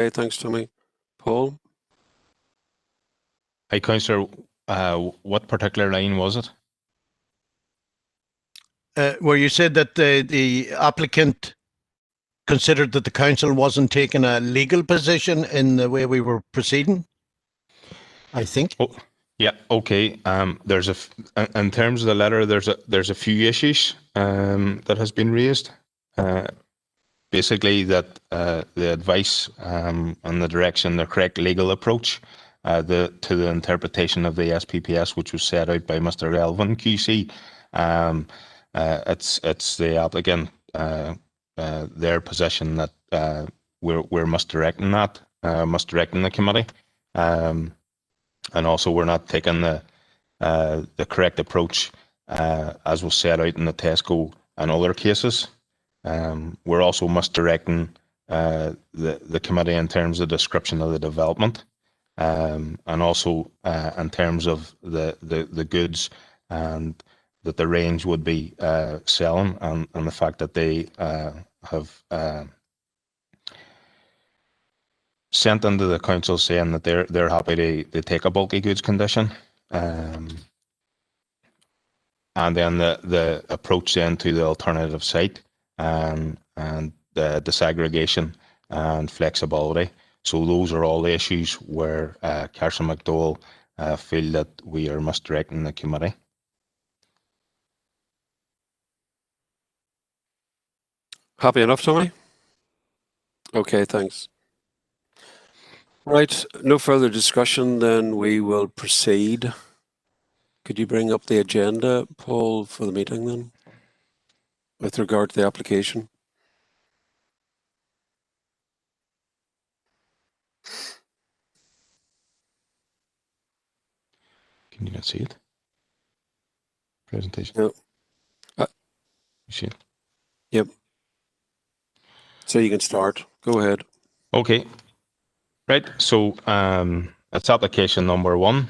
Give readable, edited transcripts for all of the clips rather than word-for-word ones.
Okay, thanks, Tommy. Paul? Hi, Councillor. What particular line was it? Where you said that the applicant considered that the council wasn't taking a legal position in the way we were proceeding, I think. Oh, yeah. Okay. In terms of the letter, there's a few issues that has been raised. Basically, that the advice and the direction, the correct legal approach to the interpretation of the SPPS, which was set out by Mr. Elvin QC. It's the applicant their position that we're misdirecting the committee, and also we're not taking the correct approach as was set out in the Tesco and other cases. We're also misdirecting the committee in terms of description of the development, and also in terms of the goods and that the range would be selling, and the fact that they have sent into the council saying that they're happy to take a bulky goods condition, and then the approach then to the alternative site, and the disaggregation and flexibility. So those are all the issues where Councillor McDowell feel that we are misdirecting the committee. Happy enough, Tommy? Okay, thanks. Right, no further discussion, then we will proceed. Could you bring up the agenda, Paul, for the meeting then, with regard to the application? Can you not see it? Presentation? No. You see it? Yep. So you can start. Go ahead. Okay. Right. So it's application number 1.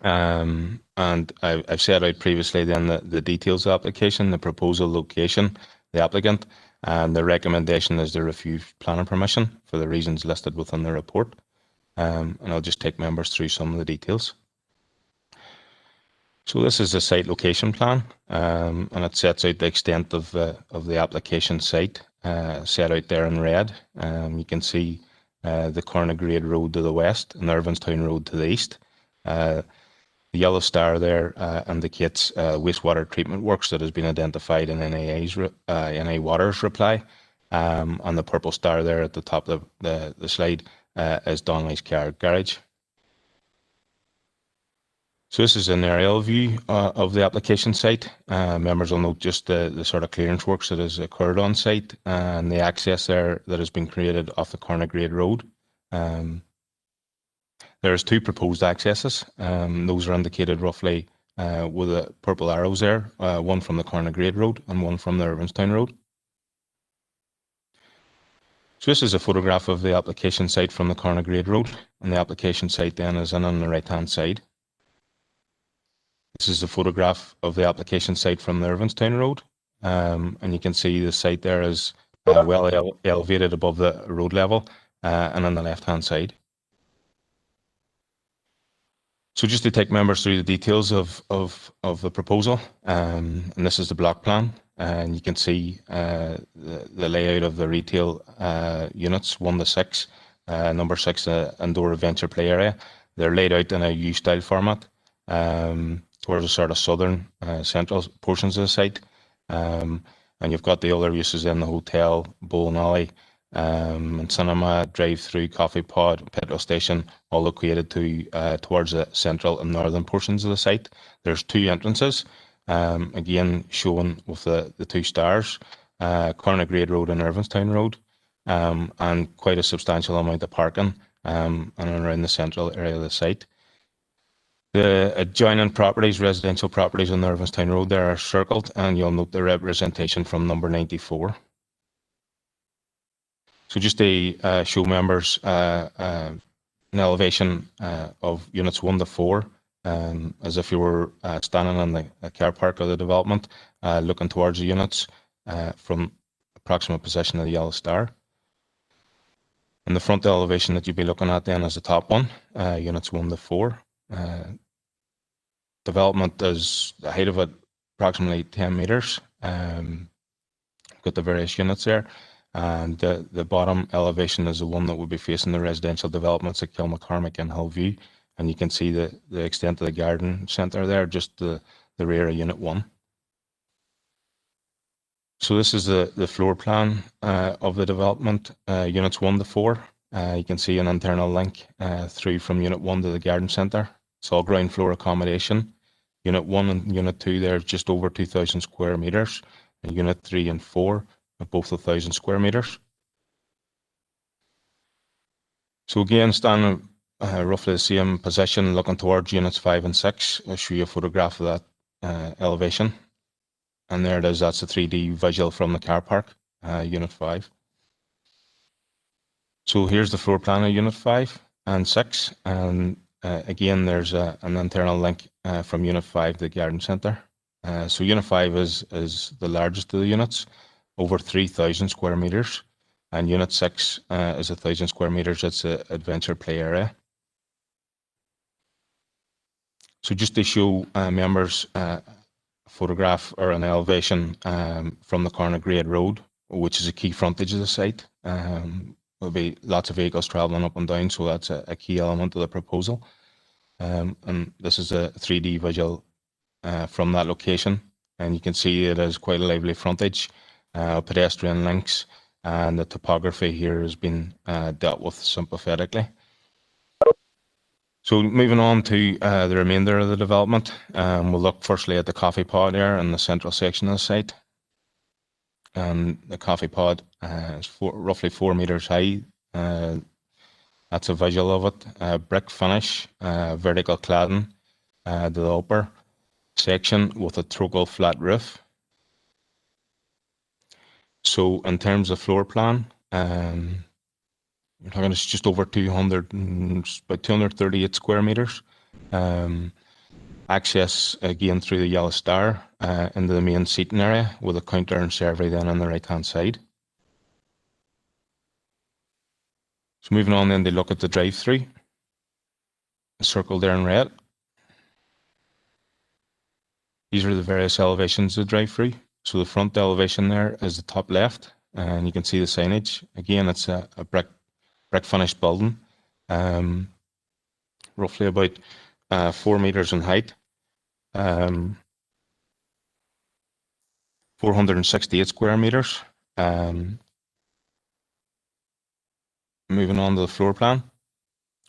And I've set out previously then the details of the application, the proposal location, the applicant, and the recommendation is to refuse planning permission for the reasons listed within the report. And I'll just take members through some of the details. So this is the site location plan, and it sets out the extent of the application site, set out there in red. You can see the Cornagrade Road to the west and the Irvinstown Road to the east. The yellow star there indicates wastewater treatment works that has been identified in NA Water's reply, and the purple star there at the top of the slide is Donnelly's Car Garage. So this is an aerial view of the application site. Members will note just the sort of clearance works that has occurred on site and the access there that has been created off the Cornagrade Road. There's 2 proposed accesses. Those are indicated roughly with the purple arrows there, one from the Cornagrade Road and one from the Irvinstown Road. So this is a photograph of the application site from the Cornagrade Road, and the application site then is in on the right-hand side. This is a photograph of the application site from the Irvinstown Road, and you can see the site there is well elevated above the road level and on the left-hand side. So just to take members through the details of the proposal, and this is the block plan, and you can see the layout of the retail units 1 to 6, number 6 indoor adventure play area. They're laid out in a U-style format towards the sort of southern central portions of the site, and you've got the other uses in the hotel, bowling alley, and cinema, drive-through, coffee pod, petrol station, all located towards the central and northern portions of the site. There's 2 entrances, again shown with the 2 stars, Cornagrade Road and Irvinstown Road, and quite a substantial amount of parking and around the central area of the site. The adjoining properties, residential properties on the Irvinstown Road there are circled, and you'll note the representation from number 94. So just to show members an elevation of units 1 to 4, as if you were standing on the car park of the development, looking towards the units from approximate position of the yellow star. And the front elevation that you'll be looking at then is the top one, units 1 to 4. Development is the height of it approximately 10 meters. Got the various units there. And the bottom elevation is the one that will be facing the residential developments at Kilmaccormick and Hillview. And you can see the extent of the garden centre there, just the rear of unit 1. So this is the floor plan of the development, units 1 to 4. You can see an internal link through from unit 1 to the garden centre. It's all ground floor accommodation. Unit 1 and unit 2 there is just over 2,000 square metres. And unit 3 and 4 are both 1,000 square metres. So again, standing roughly the same position, looking towards units 5 and 6. I'll show you a photograph of that elevation. And there it is, that's a 3D visual from the car park, unit 5. So here's the floor plan of unit 5 and 6. And again, there's an internal link from unit 5 to the garden centre. So unit 5 is the largest of the units, over 3,000 square metres. And unit 6 is 1,000 square metres. It's an adventure play area. So just to show members a photograph or an elevation from the corner grade road, which is a key frontage of the site. There'll be lots of vehicles travelling up and down, so that's a key element of the proposal. And this is a 3D visual from that location, and you can see it is quite a lively frontage, pedestrian links, and the topography here has been dealt with sympathetically. So moving on to the remainder of the development, we'll look firstly at the coffee pod there in the central section of the site. And the coffee pod is roughly 4 metres high. That's a visual of it. Brick finish, vertical cladding, the upper section with a trochal flat roof. So in terms of floor plan, we're talking it's just over 200, about 238 square metres. Access again through the yellow star into the main seating area with a counter and servery then on the right hand side. So moving on then to look at the drive-through, circled there in red. These are the various elevations of the drive-through. So the front elevation there is the top left, and you can see the signage. Again, it's a brick finished building, roughly about 4 metres in height. 468 square metres. Moving on to the floor plan,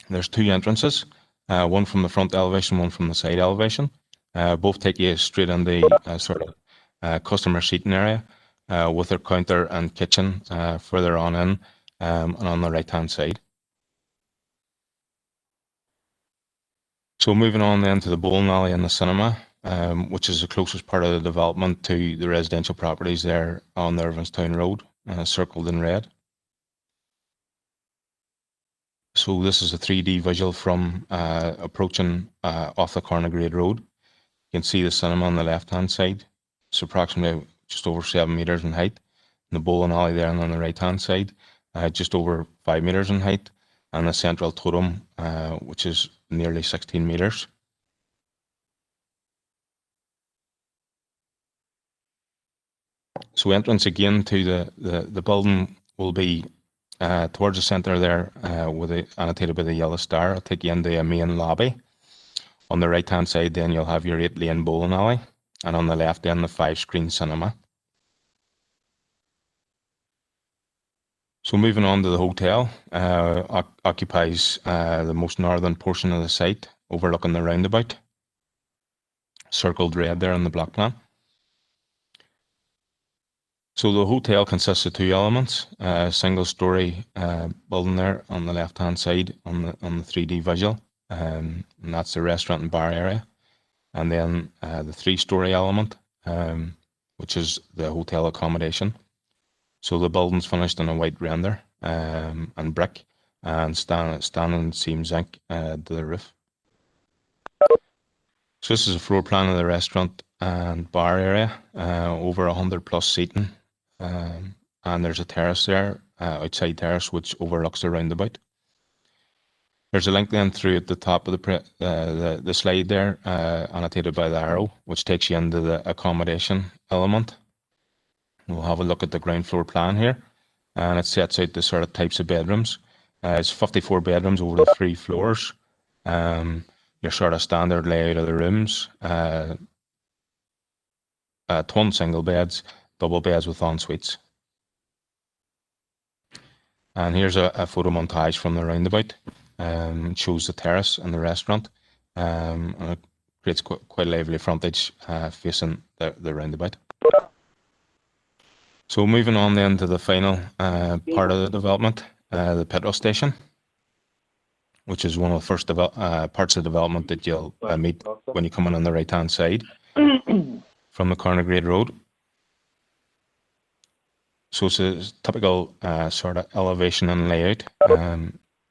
there's 2 entrances, one from the front elevation, one from the side elevation. Both take you straight in the sort of customer seating area with their counter and kitchen further on in and on the right hand side. So moving on then to the bowling alley and the cinema, which is the closest part of the development to the residential properties there on the Irvinstown Road, circled in red. So this is a 3D visual from approaching off the corner grade road. You can see the cinema on the left hand side. It's approximately just over 7 metres in height. And the bowling alley there on the right hand side, just over 5 metres in height. And the central totem, which is nearly 16 metres. So entrance again to the building will be towards the centre there with it annotated by the yellow star. I'll take you into a main lobby. On the right hand side then you'll have your 8-lane bowling alley, and on the left then the 5-screen cinema. So moving on to the hotel, occupies the most northern portion of the site, overlooking the roundabout, circled red there on the block plan. So the hotel consists of 2 elements, a single-storey building there on the left-hand side on the 3D visual, and that's the restaurant and bar area, and then the 3-storey element, which is the hotel accommodation. So the building's finished in a white render and brick, and standing seam zinc to the roof. So this is a floor plan of the restaurant and bar area, over 100+ seating. and there's a terrace there, outside terrace, which overlooks the roundabout. There's a link then through at the top of the slide there, annotated by the arrow, which takes you into the accommodation element. We'll have a look at the ground floor plan here, and it sets out the sort of types of bedrooms. It's 54 bedrooms over the 3 floors. Your sort of standard layout of the rooms, twin single beds, double beds with en suites. And here's a photo montage from the roundabout. It shows the terrace and the restaurant, and it creates quite a lively frontage facing the roundabout. So moving on then to the final part of the development, the petrol station, which is one of the first parts of development that you'll meet when you come in on the right-hand side from the Corner Grade Road. So it's a typical sort of elevation and layout.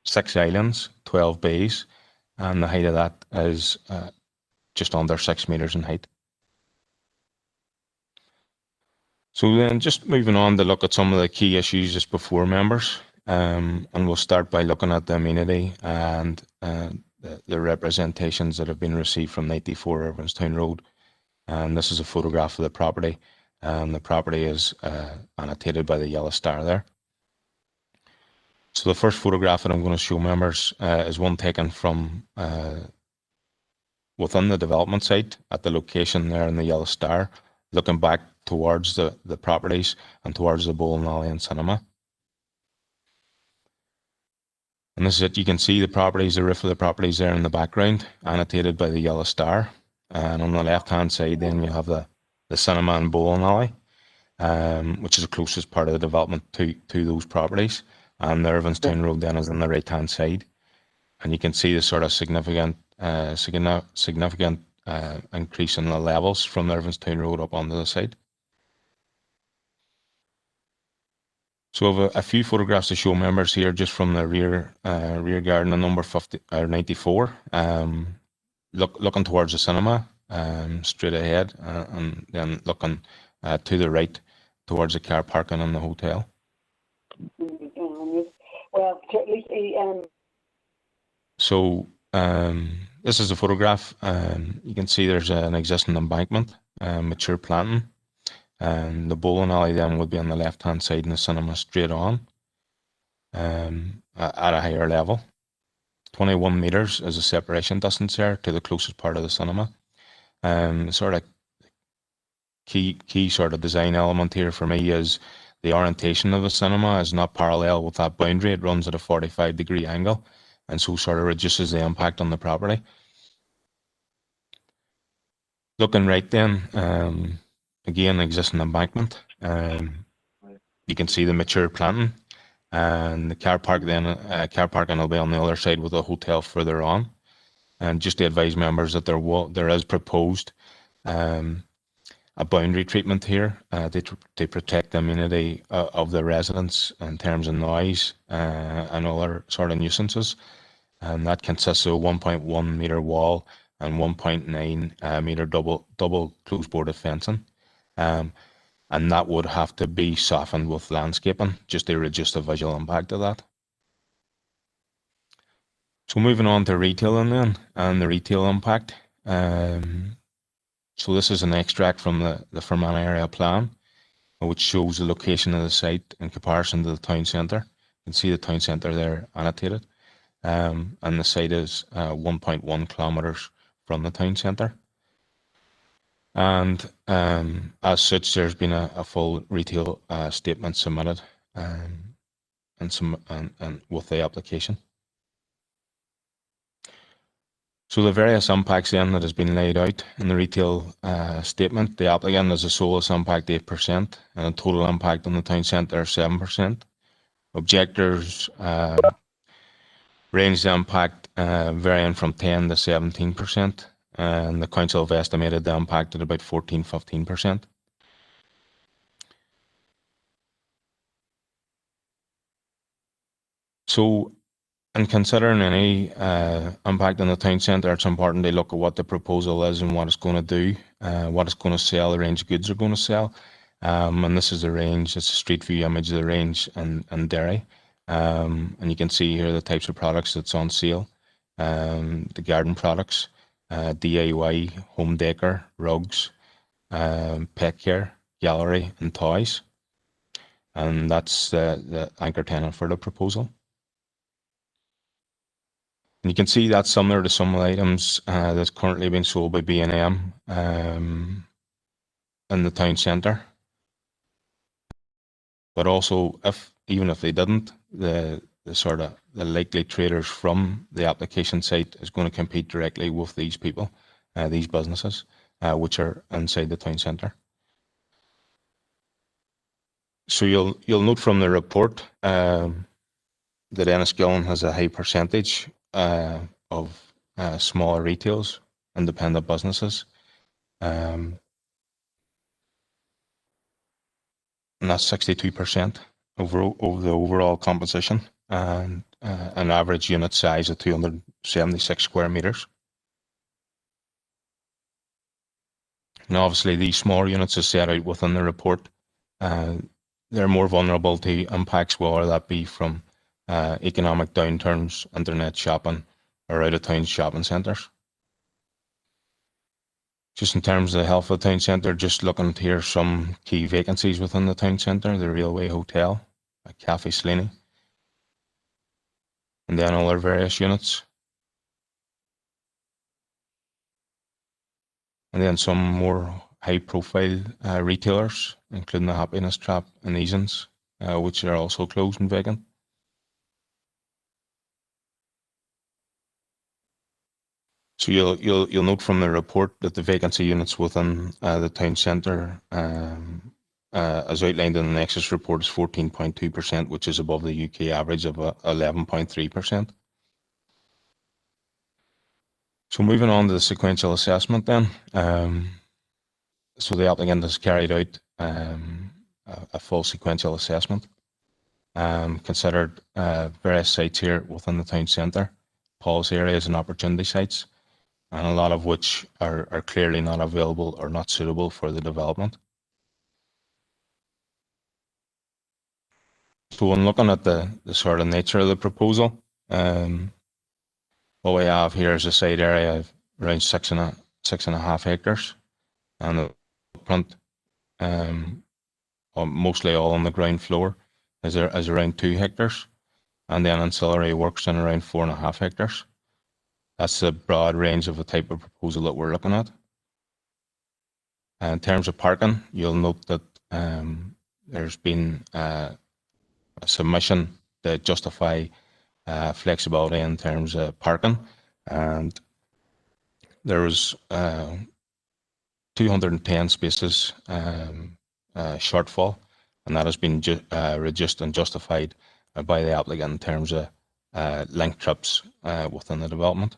6 islands, 12 bays, and the height of that is just under 6 meters in height. So then just moving on to look at some of the key issues just before members, and we'll start by looking at the amenity and the representations that have been received from 94 Irvinstown Road. And this is a photograph of the property, and the property is annotated by the yellow star there. So the first photograph that I'm going to show members is one taken from within the development site at the location there in the yellow star, looking back towards the properties and towards the bowling alley and cinema. And this is it. You can see the properties, the roof of the properties there in the background, annotated by the yellow star. And on the left-hand side, then you have the cinema and bowling alley, which is the closest part of the development to those properties. And the Irvinstown Road then is on the right-hand side. And you can see the sort of significant increase in the levels from the Irvinstown Road up onto the side. So I have a few photographs to show members here just from the rear garden on number 94. Looking towards the cinema, straight ahead, and then looking to the right towards the car parking and the hotel. Well, certainly. So this is a photograph. You can see there's an existing embankment, mature planting. And the bowling alley then would be on the left-hand side and the cinema straight on at a higher level. 21 meters is a separation distance there to the closest part of the cinema. Sort of key sort of design element here for me is the orientation of the cinema is not parallel with that boundary. It runs at a 45-degree angle, and so sort of reduces the impact on the property. Looking right then, again, existing embankment. You can see the mature planting, and the car park then car parking will be on the other side with a hotel further on. And just to advise members that there is proposed a boundary treatment here to protect the amenity of the residents in terms of noise and other sort of nuisances. And that consists of a 1.1 meter wall and 1.9 meter double closed boarded fencing. And that would have to be softened with landscaping just to reduce the visual impact of that. So moving on to retailing then, and the retail impact. So this is an extract from the Fermanagh area plan, which shows the location of the site in comparison to the town centre. You can see the town centre there annotated, and the site is 1.1 kilometres from the town centre. And as such, there's been a full retail statement submitted and with the application. So the various impacts then that has been laid out in the retail statement, the applicant has a solus impact 8% and a total impact on the town centre 7%. Objectors range the impact varying from 10 to 17%. And the council have estimated the impact at about 14–15%. So, in considering any impact on the town centre, it's important to look at what the proposal is and what it's going to do, what it's going to sell, the range of goods are going to sell, And this is the range. It's a street view image of the range and Derry. And you can see here the types of products that's on sale. The garden products, DIY, home decor, rugs, pet care, gallery, and toys. And that's the anchor tenant for the proposal. And you can see that's similar to some of the items that's currently being sold by B&M in the town centre. But also, even if they didn't, the likely traders from the application site is going to compete directly with these people, these businesses, which are inside the town centre. So you'll note from the report that Enniskillen has a high percentage of smaller retails, independent businesses. And that's 62% over the overall composition, and an average unit size of 276 square meters. And obviously these smaller units are set out within the report. They're more vulnerable to impacts, whether that be from economic downturns, internet shopping, or out-of-town shopping centres. Just in terms of the health of the town centre, just looking at here some key vacancies within the town centre: the Railway Hotel, a Cafe Slaney, and then other various units. And then some more high-profile retailers, including the Happiness Trap and Easons, which are also closed and vacant. So you'll note from the report that the vacancy units within the town centre, as outlined in the Nexus report, is 14.2%, which is above the UK average of 11.3%. So moving on to the sequential assessment then. So the applicant has carried out a full sequential assessment, considered various sites here within the town centre, policy areas and opportunity sites, and a lot of which are clearly not available or not suitable for the development. So when looking at the sort of nature of the proposal, what we have here is a site area of around 6.5 hectares, and the front, mostly all on the ground floor, is around 2 hectares, and then ancillary works in around 4.5 hectares. That's the broad range of the type of proposal that we're looking at. In terms of parking, you'll note that there's been a submission to justify flexibility in terms of parking, and there was 210 spaces shortfall, and that has been reduced and justified by the applicant in terms of link trips within the development.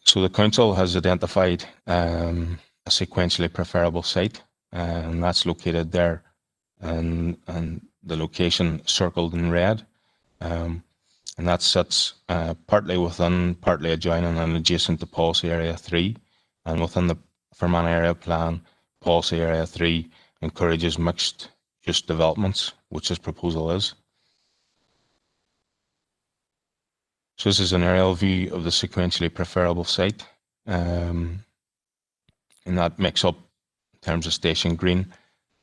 So the council has identified a sequentially preferable site, and that's located there, and the location circled in red, and that sits partly within, partly adjoining and adjacent to Policy Area 3, and within the Fermanagh Area Plan, Policy Area 3 encourages mixed-use developments, which this proposal is. So this is an aerial view of the sequentially preferable site, and that makes up, in terms of Station Green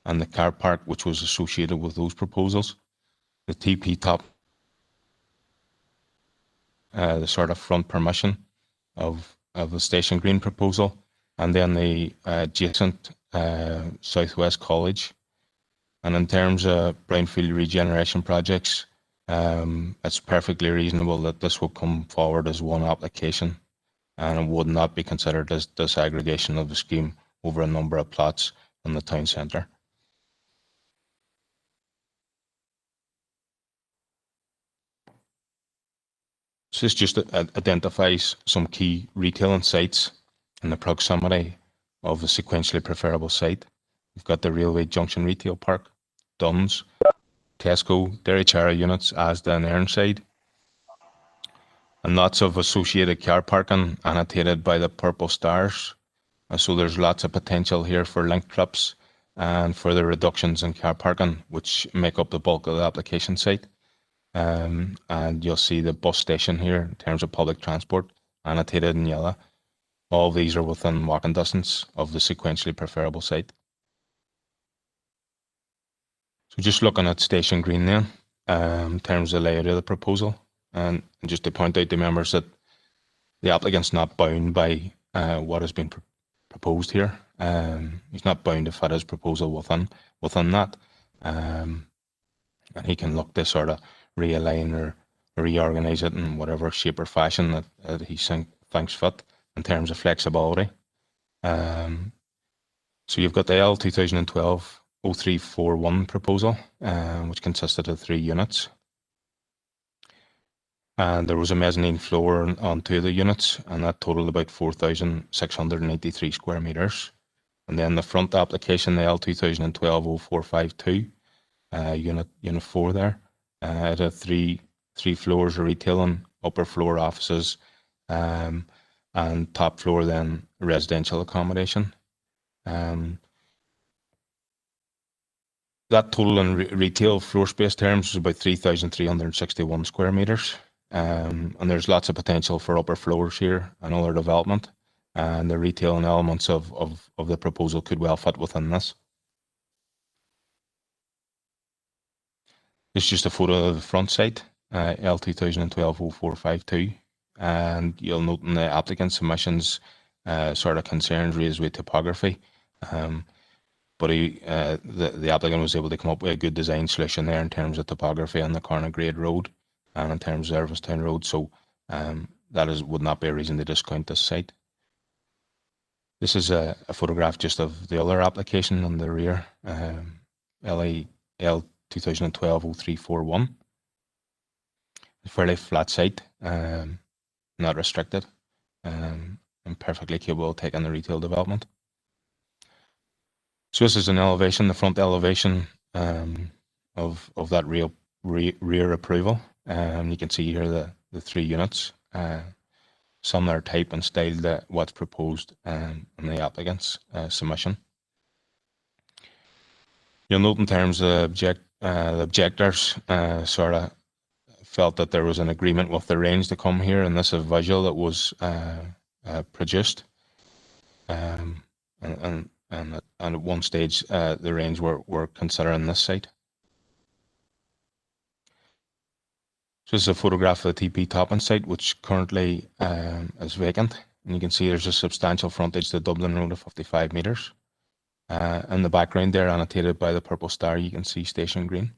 and the car park, which was associated with those proposals, the TP top, the sort of front permission of the Station Green proposal, and then the adjacent Southwest College. And in terms of brownfield regeneration projects, it's perfectly reasonable that this will come forward as one application, and it would not be considered as disaggregation of the scheme over a number of plots in the town centre. So this just identifies some key retailing sites in the proximity of the sequentially preferable site. We've got the Railway Junction Retail Park, Duns, Tesco, Derry Chara units, Asda and Ironside, and lots of associated car parking annotated by the purple stars So there's lots of potential here for link trips and further reductions in car parking, which make up the bulk of the application site. And you'll see the bus station here in terms of public transport, annotated in yellow. All these are within walking distance of the sequentially preferable site. So just looking at Station Green then, in terms of the layout of the proposal, and just to point out to members that the applicant's not bound by what has been proposed here. He's not bound to fit his proposal within that. And he can look to sort of realign or reorganize it in whatever shape or fashion that he thinks fit in terms of flexibility. So you've got the L 2012-0341 proposal, which consisted of 3 units. And there was a mezzanine floor on 2 of the units, and that totaled about 4,683 square meters. And then the front application, the L 2012-0452, unit 4 there, it had three floors of retailing, upper floor offices, and top floor then residential accommodation. That total in retail floor space terms was about 3,361 square meters. And there's lots of potential for upper floors here and other development. And the retail and elements of the proposal could well fit within this. It's just a photo of the front site, L 2012-0452. And you'll note in the applicant submissions sort of concerns raised with topography. But the applicant was able to come up with a good design solution there in terms of topography on the Corner Grade Road and in terms of Ervistown Road. So that would not be a reason to discount this site. This is a photograph just of the other application on the rear, L 2012-0341. A fairly flat site, not restricted, and perfectly capable of taking the retail development. So this is an elevation, the front elevation of that rear approval. You can see here the 3 units, similar type and style to what's proposed in the applicant's submission. You'll note in terms of the objectors sort of felt that there was an agreement with the range to come here, and this is a visual that was produced. And at one stage, the range were considering this site. So this is a photograph of the TP Topping site, which currently is vacant. And you can see there's a substantial frontage to Dublin Road of 55 metres. In the background there, annotated by the purple star, you can see Station Green.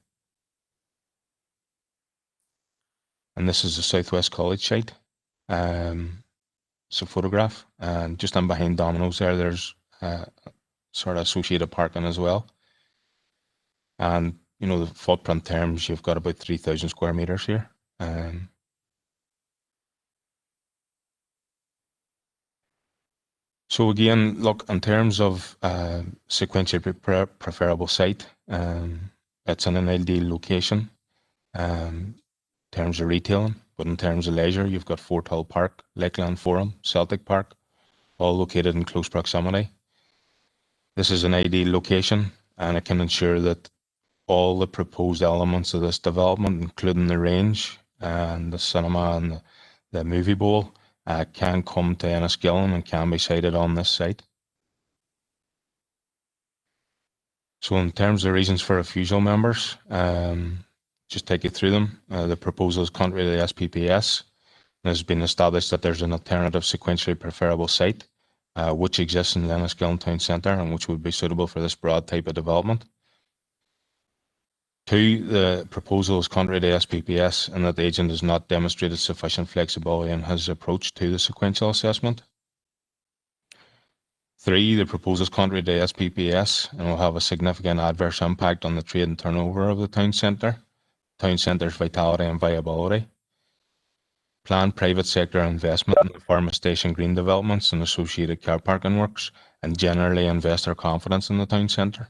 And this is the Southwest College site. It's a photograph. And just in behind Domino's there's sort of associated parking as well. And, you know, the footprint terms, you've got about 3,000 square meters here. So again, look, in terms of sequentially preferable site, it's in an ideal location in terms of retailing, but in terms of leisure, you've got Fortall Park, Lakeland Forum, Celtic Park, all located in close proximity. This is an ideal location, and it can ensure that all the proposed elements of this development, including the range and the cinema and the movie bowl, can come to Enniskillen and can be sited on this site. So in terms of reasons for refusal, members, just take you through them. The proposal is contrary to the SPPS. It has been established that there's an alternative sequentially preferable site which exists in the Enniskillen Town Centre and which would be suitable for this broad type of development. 2, the proposal is contrary to SPPS and that the agent has not demonstrated sufficient flexibility in his approach to the sequential assessment. 3, the proposal is contrary to SPPS and will have a significant adverse impact on the trade and turnover of the town centre's vitality and viability. Planned private sector investment in the former Station Green developments and associated car parking works and generally investor confidence in the town centre.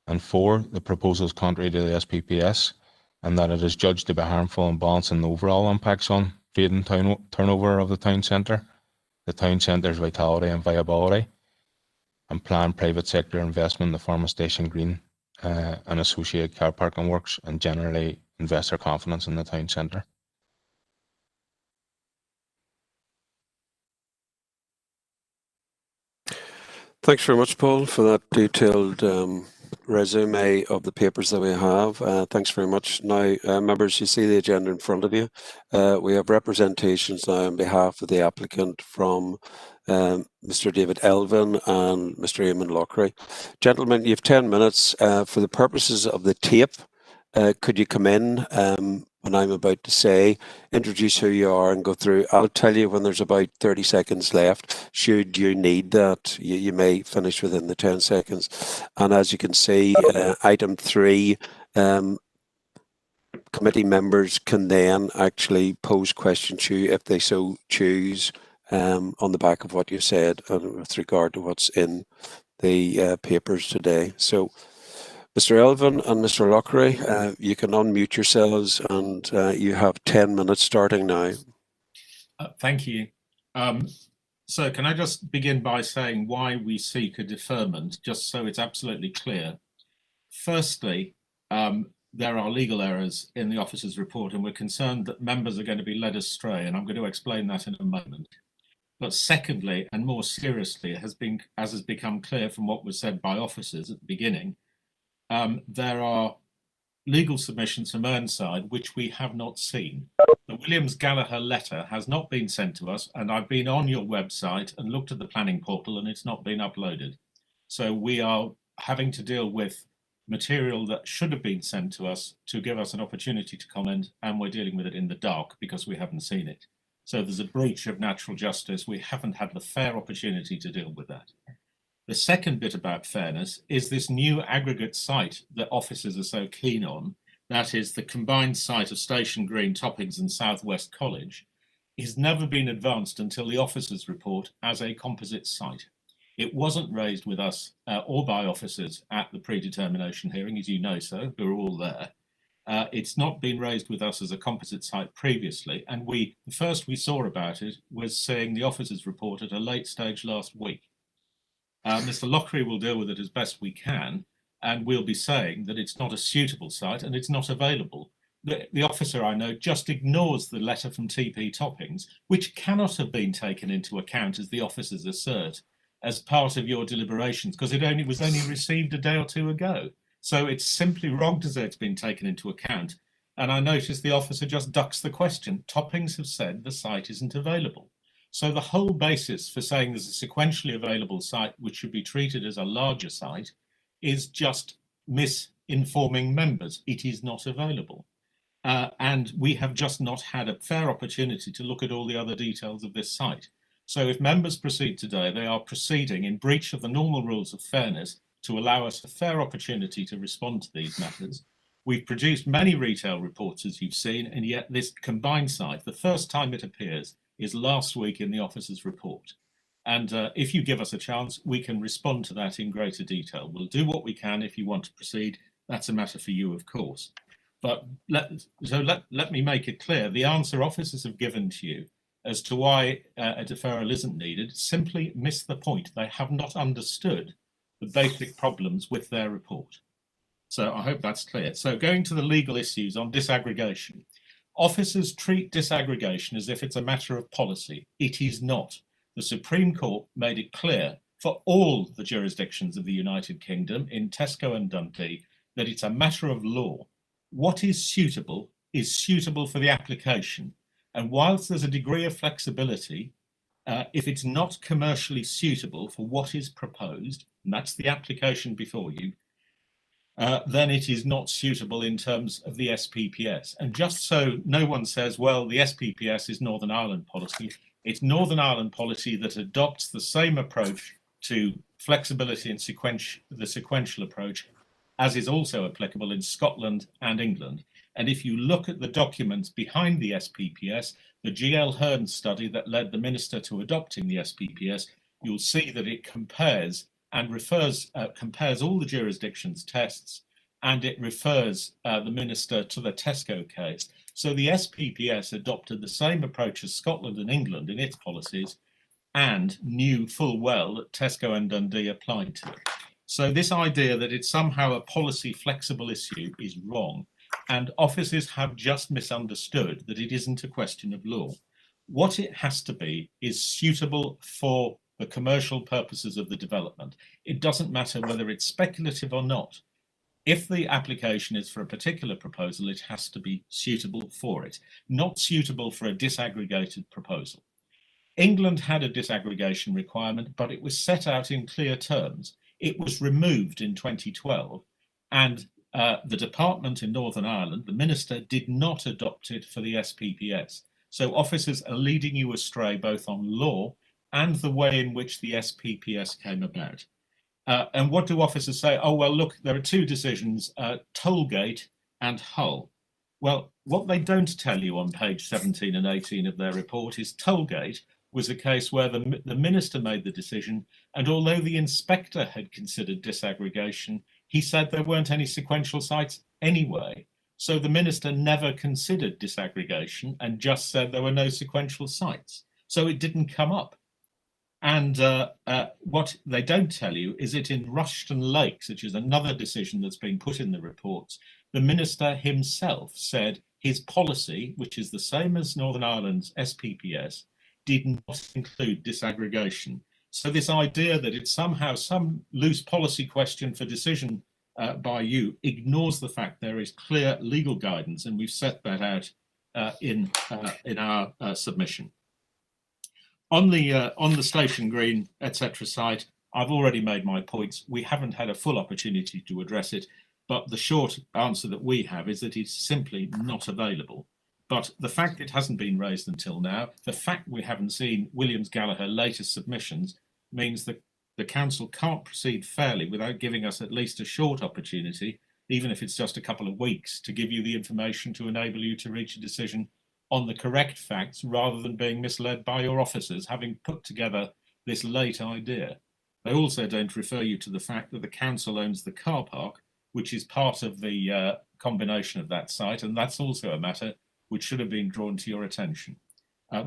And 4, the proposal is contrary to the SPPS and that it is judged to be harmful in balancing the overall impacts on trade and turnover of the town centre, the town centre's vitality and viability, and planned private sector investment in the former Station Green and associated car parking works, and generally investor confidence in the town centre. Thanks very much, Paul, for that detailed resume of the papers that we have. Thanks very much. Now, members, you see the agenda in front of you. We have representations now on behalf of the applicant from Mr. David Elvin and Mr. Eamon Lockery. Gentlemen, you have 10 minutes. For the purposes of the tape, could you come in when I'm about to say, introduce who you are and go through. I'll tell you when there's about 30 seconds left. Should you need that, you may finish within the 10 seconds. And as you can see, item 3, committee members can then actually pose questions to you if they so choose on the back of what you said with regard to what's in the papers today. So, Mr. Elvin and Mr. Lockery, you can unmute yourselves, and you have 10 minutes starting now. Thank you. So can I just begin by saying why we seek a deferment, just so it's absolutely clear. Firstly, there are legal errors in the officer's report, and we're concerned that members are going to be led astray, and I'm going to explain that in a moment. But secondly, and more seriously, as has become clear from what was said by officers at the beginning, there are legal submissions from Earnside which we have not seen. The Williams-Gallagher letter has not been sent to us, and I've been on your website and looked at the planning portal, and it's not been uploaded. So we are having to deal with material that should have been sent to us to give us an opportunity to comment, and we're dealing with it in the dark because we haven't seen it. So there's a breach of natural justice. We haven't had the fair opportunity to deal with that. The second bit about fairness is this new aggregate site that officers are so keen on, that is the combined site of Station Green, Toppings and Southwest College, has never been advanced until the officers' report as a composite site. It wasn't raised with us or by officers at the predetermination hearing, as you know so, who are all there. It's not been raised with us as a composite site previously, and the first we saw about it was seeing the officers' report at a late stage last week. Mr. Lockery will deal with it as best we can, and we'll be saying that it's not a suitable site and it's not available. The officer I know just ignores the letter from TP Toppings, which cannot have been taken into account, as the officers assert, as part of your deliberations, because it was only received a day or two ago. So it's simply wrong to say it's been taken into account. And I notice the officer just ducks the question. Toppings have said the site isn't available. So the whole basis for saying there's a sequentially available site which should be treated as a larger site is just misinforming members. It is not available. And we have just not had a fair opportunity to look at all the other details of this site. So if members proceed today, they are proceeding in breach of the normal rules of fairness to allow us a fair opportunity to respond to these matters. We've produced many retail reports, as you've seen, and yet this combined site, the first time it appears, is last week in the officer's report. And if you give us a chance, we can respond to that in greater detail. We'll do what we can if you want to proceed. That's a matter for you, of course. But let me make it clear. The answer officers have given to you as to why a deferral isn't needed simply miss the point. They have not understood the basic problems with their report. So I hope that's clear. So going to the legal issues on disaggregation. Officers treat disaggregation as if it's a matter of policy. It is not. The Supreme Court made it clear for all the jurisdictions of the United Kingdom in Tesco and Dundee that it's a matter of law. What is suitable for the application. And whilst there's a degree of flexibility, if it's not commercially suitable for what is proposed, and that's the application before you, then it is not suitable in terms of the SPPS. And just so no one says, well, the SPPS is Northern Ireland policy, it's Northern Ireland policy that adopts the same approach to flexibility and the sequential approach as is also applicable in Scotland and England. And if you look at the documents behind the SPPS, the GL Hearn study that led the minister to adopting the SPPS, you'll see that it compares and compares all the jurisdictions' tests, and it refers the minister to the Tesco case. So the SPPS adopted the same approach as Scotland and England in its policies, and knew full well that Tesco and Dundee applied to it. So this idea that it's somehow a policy flexible issue is wrong, and officers have just misunderstood that it isn't a question of law. What it has to be is suitable for the commercial purposes of the development. It doesn't matter whether it's speculative or not. If the application is for a particular proposal, it has to be suitable for it, not suitable for a disaggregated proposal. England had a disaggregation requirement, but it was set out in clear terms. It was removed in 2012, and the department in Northern Ireland, the minister, did not adopt it for the SPPS. So officers are leading you astray both on law and the way in which the SPPS came about. And what do officers say? Oh, well, look, there are two decisions, Tollgate and Hull. Well, what they don't tell you on page 17 and 18 of their report is Tollgate was a case where the minister made the decision, and although the inspector had considered disaggregation, he said there weren't any sequential sites anyway. So the minister never considered disaggregation and just said there were no sequential sites. So it didn't come up. And what they don't tell you is that in Rushton Lakes, which is another decision that's been put in the reports, the minister himself said his policy, which is the same as Northern Ireland's SPPS, did not include disaggregation. So this idea that it's somehow some loose policy question for decision by you ignores the fact there is clear legal guidance, and we've set that out in our submission. On the Station Green, etc. site, I've already made my points. We haven't had a full opportunity to address it, but the short answer that we have is that it's simply not available. But the fact it hasn't been raised until now, the fact we haven't seen Williams-Gallagher's latest submissions means that the council can't proceed fairly without giving us at least a short opportunity, even if it's just a couple of weeks, to give you the information to enable you to reach a decision on the correct facts rather than being misled by your officers having put together this late idea. They also don't refer you to the fact that the council owns the car park, which is part of the combination of that site, and that's also a matter which should have been drawn to your attention.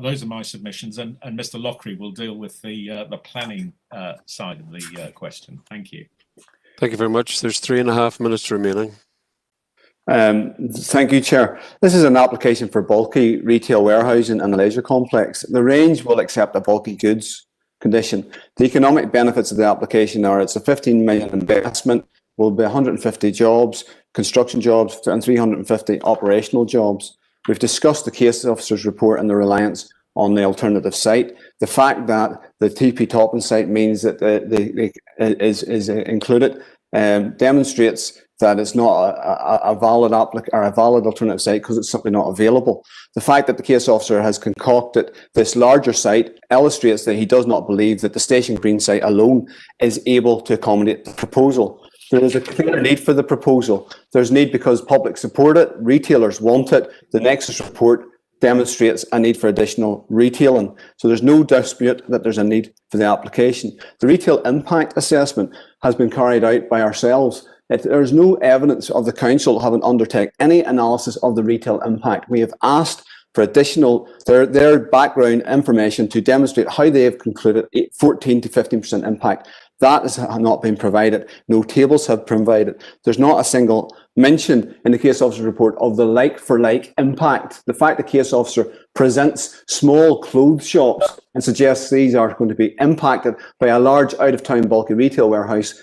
Those are my submissions, and Mr. Lockery will deal with the planning side of the question. Thank you. Thank you very much. There's 3.5 minutes remaining. Thank you, Chair. This is an application for bulky retail warehousing and a leisure complex. The range will accept a bulky goods condition. The economic benefits of the application are it's a 15 million investment, will be 150 jobs, construction jobs, and 350 operational jobs. We've discussed the case officer's report and the reliance on the alternative site. The fact that the TP Topping site means that is included demonstrates that it's not a valid alternative site because it's simply not available. The fact that the case officer has concocted this larger site illustrates that he does not believe that the Station Green site alone is able to accommodate the proposal. There is a clear need for the proposal. There's need because public support it, retailers want it. The Nexus report demonstrates a need for additional retailing. So there's no dispute that there's a need for the application. The retail impact assessment has been carried out by ourselves. There's no evidence of the council having undertaken any analysis of the retail impact. We have asked for additional their background information to demonstrate how they have concluded 14 to 15% impact. That has not been provided. No tables have provided. There's not a single mention in the case officer's report of the like-for-like impact. The fact the case officer presents small clothes shops and suggests these are going to be impacted by a large out-of-town bulky retail warehouse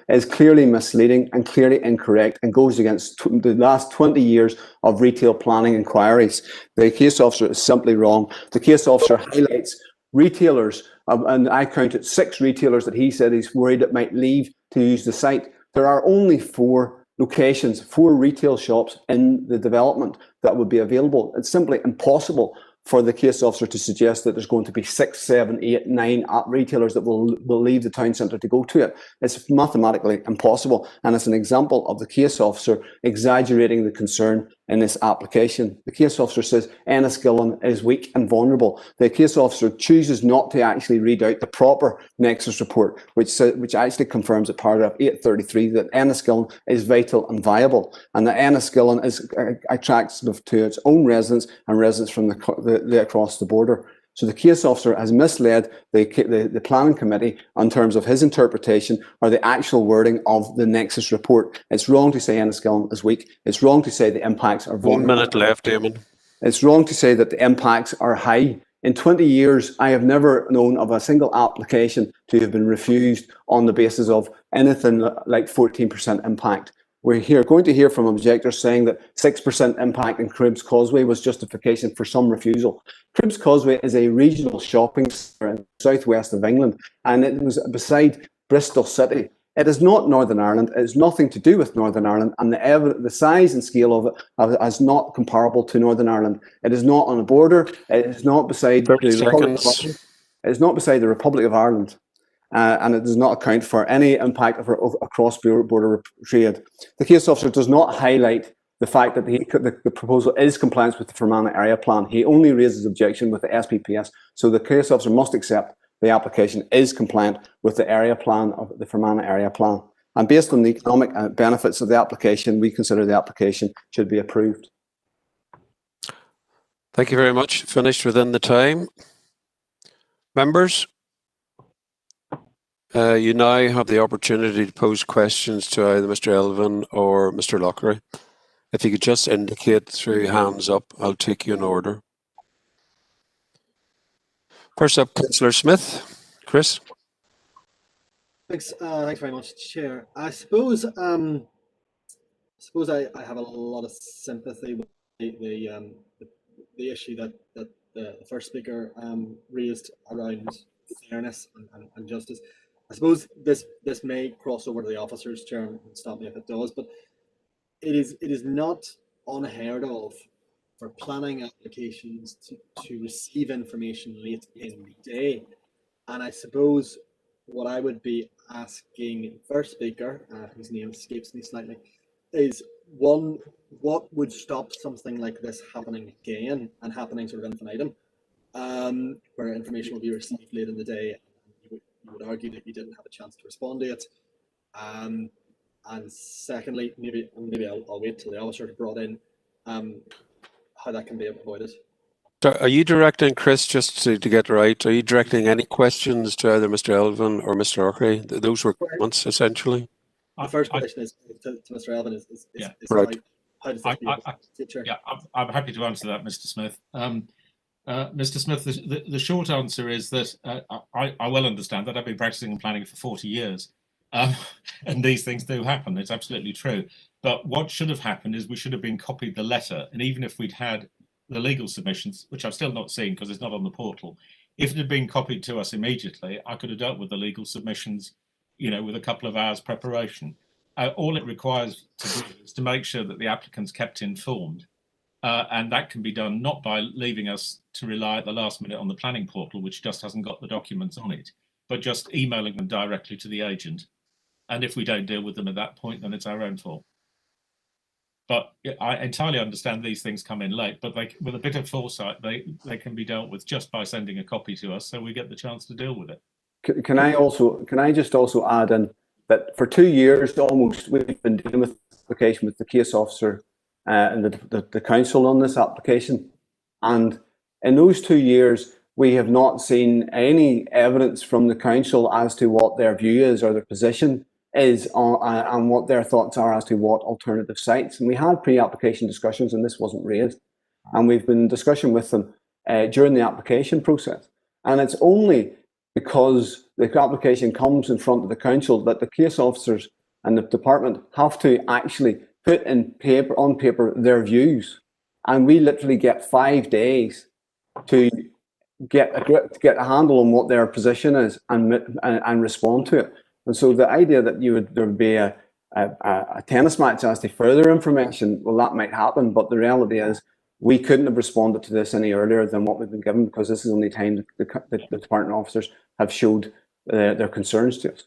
is clearly misleading and clearly incorrect and goes against the last 20 years of retail planning inquiries. The case officer is simply wrong. The case officer highlights retailers, and I counted 6 retailers that he said he's worried that might leave to use the site. There are only 4 locations, 4 retail shops in the development that would be available. It's simply impossible for the case officer to suggest that there's going to be 6, 7, 8, 9 retailers that will leave the town centre to go to it. It's mathematically impossible, and it's an example of the case officer exaggerating the concern in this application. The case officer says Enniskillen is weak and vulnerable. The case officer chooses not to actually read out the proper Nexus report, which actually confirms at paragraph 833 that Enniskillen is vital and viable, and that Enniskillen is attractive to its own residents and residents from the across the border. So the case officer has misled the planning committee in terms of his interpretation or the actual wording of the Nexus report. It's wrong to say Enniskillen is weak. It's wrong to say the impacts are vulnerable. 1 minute left, Damon. It's wrong to say that the impacts are high. In 20 years, I have never known of a single application to have been refused on the basis of anything like 14% impact. We're going to hear from objectors saying that 6% impact in Cribbs Causeway was justification for some refusal. Cribbs Causeway is a regional shopping centre in the southwest of England, and it was beside Bristol City. It is not Northern Ireland. It has nothing to do with Northern Ireland, and the size and scale of it is not comparable to Northern Ireland. It is not on a border. It is not beside the Republic of Ireland. It is not beside the Republic of Ireland. And it does not account for any impact of cross-border trade. The case officer does not highlight the fact that the proposal is compliant with the Fermanagh Area Plan. He only raises objection with the SPPS, so the case officer must accept the application is compliant with the area plan of the Fermanagh Area Plan. And based on the economic benefits of the application, we consider the application should be approved. Thank you very much. Finished within the time. Members? You now have the opportunity to pose questions to either Mr. Elvin or Mr. Lockery. If you could just indicate through hands up, I'll take you in order. First up, Councillor Smith. Chris? Thanks very much, Chair. I suppose I have a lot of sympathy with the issue that the first speaker raised around fairness and justice. I suppose this may cross over to the officers, Chair, and stop me if it does, but it is not unheard of for planning applications to receive information late in the day. And I suppose what I would be asking first speaker, whose name escapes me slightly, is one, what would stop something like this happening again and happening sort of infinitum, where information will be received late in the day? You would argue that you didn't have a chance to respond to it. And secondly, maybe I'll wait till the officer is brought in, how that can be avoided. So are you directing, Chris, just to get right, are you directing any questions to either Mr. Elvin or Mr. Ockery? Those were comments, essentially. The first question is to Mr. Elvin is right. How does this feature? Yeah, I'm happy to answer that, Mr. Smith. Mr. Smith, the short answer is that I well understand that. I've been practicing and planning for 40 years. And these things do happen. It's absolutely true. But what should have happened is we should have been copied the letter. And even if we'd had the legal submissions, which I've still not seen because it's not on the portal, if it had been copied to us immediately, I could have dealt with the legal submissions, with a couple of hours preparation. All it requires to do is to make sure that the applicant's kept informed. And that can be done not by leaving us to rely at the last minute on the planning portal, which just hasn't got the documents on it, but just emailing them directly to the agent. And if we don't deal with them at that point, then it's our own fault. But I entirely understand these things come in late, but with a bit of foresight, they can be dealt with just by sending a copy to us, so we get the chance to deal with it. Can I just also add in that for 2 years almost we've been dealing with the application with the case officer and the council on this application, and in those 2 years we have not seen any evidence from the council as to what their view is or their position is on, and what their thoughts are as to what alternative sites. And we had pre-application discussions and this wasn't raised. And we've been in discussion with them during the application process. And it's only because the application comes in front of the council that the case officers and the department have to actually put on paper their views. And we literally get 5 days to get a handle on what their position is and respond to it. And so the idea that there would be a tennis match as to further information, well, that might happen, but the reality is we couldn't have responded to this any earlier than what we've been given, because this is the only time the department officers have showed their concerns to us.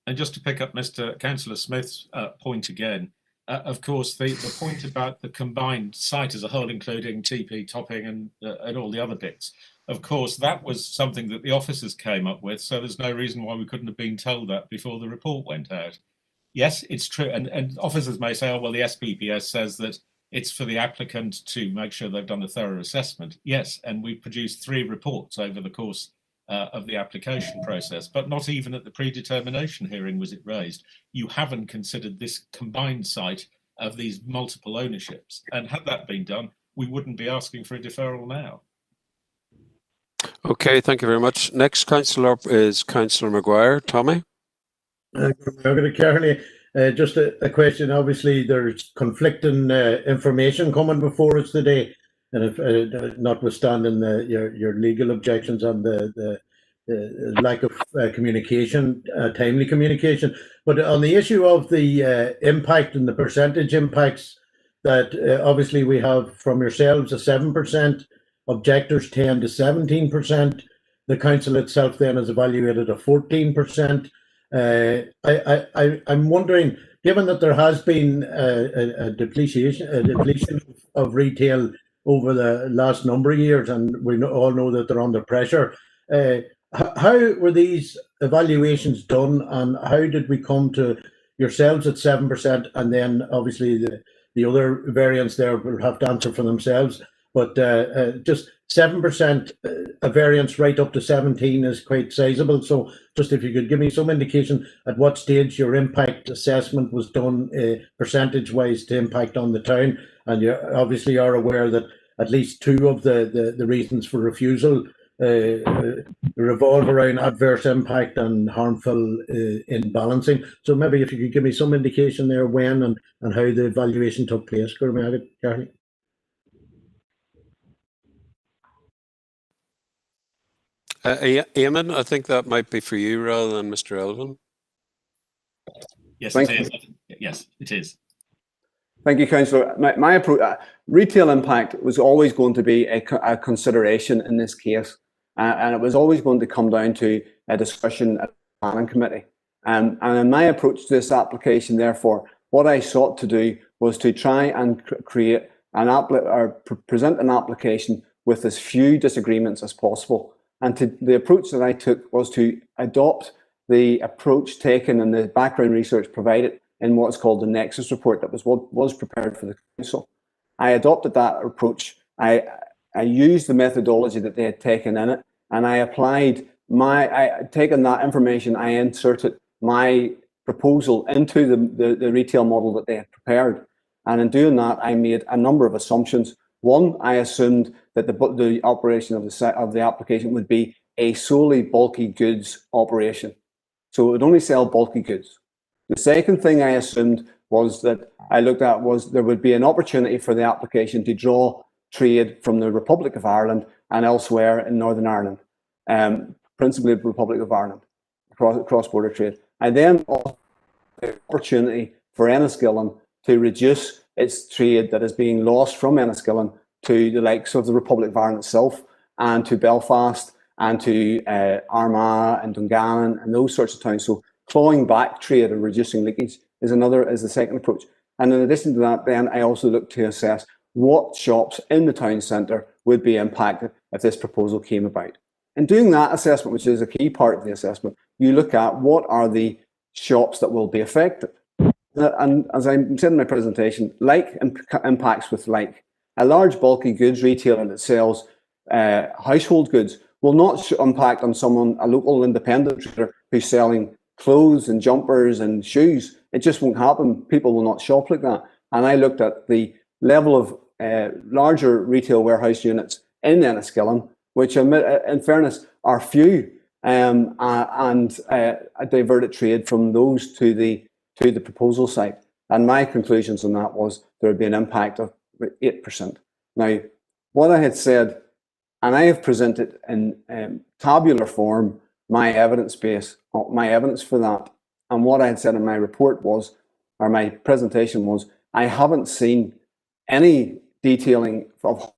And just to pick up Mr. Councillor Smith's point again, of course, the point about the combined site as a whole, including TP topping and all the other bits, of course, that was something that the officers came up with, so there's no reason why we couldn't have been told that before the report went out. Yes, it's true, and officers may say, oh, well, the SPPS says that it's for the applicant to make sure they've done a thorough assessment. Yes, and we produced 3 reports over the course of the application process, but not even at the predetermination hearing was it raised. You haven't considered this combined site of these multiple ownerships. And had that been done, we wouldn't be asking for a deferral now. Okay, thank you very much. Next councillor is Councillor Maguire. Tommy? Just a question. Obviously, there's conflicting information coming before us today, and if, notwithstanding your legal objections on the lack of communication, timely communication, but on the issue of the impact and the percentage impacts that obviously we have from yourselves a 7%, objectors 10 to 17%. The council itself then has evaluated a 14%. I'm wondering, given that there has been a depletion of retail over the last number of years, and we all know that they're under pressure, how were these evaluations done, and how did we come to yourselves at 7%, and then obviously the other variants there will have to answer for themselves, but just 7%, a variance right up to 17 is quite sizable. So just if you could give me some indication at what stage your impact assessment was done percentage-wise to impact on the town, and you obviously are aware that at least 2 of the reasons for refusal revolve around adverse impact and harmful imbalancing. So maybe if you could give me some indication there when and how the evaluation took place. Eamon, I think that might be for you rather than Mr. Elvin. Yes, it is. Yes, it is. Thank you, Councillor. My approach, retail impact was always going to be a consideration in this case, and it was always going to come down to a discussion at the planning committee. And in my approach to this application, therefore, what I sought to do was to try and create present an application with as few disagreements as possible. And the approach that I took was to adopt the approach taken and the background research provided in what's called the Nexus report that was prepared for the council. I adopted that approach. I used the methodology that they had taken in it, and I applied taken that information, I inserted my proposal into the retail model that they had prepared. And in doing that, I made a number of assumptions. One, I assumed that the operation of the application would be a solely bulky goods operation. So it would only sell bulky goods. The second thing I assumed was that I looked at was there would be an opportunity for the application to draw trade from the Republic of Ireland and elsewhere in Northern Ireland, principally the Republic of Ireland, cross-border trade. I then offered the opportunity for Enniskillen to reduce its trade that is being lost from Enniskillen to the likes of the Republic of Ireland itself, and to Belfast, and to Armagh and Dungannon and those sorts of towns. So clawing back trade and reducing leakage is the second approach. And in addition to that, then I also looked to assess what shops in the town centre would be impacted if this proposal came about. In doing that assessment, which is a key part of the assessment, you look at what are the shops that will be affected. And as I said in my presentation, like impacts with like. A large bulky goods retailer that sells household goods will not impact on a local independent trader who's selling clothes and jumpers and shoes. It just won't happen. People will not shop like that. And I looked at the level of larger retail warehouse units in Enniskillen, which in fairness are few, and diverted trade from those to the proposal site. And my conclusions on that was there would be an impact of 8%. Now, what I had said, and I have presented in tabular form my evidence base, my evidence for that. And what I had said in my report was, or my presentation was, I haven't seen any detailing of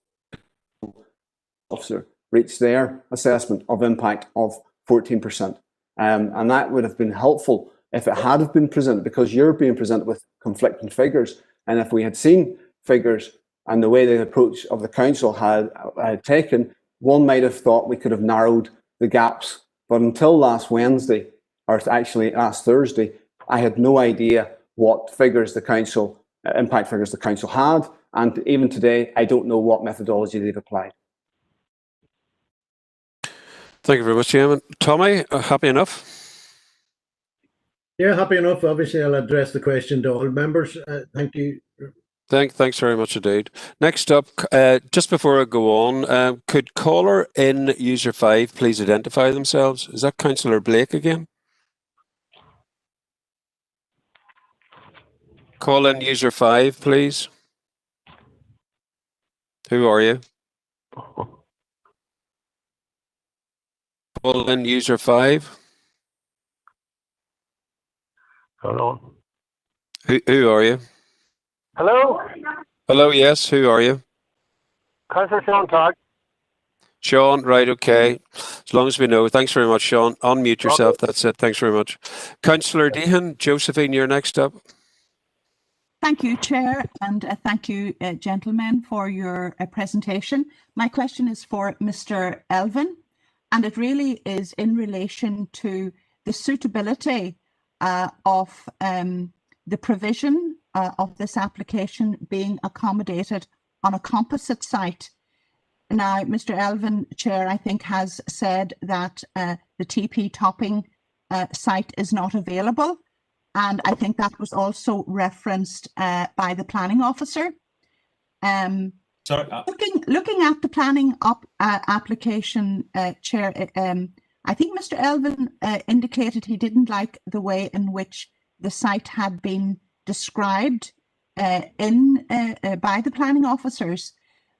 officer reach their assessment of impact of 14%. And that would have been helpful if it had been presented, because you're being presented with conflicting figures. And if we had seen figures and the way the approach of the council had taken, one might have thought we could have narrowed the gaps. But until last Wednesday, or actually last Thursday, I had no idea what figures the council, impact figures the council had, And even today, I don't know what methodology they've applied. Thank you very much, Chairman. Tommy, happy enough? Yeah, happy enough. Obviously, I'll address the question to all members. Thank you. Thanks very much indeed. Next up, just before I go on, could caller in user 5 please identify themselves? Is that Councillor Blake again? Call in user 5, please. Who are you? Call in user 5. Hello. Who are you? Hello. Hello, yes, who are you? Councillor Sean Todd. Sean, right, okay. As long as we know. Thanks very much, Sean. Unmute yourself, that's it. Thanks very much. Councillor Deehan, Josephine, you're next up. Thank you, Chair, and thank you, gentlemen, for your presentation. My question is for Mr. Elvin, and it really is in relation to the suitability of the provision of this application being accommodated on a composite site. Now, Mr. Elvin, Chair, I think has said that the TP topping site is not available. And I think that was also referenced by the planning officer. Sorry, looking at the planning application, Chair, I think Mr. Elvin indicated he didn't like the way in which the site had been described by the planning officers.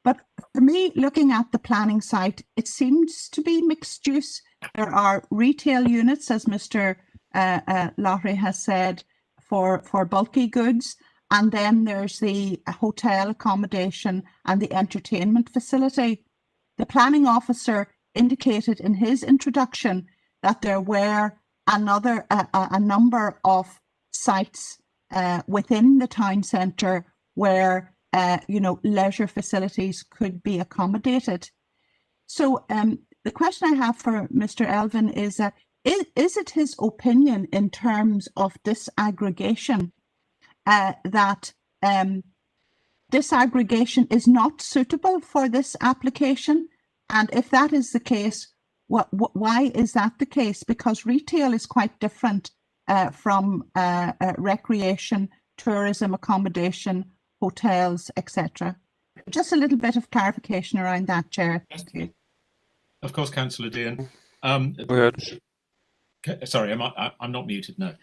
But for me, looking at the planning site, it seems to be mixed use. There are retail units, as Mr. Lottery has said, for bulky goods, and then there's the hotel accommodation and the entertainment facility. The planning officer indicated in his introduction that there were a number of sites within the town centre where leisure facilities could be accommodated. So the question I have for Mr. Elvin is that is it his opinion in terms of disaggregation that disaggregation is not suitable for this application? And if that is the case, why is that the case? Because retail is quite different from recreation, tourism, accommodation, hotels, etc. Just a little bit of clarification around that, Chair. Thank you. Of course, Councillor Dean. Go ahead. Sorry, I'm not muted, no.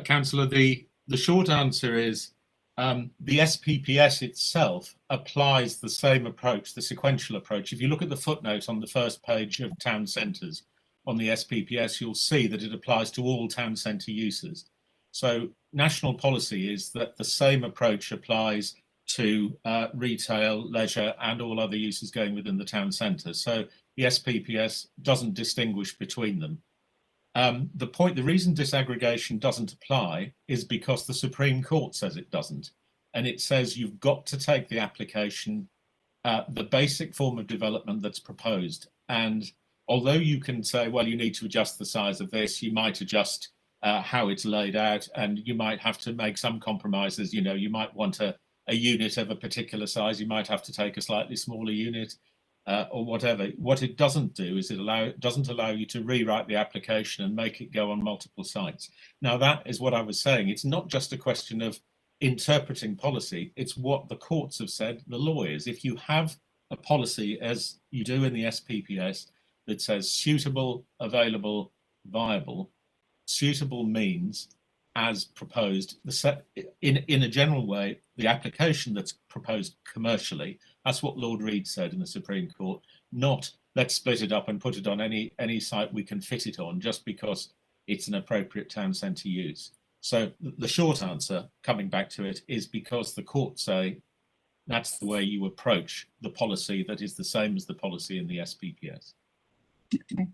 Councillor, the short answer is the SPPS itself applies the same approach, the sequential approach. If you look at the footnote on the first page of town centres on the SPPS, you'll see that it applies to all town centre uses. So national policy is that the same approach applies to retail, leisure and all other uses going within the town centre. So the SPPS doesn't distinguish between them. The reason disaggregation doesn't apply is because the Supreme Court says it doesn't. And it says you've got to take the application, the basic form of development that's proposed. And although you can say, well, you need to adjust the size of this, you might adjust how it's laid out, and you might have to make some compromises. You might want a unit of a particular size, you might have to take a slightly smaller unit. Or whatever. What it doesn't do is it doesn't allow you to rewrite the application and make it go on multiple sites. Now, that is what I was saying. It's not just a question of interpreting policy. It's what the courts have said, the lawyers. If you have a policy, as you do in the SPPS, that says suitable, available, viable, suitable means as proposed, in a general way, the application that's proposed commercially, that's what Lord Reed said in the Supreme Court, not let's split it up and put it on any site we can fit it on just because it's an appropriate town centre use. So the short answer, coming back to it, is because the courts say that's the way you approach the policy that is the same as the policy in the SPPS. Okay.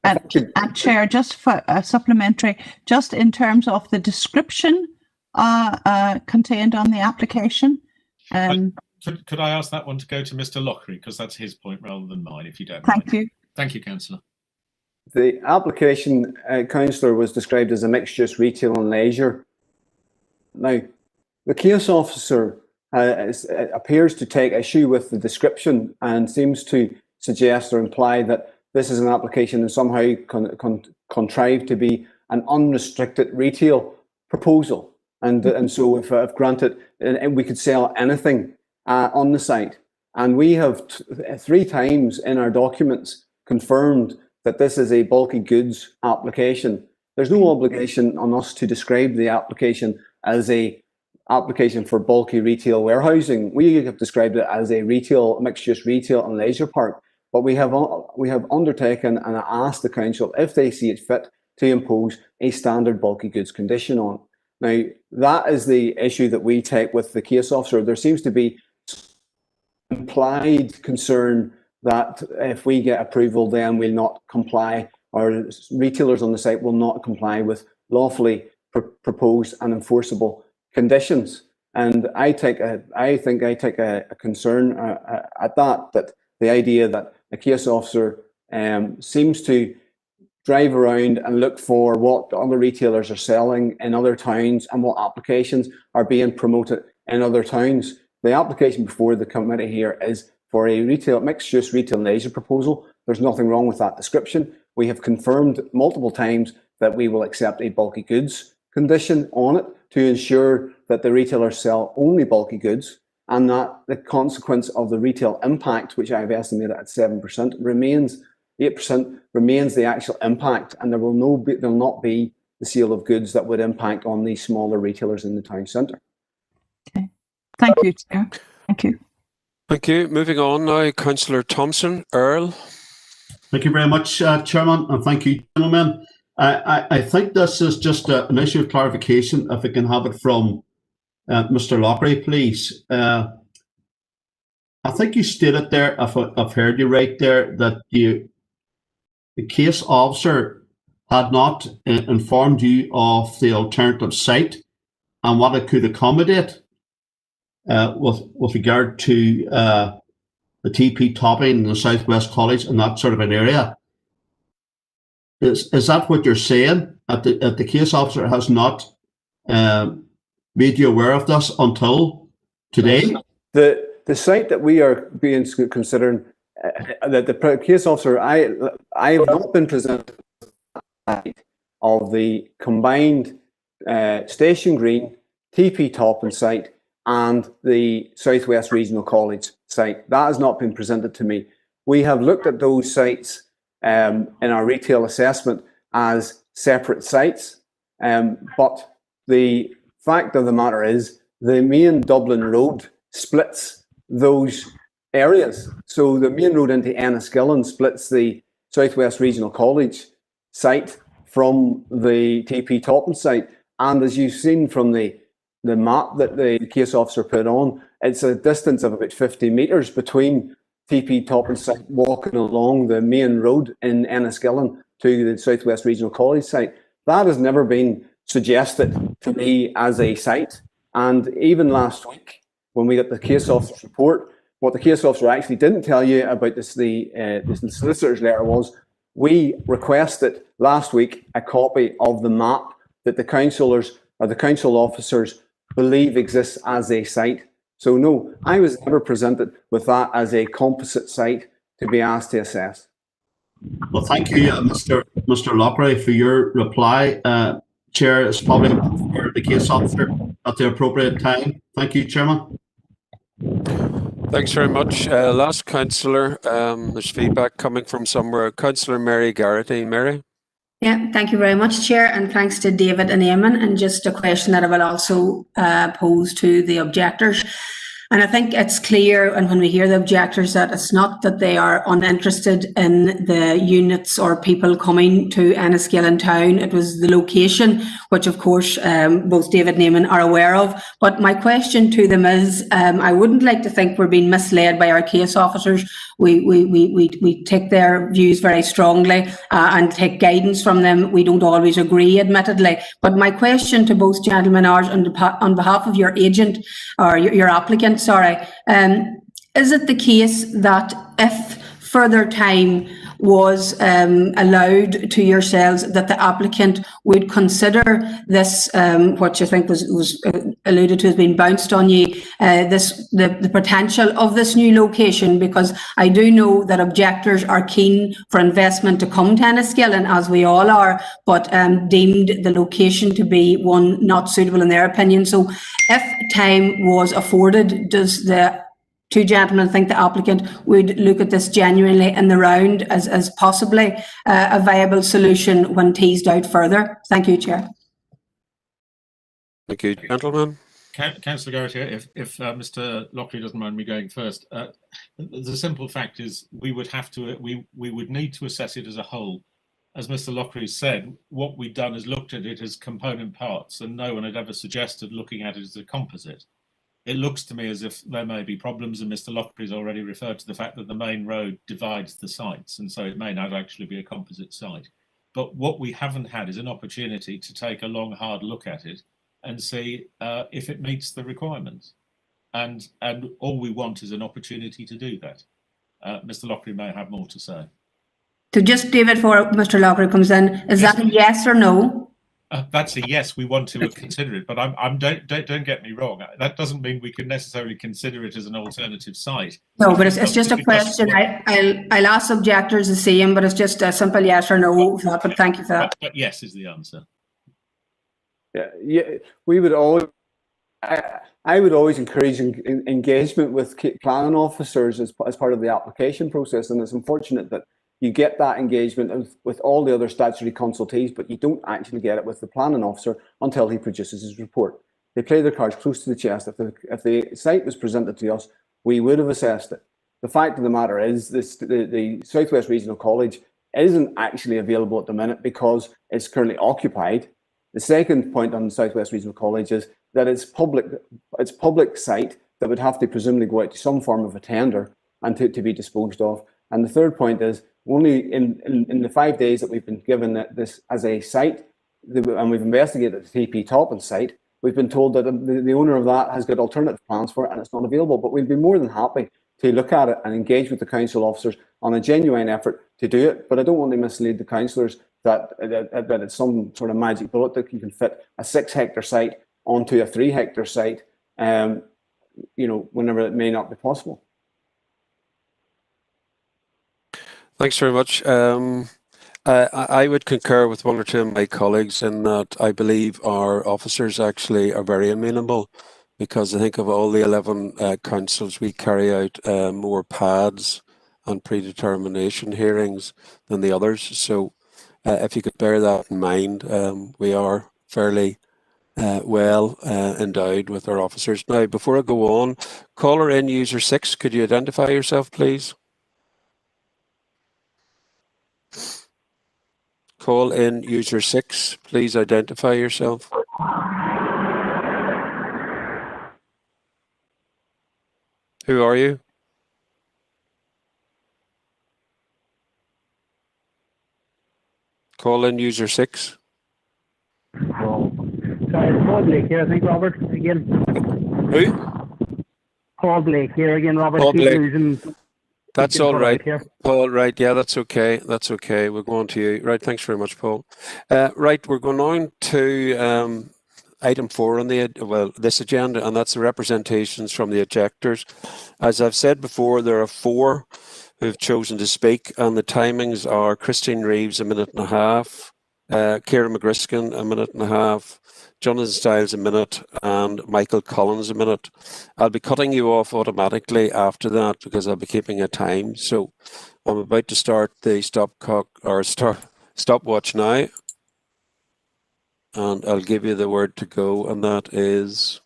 And Chair, just for supplementary, just in terms of the description contained on the application. Could I ask that one to go to Mr. Lockery, because that's his point rather than mine, if you don't mind. Thank you. Thank you, Councillor. The application, Councillor, was described as a mixed use retail and leisure. Now, the case officer appears to take issue with the description and seems to suggest or imply that this is an application and somehow contrived to be an unrestricted retail proposal. And so if granted, we could sell anything on the site. And we have 3 times in our documents confirmed that this is a bulky goods application. There's no obligation on us to describe the application as a application for bulky retail warehousing. We have described it as a mixed-use retail and leisure park. But we have undertaken and asked the council if they see it fit to impose a standard bulky goods condition on. Now, that is the issue that we take with the case officer. There seems to be implied concern that if we get approval, then we'll not comply, or retailers on the site will not comply with lawfully proposed and enforceable conditions. And I think I take a concern at that the idea that a case officer seems to drive around and look for what other retailers are selling in other towns and what applications are being promoted in other towns. The application before the committee here is for a mixed-use retail and leisure proposal. There's nothing wrong with that description. We have confirmed multiple times that we will accept a bulky goods condition on it to ensure that the retailers sell only bulky goods, and that the consequence of the retail impact, which I've estimated at 7%, remains 8% remains the actual impact, and there will not be the sale of goods that would impact on these smaller retailers in the town centre. Okay, thank you, Chair. Thank you. Thank you. Moving on now, Councillor Thompson. Earl. Thank you very much, Chairman, and thank you, gentlemen. I think this is just an issue of clarification, if I can have it from Mr. Lockery, please. I think you stated there, if I've heard you right there, that the case officer had not informed you of the alternative site and what it could accommodate with regard to the TP topping in the Southwest College and that sort of an area. Is that what you're saying? That the case officer has not made you aware of this until today? The site that we are being considering, that the case officer, I have not been presented of the combined Station Green, TP Topping site and the Southwest Regional College site. That has not been presented to me. We have looked at those sites in our retail assessment as separate sites, but the fact of the matter is the main Dublin road splits those areas. So the main road into Enniskillen splits the Southwest Regional College site from the TP Topping site, and as you've seen from the map that the case officer put on, it's a distance of about 50 metres between TP Topping site walking along the main road in Enniskillen to the Southwest Regional College site. That has never been suggested to me as a site. And even last week, when we got the case officer's report, what the case officer actually didn't tell you about the solicitor's letter was, we requested last week a copy of the map that the councillors or the council officers believe exists as a site. So no, I was never presented with that as a composite site to be asked to assess. Well, thank you, Mr. Lockery, for your reply. Chair, it's probably for the case officer at the appropriate time. Thank you, Chairman. Thanks very much. Last councillor, there's feedback coming from somewhere. Councillor Mary Garrity. Mary? Yeah, thank you very much, Chair, and thanks to David and Eamon. And just a question that I will also pose to the objectors. And I think it's clear, and when we hear the objectors, that it's not that they are uninterested in the units or people coming to Enniskillen town. It was the location, which of course both David and Eamon are aware of. But my question to them is, I wouldn't like to think we're being misled by our case officers. We take their views very strongly and take guidance from them. We don't always agree, admittedly. But my question to both gentlemen are, on behalf of your agent or your applicant, sorry, is it the case that if further time was allowed to yourselves that the applicant would consider this, what you think was alluded to as being bounced on you, the potential of this new location, because I do know that objectors are keen for investment to come to Enniskillen, as we all are, but deemed the location to be one not suitable in their opinion. So if time was afforded, does the two gentlemen think the applicant would look at this genuinely in the round as possibly a viable solution when teased out further? Thank you, Chair. Thank you, gentlemen. Councillor Garrett here, if Mr. Lockley doesn't mind me going first. The simple fact is we would need to assess it as a whole. As Mr. Lockley said, what we've done is looked at it as component parts, and no one had ever suggested looking at it as a composite. It looks to me as if there may be problems, and Mr. Lockley's already referred to the fact that the main road divides the sites, and so it may not actually be a composite site. But what we haven't had is an opportunity to take a long, hard look at it and see if it meets the requirements. And all we want is an opportunity to do that. Mr. Lockley may have more to say. So just, David, before Mr. Lockley comes in, is that a yes or no? That's a yes, we want to consider it, but don't get me wrong. That doesn't mean we can necessarily consider it as an alternative site. No, but it's just a question. I'll ask objectors the same, but it's just a simple yes or no. But thank you for that. But yes is the answer. Yeah, we would always. I would always encourage engagement with planning officers as part of the application process, and it's unfortunate that you get that engagement with all the other statutory consultees, but you don't actually get it with the planning officer until he produces his report. They play their cards close to the chest. If the site was presented to us, we would have assessed it. The fact of the matter is the South West Regional College isn't actually available at the minute because it's currently occupied. The second point on the South West Regional College is that it's public site that would have to presumably go out to some form of a tender and to be disposed of. And the third point is only in the 5 days that we've been given this as a site, and we've investigated the TP Toppin site, we've been told that the owner of that has got alternative plans for it and it's not available. But we'd be more than happy to look at it and engage with the council officers on a genuine effort to do it. But I don't want to mislead the councillors that it's some sort of magic bullet that you can fit a 6 hectare site onto a 3 hectare site, whenever it may not be possible. Thanks very much. I would concur with one or two of my colleagues in that I believe our officers actually are very amenable, because I think of all the 11 councils, we carry out more PADs and predetermination hearings than the others. So if you could bear that in mind, we are fairly well endowed with our officers. Now, before I go on, caller in user 6, could you identify yourself, please? Call in user 6, please identify yourself. Who are you? Call in user 6. Oh, sorry, Paul Blake here, I think, Robert, again. Who? Paul Blake here again, Robert. Paul Blake. That's all right, Paul. Right, yeah, that's okay. That's okay. We'll go on to you. Right, thanks very much, Paul. Right, we're going on to item 4 on this agenda, and that's the representations from the objectors. As I've said before, there are 4 who've chosen to speak, and the timings are Christine Reeves, 1.5 minutes, Ciara McGriskin, 1.5 minutes, Jonathan Stiles, 1 minute, and Michael Collins, 1 minute. I'll be cutting you off automatically after that because I'll be keeping a time. So I'm about to start the stopwatch now, and I'll give you the word to go, and that is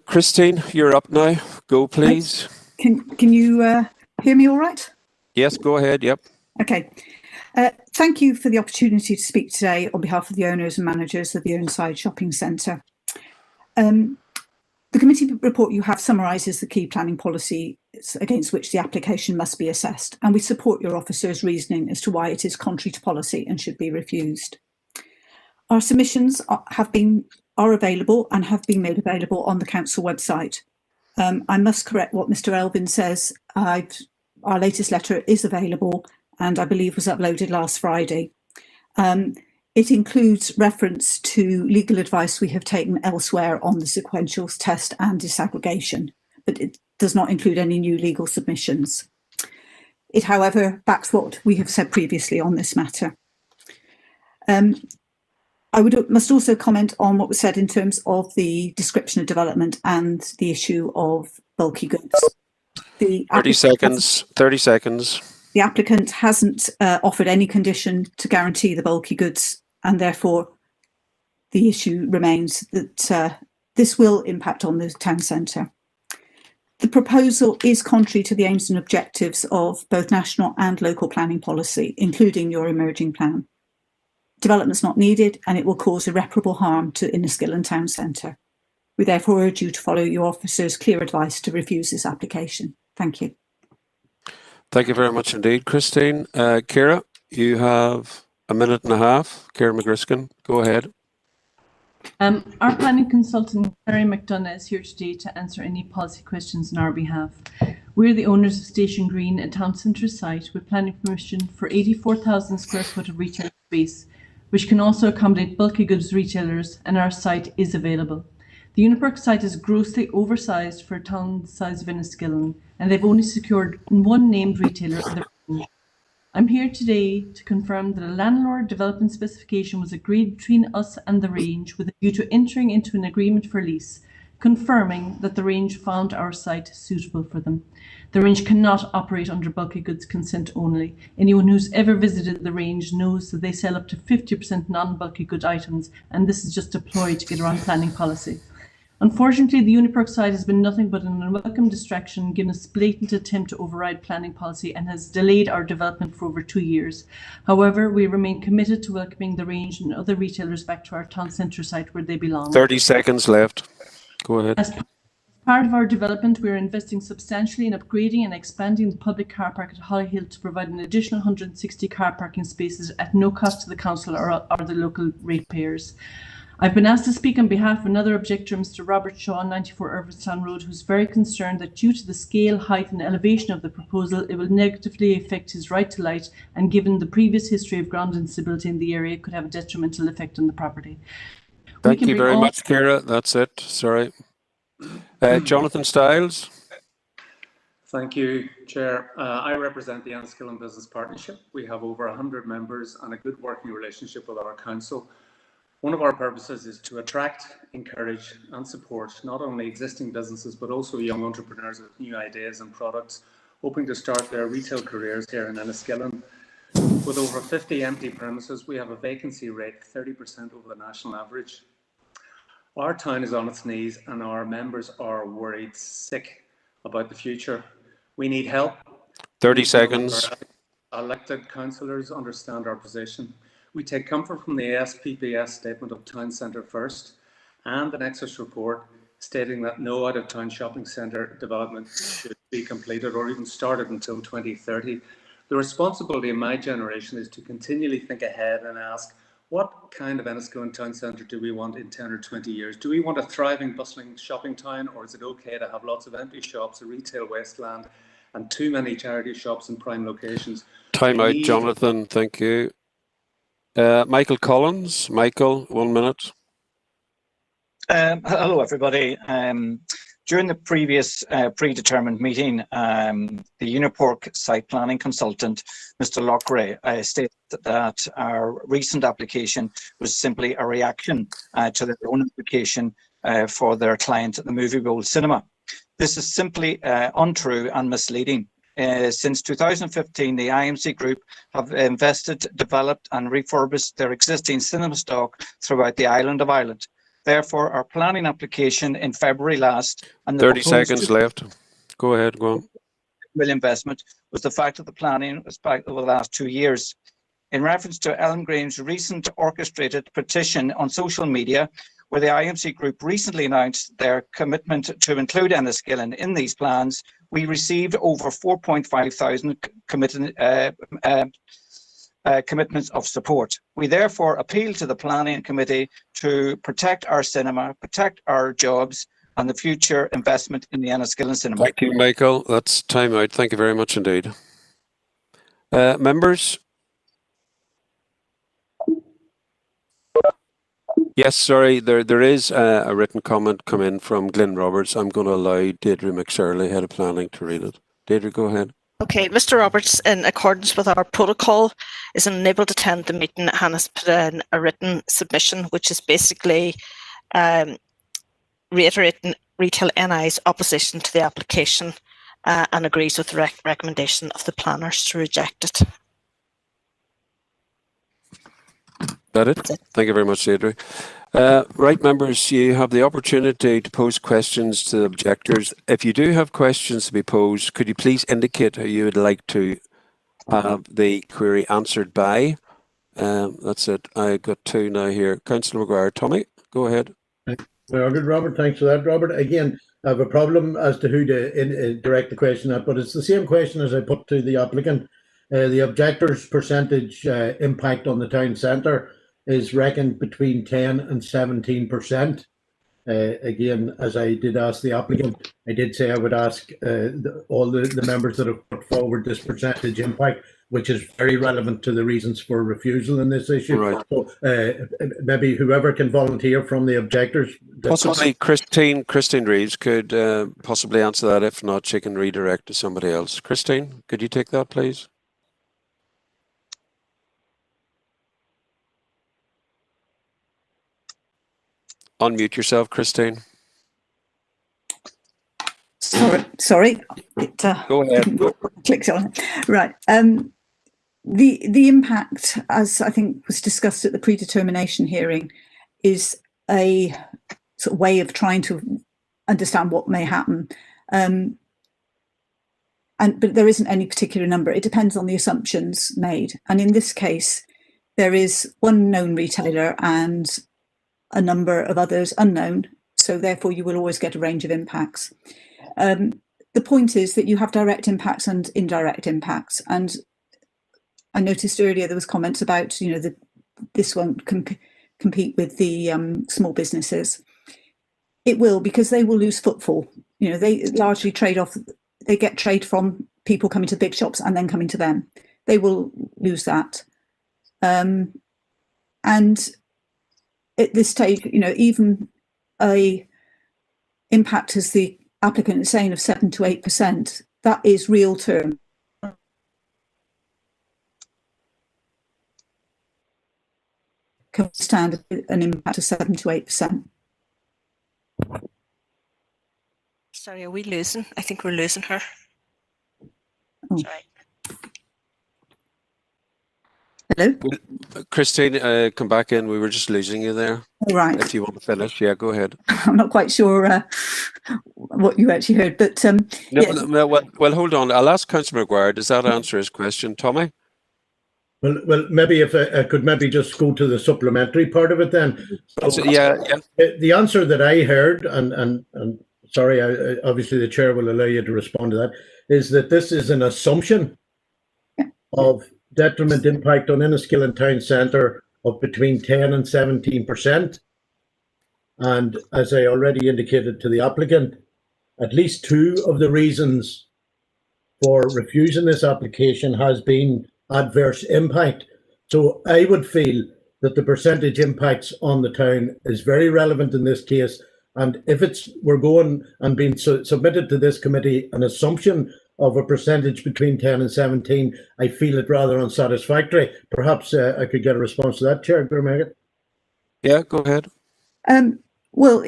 Christine. You're up now. Go, please. Can you hear me all right? Yes, go ahead. Yep. Okay. Thank you for the opportunity to speak today on behalf of the owners and managers of the Ironside Shopping Centre. The committee report you have summarises the key planning policies against which the application must be assessed, and we support your officer's reasoning as to why it is contrary to policy and should be refused. Our submissions are available and have been made available on the council website. I must correct what Mr. Elvin says. Our latest letter is available and I believe was uploaded last Friday. It includes reference to legal advice we have taken elsewhere on the sequentials test and disaggregation, but it does not include any new legal submissions. It, however, backs what we have said previously on this matter. I must also comment on what was said in terms of the description of development and the issue of bulky goods. 30 seconds. 30 seconds. The applicant hasn't offered any condition to guarantee the bulky goods, and therefore the issue remains that this will impact on the town centre. The proposal is contrary to the aims and objectives of both national and local planning policy, including your emerging plan. Development is not needed and it will cause irreparable harm to Inniskillen town centre. We therefore urge you to follow your officer's clear advice to refuse this application. Thank you. Thank you very much indeed, Christine. Ciara, you have a minute and a half. Ciara McGriskin, go ahead. Our planning consultant, Terry McDonough, is here today to answer any policy questions on our behalf. We're the owners of Station Green, a town centre site with planning permission for 84,000 square foot of retail space, which can also accommodate bulky goods retailers, and our site is available. The Unipark site is grossly oversized for a town the size of Inniskillen, and they've only secured one named retailer in the range. I'm here today to confirm that a landlord development specification was agreed between us and the range with a view to entering into an agreement for lease, confirming that the range found our site suitable for them. The range cannot operate under bulky goods consent only. Anyone who's ever visited the range knows that they sell up to 50% non-bulky good items, and this is just a ploy to get around planning policy. Unfortunately, the Unipark site has been nothing but an unwelcome distraction, given a blatant attempt to override planning policy, and has delayed our development for over 2 years. However, we remain committed to welcoming the range and other retailers back to our town centre site where they belong. 30 seconds left. Go ahead. As part of our development, we are investing substantially in upgrading and expanding the public car park at Hollyhill to provide an additional 160 car parking spaces at no cost to the council or the local ratepayers. I've been asked to speak on behalf of another objector, Mr. Robert Shaw, 94 Irvinstown Road, who's very concerned that due to the scale, height and elevation of the proposal, it will negatively affect his right to light, and given the previous history of ground instability in the area, could have a detrimental effect on the property. Thank you very much, Ciara. That's it. Sorry. Jonathan Stiles. Thank you, Chair. I represent the Enniskillen Business Partnership. We have over 100 members and a good working relationship with our council. One of our purposes is to attract, encourage and support not only existing businesses but also young entrepreneurs with new ideas and products hoping to start their retail careers here in Enniskillen. With over 50 empty premises, we have a vacancy rate 30% over the national average. Our town is on its knees and our members are worried sick about the future. We need help. 30 seconds. Our elected councillors understand our position. We take comfort from the ASPPS statement of Town Centre First and the Nexus report stating that no out-of-town shopping centre development should be completed or even started until 2030. The responsibility of my generation is to continually think ahead and ask, what kind of Enniskillen town centre do we want in 10 or 20 years? Do we want a thriving, bustling shopping town, or is it okay to have lots of empty shops, a retail wasteland, and too many charity shops in prime locations? Time out, Jonathan. Thank you. Michael Collins. Michael, 1 minute. Hello, everybody. During the previous predetermined meeting, the Unipark site planning consultant, Mr. Lockray, stated that our recent application was simply a reaction to their own application for their client at the Movie Bowl Cinema. This is simply untrue and misleading. Since 2015, the IMC Group have invested, developed and refurbished their existing cinema stock throughout the island of Ireland. Therefore, our planning application in February last and the 30 seconds left. Go ahead, go on. Investment was the fact that the planning was back over the last 2 years. In reference to Ellen Green's recent orchestrated petition on social media, where the IMC Group recently announced their commitment to include Enniskillen in these plans, we received over 4,500 commitments of support. We therefore appeal to the Planning Committee to protect our cinema, protect our jobs, and the future investment in the Enniskillen Cinema. Thank you, Michael. That's time out. Thank you very much indeed. Members? Yes, sorry, there is a written comment come in from Glyn Roberts. I'm going to allow Deirdre McShirley, Head of Planning, to read it. Deirdre, go ahead. Okay, Mr. Roberts, in accordance with our protocol, is unable to attend the meeting and has put in a written submission, which is basically reiterating Retail NI's opposition to the application and agrees with the recommendation of the planners to reject it. That it? Thank you very much, Deirdre. Right, members, you have the opportunity to pose questions to the objectors. If you do have questions to be posed, could you please indicate how you would like to have the query answered by? That's it. I got two now here. Councillor Maguire. Tommy, go ahead. Very good, Robert. Thanks for that, Robert. Again, I have a problem as to who to direct the question at, but it's the same question as I put to the applicant. The objector's percentage impact on the town centre is reckoned between 10 and 17%. Again, as I did ask the applicant, I did say I would ask all the members that have put forward this percentage impact, which is very relevant to the reasons for refusal in this issue. Right. So maybe whoever can volunteer from the objectors. Possibly Christine Reeves could possibly answer that. If not, she can redirect to somebody else. Christine, could you take that, please? Unmute yourself, Christine. Sorry. It, go ahead. Clicked on it. Right. The impact, as I think was discussed at the predetermination hearing, is a sort of way of trying to understand what may happen. But there isn't any particular number. It depends on the assumptions made. And in this case, there is one known retailer and a number of others unknown. So therefore, you will always get a range of impacts. The point is that you have direct impacts and indirect impacts. And I noticed earlier there was comments about, you know, this won't compete with the small businesses. It will, because they will lose footfall. You know, they largely trade off. They get trade from people coming to big shops and then coming to them. They will lose that. And at this stage, you know, even a impact, as the applicant is saying, of 7 to 8%, that is real term. Can stand an impact of 7 to 8%. Sorry, are we losing? I think we're losing her. Oh. Sorry. Hello? Christine, come back in. We were just losing you there. All right. If you want to finish, yeah, go ahead. I'm not quite sure what you actually heard, but no, well, hold on. I'll ask Councillor Maguire. Does that answer his question, Tommy? Well, maybe if I could maybe just go to the supplementary part of it then. So, yeah. The answer that I heard, and sorry, obviously the chair will allow you to respond to that, is that this is an assumption of detriment impact on Enniskillen Town Centre of between 10 and 17%. And as I already indicated to the applicant, at least two of the reasons for refusing this application has been adverse impact. So I would feel that the percentage impacts on the town is very relevant in this case. And if we're going and being submitted to this committee an assumption of a percentage between 10 and 17, I feel it rather unsatisfactory. Perhaps I could get a response to that, Chair. Yeah, go ahead. Well,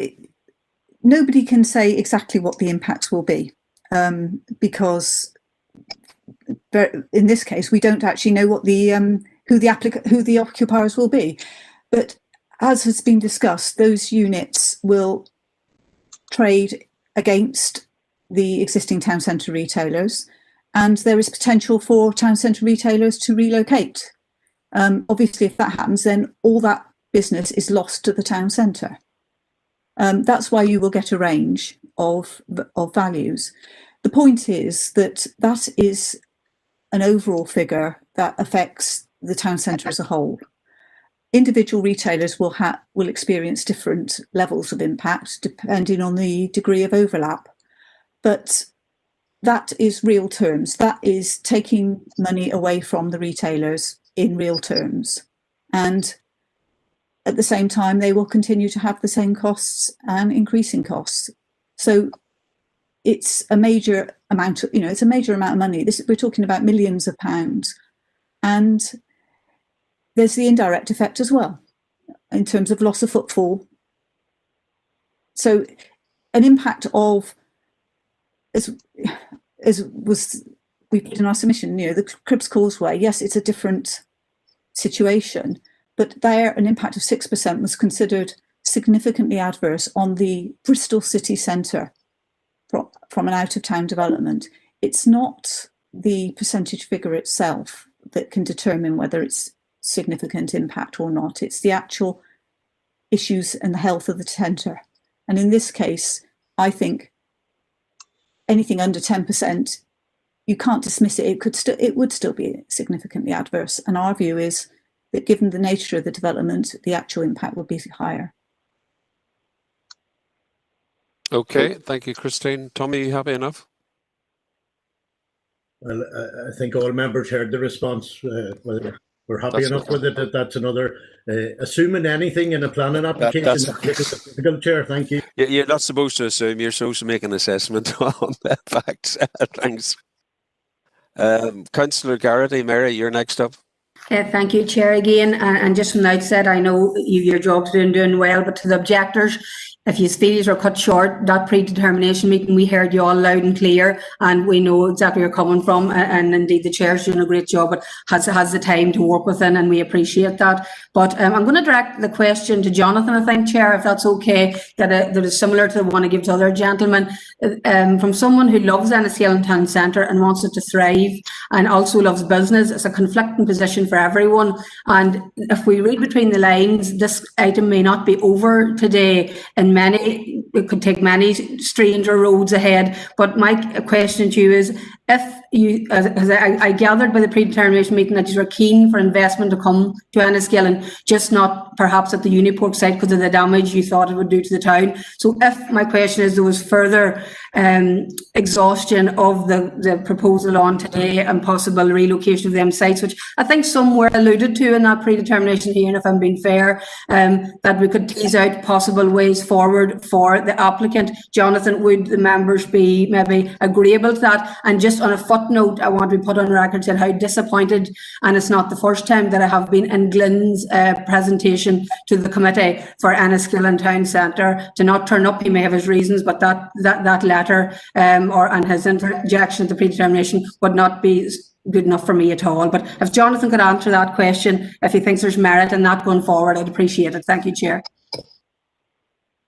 nobody can say exactly what the impacts will be because in this case we don't actually know what the who the occupiers will be. But as has been discussed, those units will trade against the existing town centre retailers, and there is potential for town centre retailers to relocate. Obviously, if that happens, then all that business is lost to the town centre. That's why you will get a range of values. The point is that that is an overall figure that affects the town centre as a whole. individual retailers will experience different levels of impact depending on the degree of overlap. But that is real terms. That is taking money away from the retailers in real terms. And at the same time, they will continue to have the same costs and increasing costs. So it's a major amount of, it's a major amount of money. We're talking about millions of pounds. And there's the indirect effect as well in terms of loss of footfall. So an impact of, as we put in our submission, the Cribbs Causeway, yes, it's a different situation, but there an impact of 6% was considered significantly adverse on the Bristol city centre from an out-of-town development. It's not the percentage figure itself that can determine whether it's significant impact or not. It's the actual issues and the health of the centre. And in this case, I think anything under 10%, you can't dismiss it. It would still be significantly adverse. And our view is that given the nature of the development, the actual impact would be higher. Okay, thank you, Christine. Tommy, you happy enough? Well, I think all members heard the response. Whether we're happy enough with it, that's another. Assuming anything in a planning application, that's difficult, Chair. Thank you. You're not supposed to assume. You're supposed to make an assessment on the facts. Thanks. Councillor Garrity, Mary, you're next up. Thank you, Chair, again. And just from the outset, I know your job's doing well, but to the objectors, if you feel you are cut short, that predetermination meeting, we heard you all loud and clear, and we know exactly where you're coming from. And indeed, the Chair's doing a great job, but has the time to work within, and we appreciate that. But I'm going to direct the question to Jonathan, I think, Chair, if that's okay, that is similar to the one I give to other gentlemen. From someone who loves Enniskillen Town Centre and wants it to thrive, and also loves business, it's a conflicting position for everyone. And if we read between the lines, this item may not be over today, and it could take many stranger roads ahead. But my question to you is, if you, as I gathered by the predetermination meeting that you are keen for investment to come to Enniskillen, just not perhaps at the Uniport site because of the damage you thought it would do to the town. So if my question is there was further exhaustion of the proposal on today and possible relocation of them sites, which I think some were alluded to in that predetermination here, and if I'm being fair, that we could tease out possible ways forward for the applicant. Jonathan, would the members be maybe agreeable to that? And just on a footnote, I want to be put on record saying how disappointed, and it's not the first time that I have been in Glyn's presentation to the committee for Enniskillen Town Centre to not turn up. He may have his reasons, but that letter and his interjection to predetermination would not be good enough for me at all. But if Jonathan could answer that question, if he thinks there's merit in that going forward, I'd appreciate it. Thank you, Chair.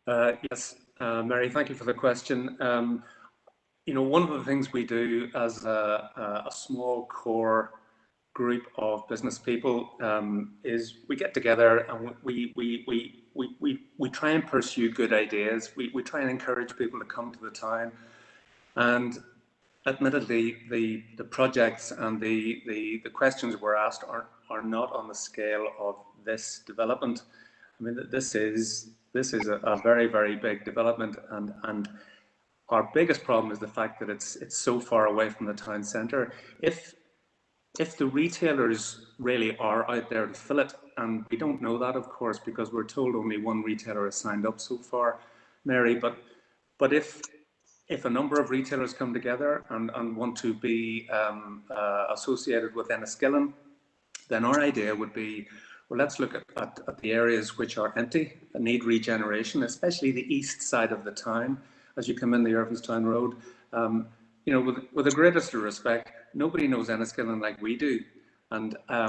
Yes, Mary, thank you for the question. One of the things we do as a small core group of business people is we get together and we try and pursue good ideas. We try and encourage people to come to the town. And admittedly, the projects and the questions we're asked are not on the scale of this development. I mean, this is a very, very big development, and our biggest problem is the fact that it's so far away from the town centre. If the retailers really are out there to fill it, and we don't know that, of course, because we're told only one retailer has signed up so far, Mary, but if a number of retailers come together and want to be associated with Enniskillen, then our idea would be, well, let's look at the areas which are empty and need regeneration, especially the east side of the town. As you come in the Irvinstown Road, with the greatest of respect, nobody knows Enniskillen like we do, and I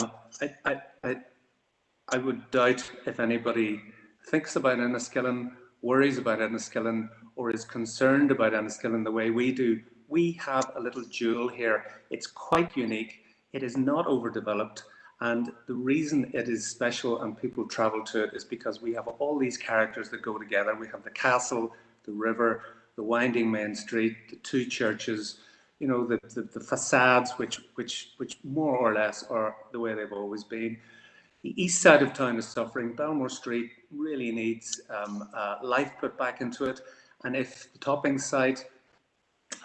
would doubt if anybody thinks about Enniskillen, worries about Enniskillen, or is concerned about Enniskillen the way we do. We have a little jewel here. It's quite unique. It is not overdeveloped. And the reason it is special and people travel to it is because we have all these characters that go together. We have the castle, the river, the winding main street, the two churches, the facades, which more or less are the way they've always been. The east side of town is suffering. Belmore Street really needs life put back into it. And if the topping site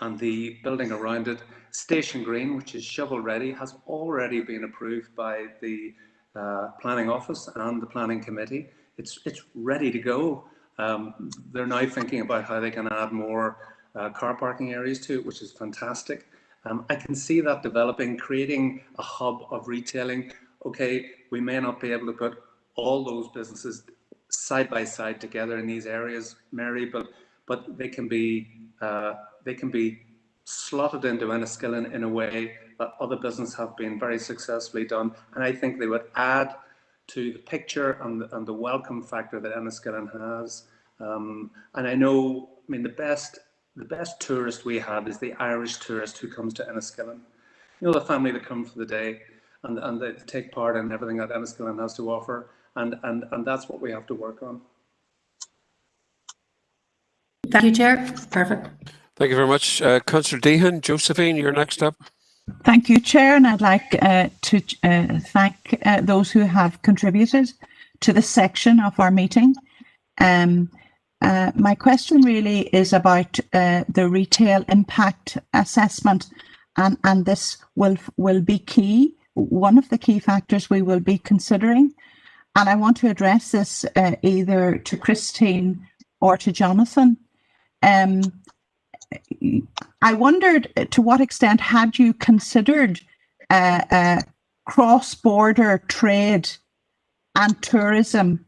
and the building around it, Station Green, which is shovel ready, has already been approved by the planning office and the planning committee. It's ready to go. They're now thinking about how they can add more car parking areas to it, which is fantastic. I can see that developing, creating a hub of retailing. Okay, we may not be able to put all those businesses side by side together in these areas, Mary, but they can be slotted into Enniskillen in a way that other businesses have been very successfully done, and I think they would add to the picture and the welcome factor that Enniskillen has. And I know, I mean, the best tourist we have is the Irish tourist who comes to Enniskillen. You know, the family that come for the day and they take part in everything that Enniskillen has to offer, and that's what we have to work on. Thank you, Chair. Perfect. Thank you very much. Councillor Deehan, Josephine, you're next up. Thank you, Chair, and I'd like to thank those who have contributed to this section of our meeting. My question really is about the retail impact assessment, and this will be key, one of the key factors we will be considering. And I want to address this either to Christine or to Jonathan. I wondered to what extent had you considered cross-border trade and tourism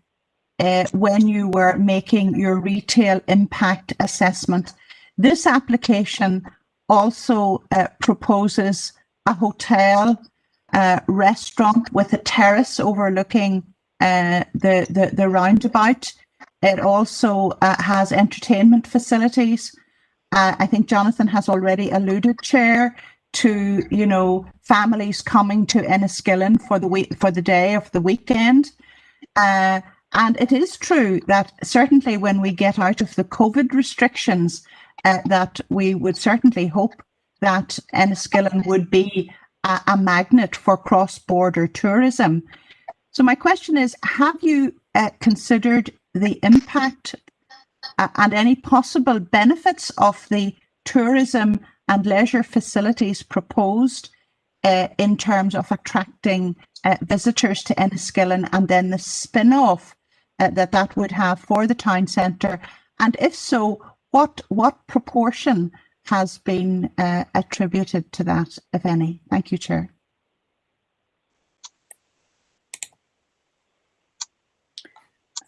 when you were making your retail impact assessment. This application also proposes a hotel, restaurant with a terrace overlooking the roundabout. It also has entertainment facilities. I think Jonathan has already alluded, Chair, to, you know, families coming to Enniskillen for the day of the weekend. And it is true that certainly when we get out of the COVID restrictions, that we would certainly hope that Enniskillen would be a magnet for cross-border tourism. So my question is, have you considered the impact and any possible benefits of the tourism and leisure facilities proposed in terms of attracting visitors to Enniskillen, and then the spin-off that would have for the town centre? And if so, what proportion has been attributed to that, if any? Thank you, Chair.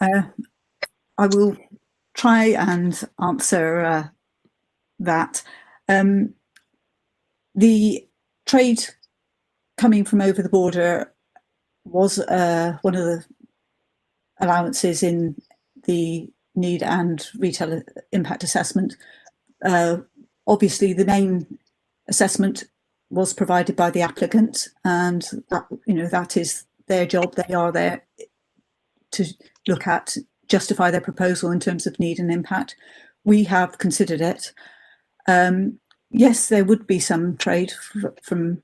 I will try and answer that. The trade coming from over the border was one of the allowances in the need and retail impact assessment. Obviously, the main assessment was provided by the applicant, and that, you know, that is their job. They are there to look at, justify their proposal in terms of need and impact. We have considered it. Yes, there would be some trade from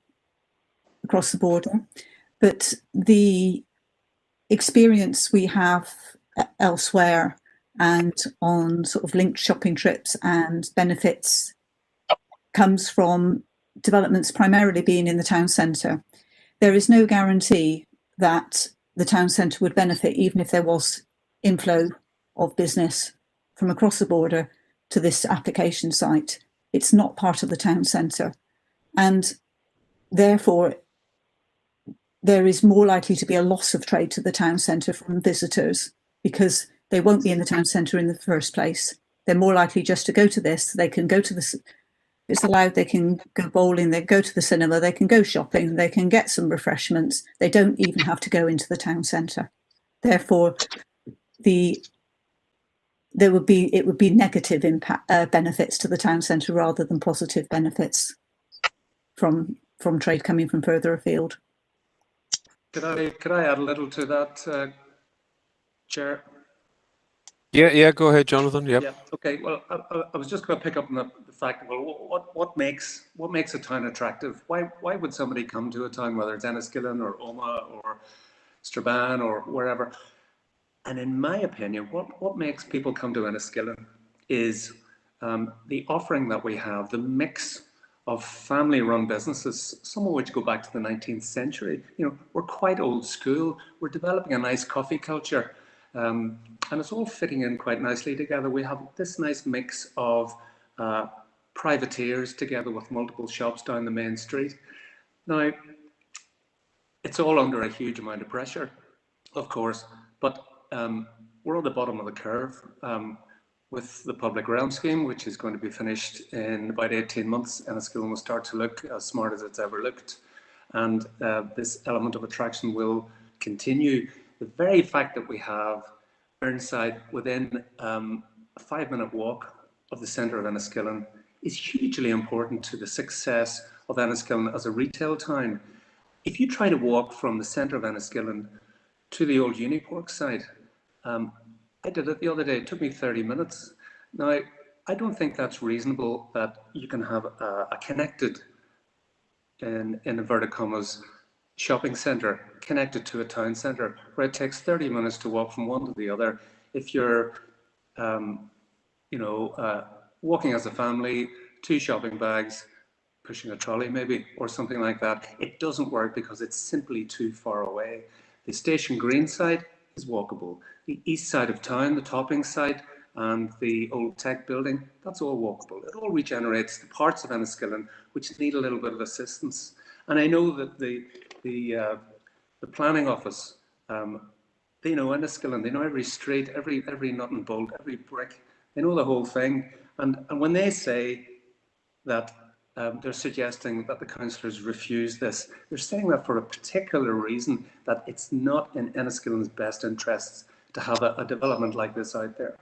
across the border, but the experience we have elsewhere and on sort of linked shopping trips and benefits comes from developments primarily being in the town centre. There is no guarantee that the town centre would benefit even if there was inflow of business from across the border to this application site. It's not part of the town centre, and therefore there is more likely to be a loss of trade to the town centre from visitors, because they won't be in the town centre in the first place. They're more likely just to go to this. They can go to the, it's allowed, they can go bowling, they go to the cinema, they can go shopping, they can get some refreshments. They don't even have to go into the town centre. Therefore, it would be negative impact benefits to the town centre rather than positive benefits from trade coming from further afield. Could I add a little to that, Chair? Yeah, go ahead, Jonathan. Yep. Yeah. Okay. Well, I was just going to pick up on the fact, well, what makes a town attractive? Why would somebody come to a town, whether it's Enniskillen or Omagh or Strabane or wherever. And in my opinion, what makes people come to Enniskillen is the offering that we have, the mix of family-run businesses, some of which go back to the 19th century. You know, we're quite old school. We're developing a nice coffee culture, and it's all fitting in quite nicely together. We have this nice mix of privateers together with multiple shops down the main street. Now, it's all under a huge amount of pressure, of course, but we're on the bottom of the curve with the public realm scheme, which is going to be finished in about 18 months, and Enniskillen will start to look as smart as it's ever looked. And this element of attraction will continue. The very fact that we have Ironside within a 5-minute walk of the centre of Enniskillen is hugely important to the success of Enniskillen as a retail town. If you try to walk from the centre of Enniskillen to the old Unipork site, I did it the other day. It took me 30 minutes. Now, I don't think that's reasonable that you can have a connected, in inverted commas, shopping centre connected to a town centre where it takes 30 minutes to walk from one to the other. If you're, walking as a family, 2 shopping bags, pushing a trolley maybe, or something like that, it doesn't work because it's simply too far away. The Station Green side is walkable. The east side of town, the Topping site, and the old tech building, that's all walkable. It all regenerates the parts of Enniskillen which need a little bit of assistance. And I know that the planning office, they know Enniskillen, they know every street, every nut and bolt, every brick, they know the whole thing. And when they say that they're suggesting that the councillors refuse this, they're saying that for a particular reason, that it's not in Enniskillen's best interests to have a development like this out there.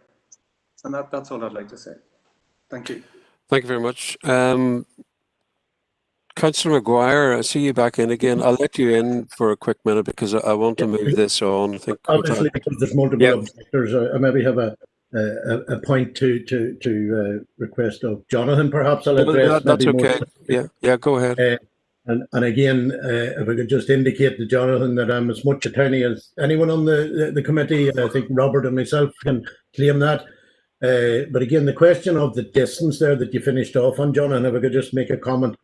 And that's all I'd like to say. Thank you. Thank you very much. Councillor Maguire, I see you back in again. I'll let you in for a quick minute because I want to move this on. I think obviously, because there's multiple objectors, I maybe have a point to request of Jonathan. Perhaps I'll address. That's okay. Yeah, go ahead. And again, if I could just indicate to Jonathan that I'm as much attorney as anyone on the committee. I think Robert and myself can claim that. But again, the question of the distance there that you finished off on, Jonathan, if I could just make a comment.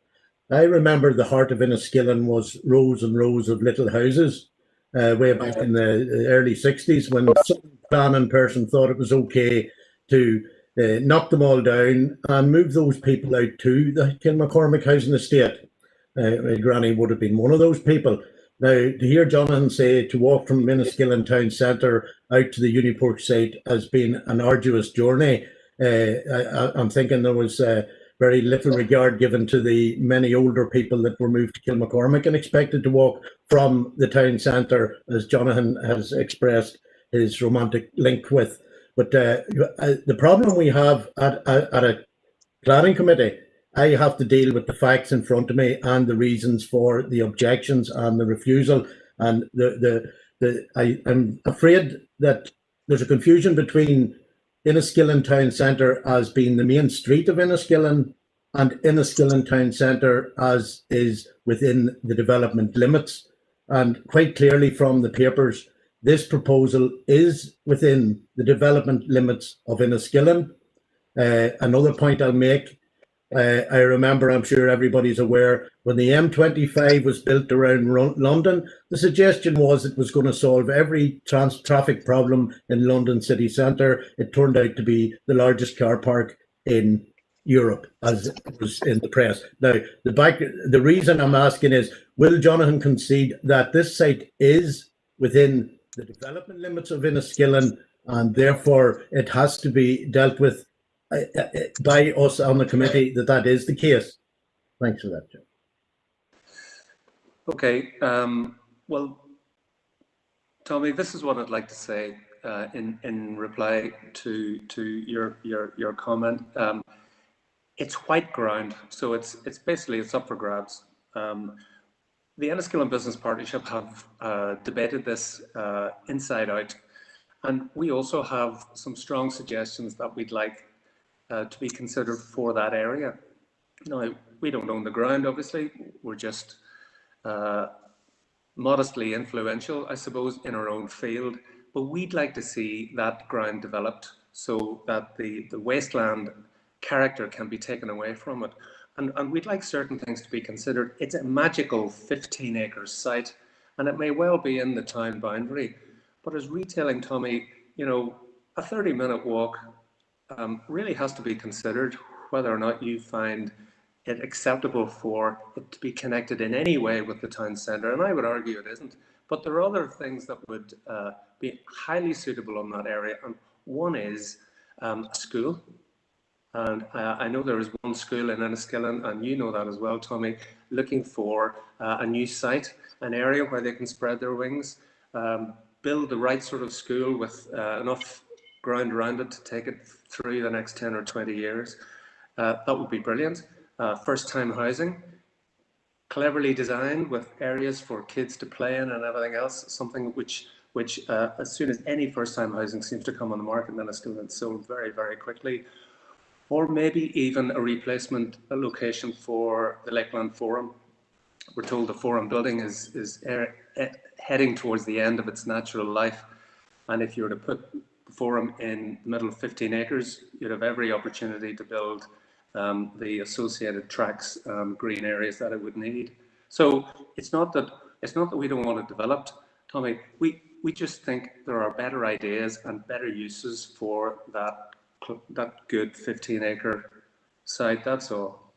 I remember the heart of Enniskillen was rows and rows of little houses way back in the early 60s when some planning person thought it was okay to knock them all down and move those people out to the Kilmaccormick Housing Estate. My granny would have been one of those people. Now, to hear Jonathan say to walk from Enniskillen town centre out to the Unipork site has been an arduous journey, I'm thinking there was very little regard given to the many older people that were moved to Kilmaccormick and expected to walk from the town centre, as Jonathan has expressed his romantic link with. But the problem we have at a planning committee, I have to deal with the facts in front of me and the reasons for the objections and the refusal. And I'm afraid that there's a confusion between Enniskillen town centre as being the main street of Enniskillen and Enniskillen town centre as is within the development limits. And quite clearly from the papers, this proposal is within the development limits of Enniskillen. Another point I'll make, I remember, I'm sure everybody's aware, when the M25 was built around London, the suggestion was it was going to solve every traffic problem in London city centre. It turned out to be the largest car park in Europe, as it was in the press. Now, the reason I'm asking is, will Jonathan concede that this site is within the development limits of Enniskillen and therefore it has to be dealt with by us on the committee, that is the case? Thanks for that, Jim. Okay. Well, Tommy, this is what I'd like to say in reply to your comment. It's white ground, so it's basically it's up for grabs. The Enniskillen Business Partnership have debated this inside out, and we also have some strong suggestions that we'd like to be considered for that area. Now, we don't own the ground, obviously. We're just modestly influential, I suppose, in our own field, but we'd like to see that ground developed so that the wasteland character can be taken away from it. And we'd like certain things to be considered. It's a magical 15-acre site, and it may well be in the town boundary. But as retailing, Tommy, you know, a 30-minute walk really has to be considered whether or not you find it acceptable for it to be connected in any way with the town centre. And I would argue it isn't. But there are other things that would be highly suitable in that area. And one is a school. And I know there is one school in Enniskillen, and you know that as well, Tommy, looking for a new site, an area where they can spread their wings, build the right sort of school with enough ground around it to take it through the next 10 or 20 years. That would be brilliant. First-time housing, cleverly designed with areas for kids to play in and everything else, something which as soon as any first-time housing seems to come on the market, then it's still sold very, very quickly. Or maybe even a replacement location for the Lakeland Forum. We're told the Forum building is heading towards the end of its natural life. And if you were to put the Forum in the middle of 15 acres, you'd have every opportunity to build the associated tracks, green areas that it would need. So it's not that we don't want it developed, Tommy. We just think there are better ideas and better uses for that good 15-acre site. That's all.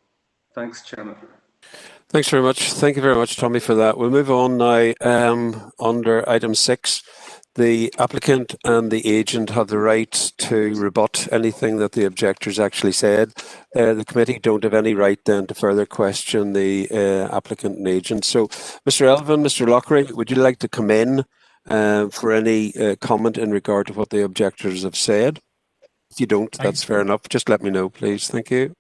Thanks, Chairman. Thanks very much. Thank you very much, Tommy, for that. We'll move on now. Under item 6, the applicant and the agent have the right to rebut anything that the objectors actually said. The committee don't have any right then to further question the applicant and agent. So, Mr. Elvin, Mr. Lockery, would you like to come in for any comment in regard to what the objectors have said? If you don't, that's fair enough. Just let me know, please. Thank you.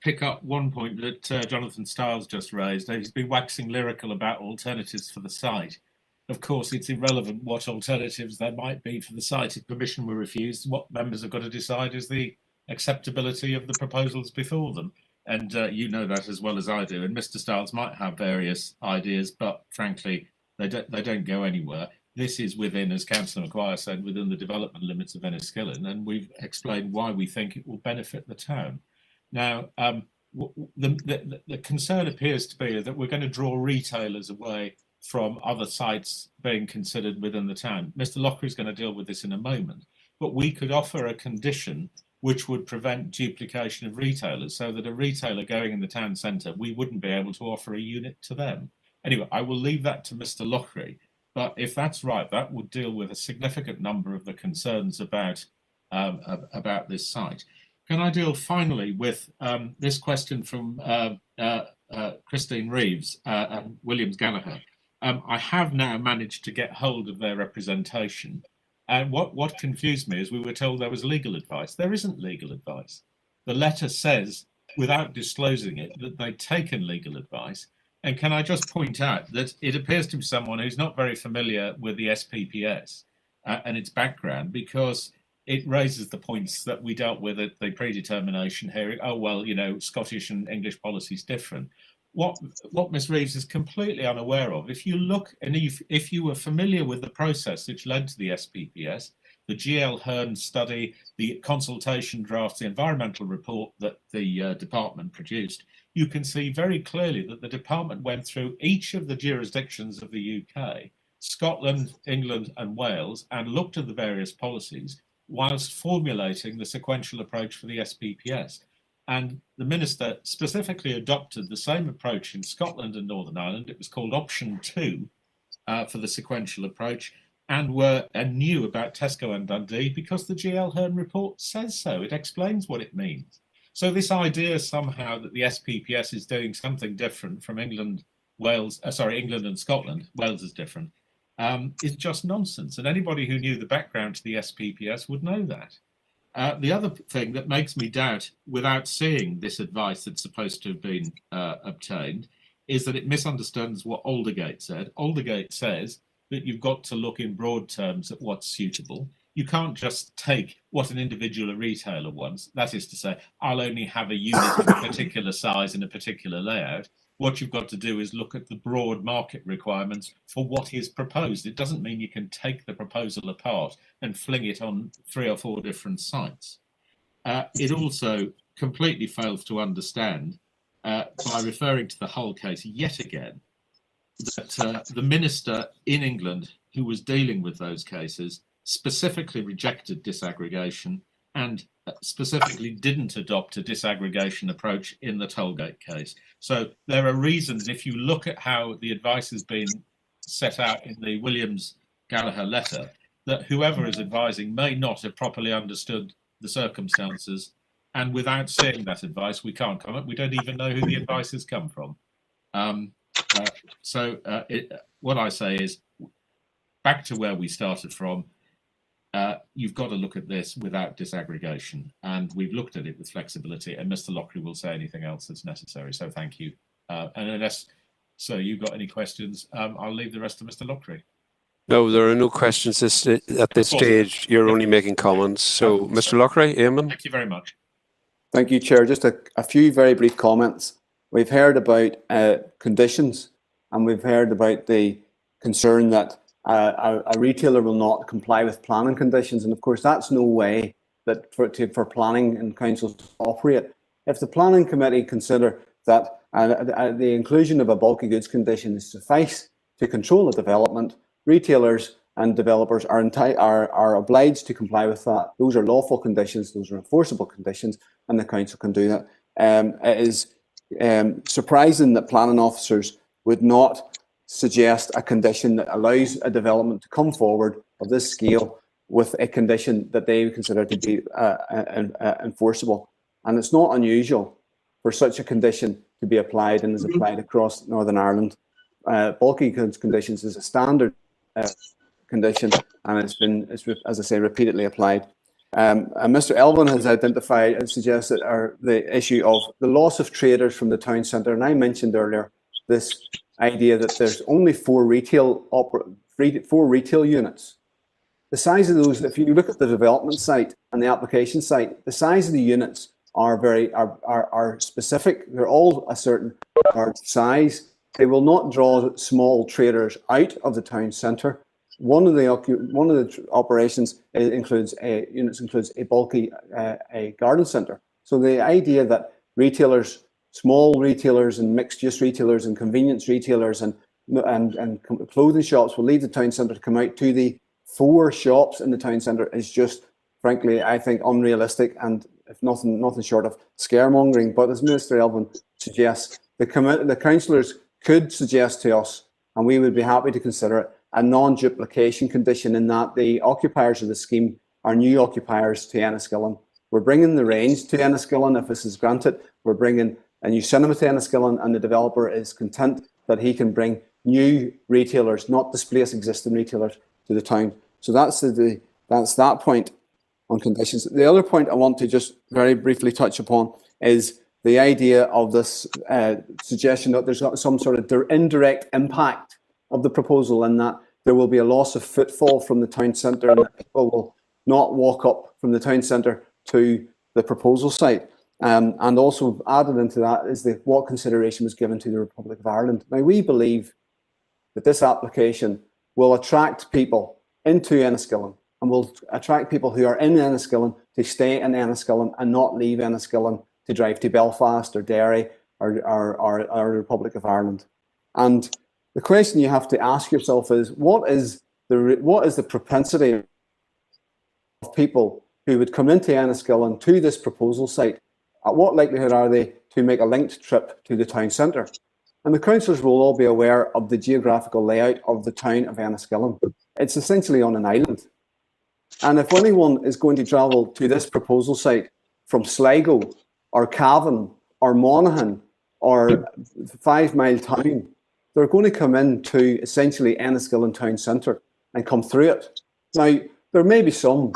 Pick up one point that Jonathan Stiles just raised. He's been waxing lyrical about alternatives for the site. Of course, it's irrelevant what alternatives there might be for the site if permission were refused. What members have got to decide is the acceptability of the proposals before them. And you know that as well as I do. And Mr. Stiles might have various ideas, but frankly, they don't go anywhere. This is within, as Councillor Maguire said, within the development limits of Enniskillen, and we've explained why we think it will benefit the town. Now, the concern appears to be that we're going to draw retailers away from other sites being considered within the town. Mr. Lockery is going to deal with this in a moment, but we could offer a condition which would prevent duplication of retailers, so that a retailer going in the town centre, we wouldn't be able to offer a unit to them. Anyway, I will leave that to Mr. Lockery. But if that's right, that would deal with a significant number of the concerns about this site. Can I deal finally with this question from Christine Reeves and Williams Gallagher? I have now managed to get hold of their representation. And what confused me is we were told there was legal advice. There isn't legal advice. The letter says, without disclosing it, that they'd taken legal advice. And can I just point out that it appears to be someone who's not very familiar with the SPPS and its background, because it raises the points that we dealt with at the predetermination hearing. Oh, well, you know, Scottish and English policy is different. What Ms. Reeves is completely unaware of, if you look, and if you were familiar with the process which led to the SPPS, the GL Hearn study, the consultation drafts, the environmental report that the department produced, you can see very clearly that the department went through each of the jurisdictions of the UK, Scotland, England and Wales, and looked at the various policies whilst formulating the sequential approach for the SPPS. And the minister specifically adopted the same approach in Scotland and Northern Ireland. It was called option 2 for the sequential approach, and knew about Tesco and Dundee because the GL Hearn report says so. It explains what it means. So this idea somehow that the SPPS is doing something different from England, England and Scotland, Wales is different, is just nonsense. And anybody who knew the background to the SPPS would know that. The other thing that makes me doubt, without seeing this advice that's supposed to have been obtained, is that it misunderstands what Aldergate said. Aldergate says that you've got to look in broad terms at what's suitable. You can't just take what an individual retailer wants. That is to say, I'll only have a unit of a particular size in a particular layout. what you've got to do is look at the broad market requirements for what is proposed. It doesn't mean you can take the proposal apart and fling it on 3 or 4 different sites. It also completely fails to understand, by referring to the Hull case yet again, that the minister in England who was dealing with those cases specifically rejected disaggregation and specifically didn't adopt a disaggregation approach in the Tollgate case. So there are reasons, if you look at how the advice has been set out in the Williams-Gallagher letter, that whoever is advising may not have properly understood the circumstances, and without seeing that advice, we can't comment. We don't even know who the advice has come from. What I say is, back to where we started from, you've got to look at this without disaggregation, and we've looked at it with flexibility, and Mr. Lockery will say anything else that's necessary, so thank you. And unless, so you've got any questions, I'll leave the rest to Mr. Lockery. No, there are no questions at this stage. You're only making comments. So, Mr. Lockery, Eamon. Thank you very much. Thank you, Chair. Just a few very brief comments. We've heard about conditions, and we've heard about the concern that a retailer will not comply with planning conditions, and of course that's no way that for planning and councils to operate. If the planning committee consider that the inclusion of a bulky goods condition is suffice to control the development, retailers and developers are obliged to comply with that. Those are lawful conditions, those are enforceable conditions, and the council can do that. It is surprising that planning officers would not suggest a condition that allows a development to come forward of this scale with a condition that they consider to be enforceable. And it's not unusual for such a condition to be applied and is applied across Northern Ireland. Bulky goods conditions is a standard condition, and it's been, as I say, repeatedly applied. And Mr. Elvin has identified and suggested the issue of the loss of traders from the town centre, and I mentioned earlier this idea that there's only 4 retail units. The size of those, if you look at the development site and the application site, the size of the units are specific. They're all a certain size. They will not draw small traders out of the town centre. One of the operations includes a bulky garden centre. So the idea that retailers, small retailers and mixed-use retailers and convenience retailers and clothing shops will leave the town centre to come out to the 4 shops in the town centre is just, frankly, I think unrealistic and if nothing short of scaremongering. But as Mr. Elvin suggests, the councillors could suggest to us, and we would be happy to consider it, a non-duplication condition in that the occupiers of the scheme are new occupiers to Enniskillen. We're bringing the range to Enniskillen if this is granted. We're bringing a new cinema to Enniskillen, and the developer is content that he can bring new retailers, not displace existing retailers, to the town. So that's that point on conditions. The other point I want to just very briefly touch upon is the idea of this suggestion that there's some sort of indirect impact of the proposal, in that there will be a loss of footfall from the town centre and that people will not walk up from the town centre to the proposal site. And also added into that is what consideration was given to the Republic of Ireland. Now, we believe that this application will attract people into Enniskillen and will attract people who are in Enniskillen to stay in Enniskillen and not leave Enniskillen to drive to Belfast or Derry or the Republic of Ireland. And the question you have to ask yourself is, what is the propensity of people who would come into Enniskillen to this proposal site? At what likelihood are they to make a linked trip to the town centre? And the councillors will all be aware of the geographical layout of the town of Enniskillen. It's essentially on an island. And if anyone is going to travel to this proposal site from Sligo or Cavan or Monaghan or 5 Mile Town, they're going to come into essentially Enniskillen town centre and come through it. Now, there may be some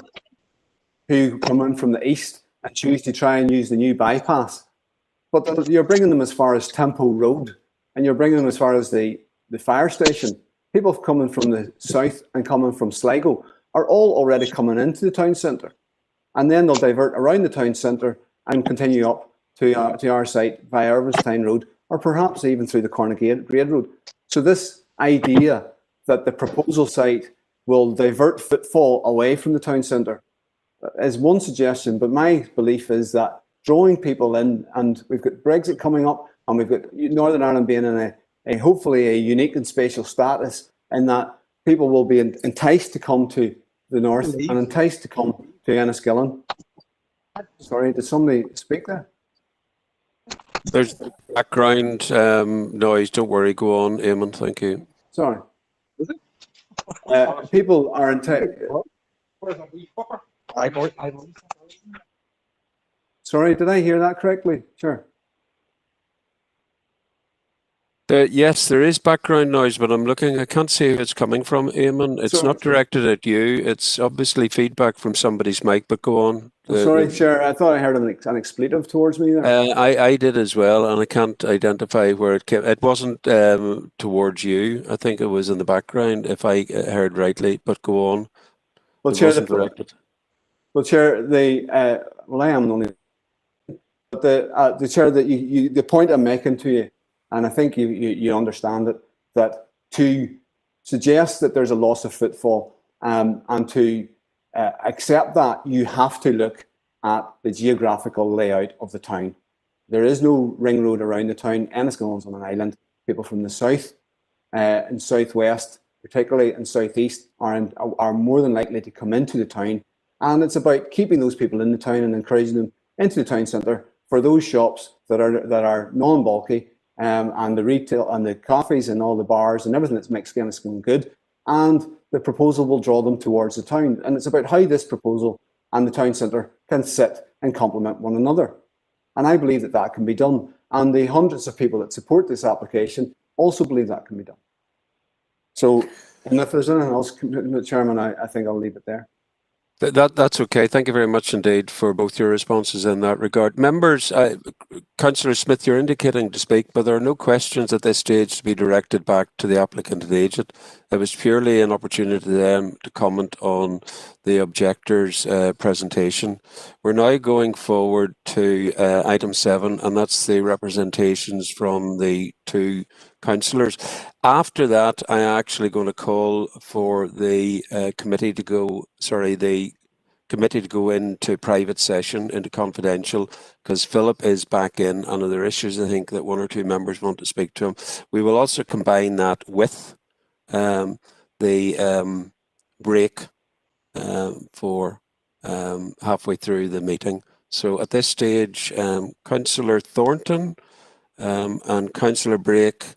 who come in from the east and choose to try and use the new bypass, but you're bringing them as far as Tempo Road and you're bringing them as far as the fire station. People coming from the south and coming from Sligo are all already coming into the town centre, and then they'll divert around the town centre and continue up to our site via Irvinstown Road or perhaps even through the Cornegate Grade Road. So this idea that the proposal site will divert footfall away from the town centre is one suggestion, but my belief is that drawing people in, and we've got Brexit coming up, and we've got Northern Ireland being in a hopefully a unique and spatial status, in that people will be enticed to come to the north and enticed to come to Enniskillen. Sorry, did somebody speak there? There's background noise. Don't worry. Go on, Eamon. Thank you. Sorry. People are enticed. Sorry, did I hear that correctly? Sure. Yes, there is background noise, but I'm looking. I can't see who it's coming from, Eamon. It's not directed at you. It's obviously feedback from somebody's mic, but go on. Sorry, Chair. I thought I heard an expletive towards me there. I did as well, and I can't identify where it came. It wasn't towards you. I think it was in the background, if I heard rightly, but go on. Well, Chair, well, I am only, but the Chair, that the point I'm making to you, and I think you understand it, that to suggest that there's a loss of footfall and to accept that, you have to look at the geographical layout of the town. There is no ring road around the town. Enniskillen's on an island. People from the south and southwest, particularly and southeast, are more than likely to come into the town. And it's about keeping those people in the town and encouraging them into the town centre for those shops that are non-bulky, and the retail and the coffees and all the bars and everything that makes Enniskillen good. And the proposal will draw them towards the town. And it's about how this proposal and the town centre can sit and complement one another. And I believe that that can be done. And the hundreds of people that support this application also believe that can be done. So, and if there's anything else, Chairman, I think I'll leave it there. That's okay. Thank you very much indeed for both your responses in that regard. Members, Councillor Smith, you're indicating to speak, but there are no questions at this stage to be directed back to the applicant and agent. It was purely an opportunity to them to comment on the objector's presentation. We're now going forward to item 7, and that's the representations from the two councillors. After that, I'm actually going to call for the committee to go into private session, into confidential, because Philip is back in, and there are issues I think that one or two members want to speak to him. We will also combine that with the break for halfway through the meeting. So at this stage, Councillor Thornton and Councillor Brake,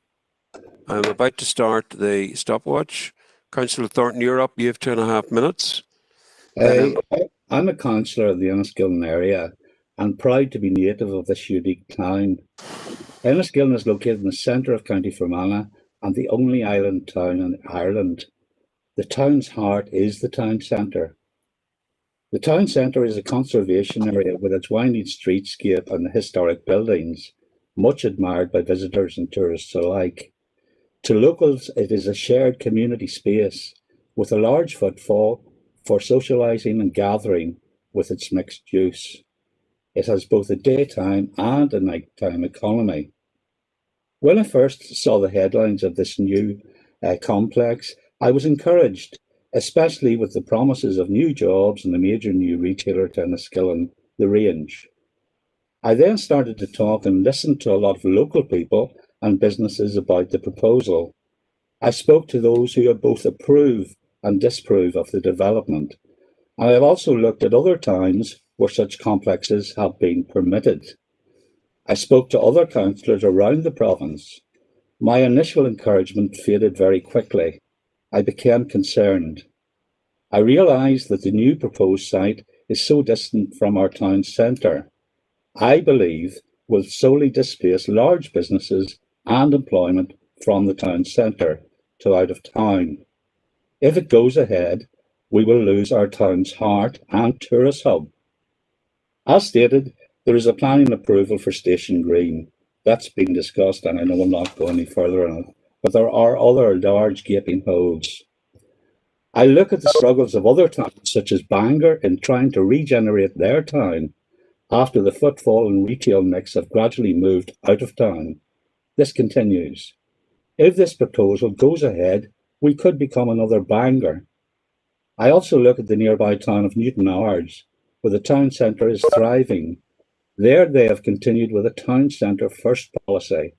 I'm about to start the stopwatch. Councillor Thornton, you're up. You have 2.5 minutes. I'm a councillor of the Enniskillen area and proud to be native of this unique town. Enniskillen is located in the centre of County Fermanagh and the only island town in Ireland. The town's heart is the town centre. The town centre is a conservation area with its winding streetscape and historic buildings, much admired by visitors and tourists alike. To locals, it is a shared community space with a large footfall for socialising and gathering with its mixed use. It has both a daytime and a nighttime economy. When I first saw the headlines of this new complex, I was encouraged, especially with the promises of new jobs and a major new retailer to Enniskillen, The Range. I then started to talk and listen to a lot of local people and businesses about the proposal. I spoke to those who both approve and disapprove of the development. I have also looked at other towns where such complexes have been permitted. I spoke to other councillors around the province. My initial encouragement faded very quickly. I became concerned. I realised that the new proposed site is so distant from our town centre. I believe will solely displace large businesses and employment from the town centre to out of town. If it goes ahead, we will lose our town's heart and tourist hub. As stated, there is a planning approval for Station Green. That's being discussed, and I know I'm not going any further on it, but there are other large gaping holes. I look at the struggles of other towns, such as Bangor, in trying to regenerate their town after the footfall and retail mix have gradually moved out of town. this continues. If this proposal goes ahead, we could become another Bangor. I also look at the nearby town of Newton Ours, where the town centre is thriving. There they have continued with a town centre first policy.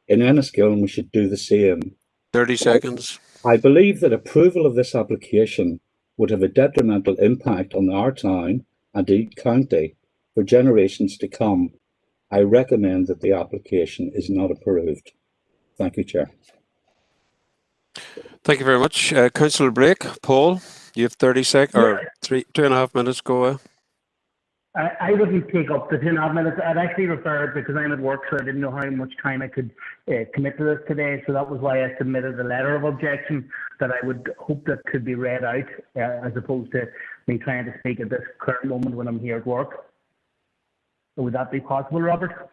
In Enniskillen, we should do the same. 30 seconds. I believe that approval of this application would have a detrimental impact on our town and Eid County for generations to come. I recommend that the application is not approved. Thank you, Chair. Thank you very much. Councillor Blake, Paul, you have 30 seconds, or 2.5 minutes, go away. I wouldn't take up the 2.5 minutes. I'd actually referred because I'm at work, so I didn't know how much time I could commit to this today. So that was why I submitted a letter of objection that I would hope that could be read out, as opposed to me trying to speak at this current moment when I'm here at work. So would that be possible, Robert?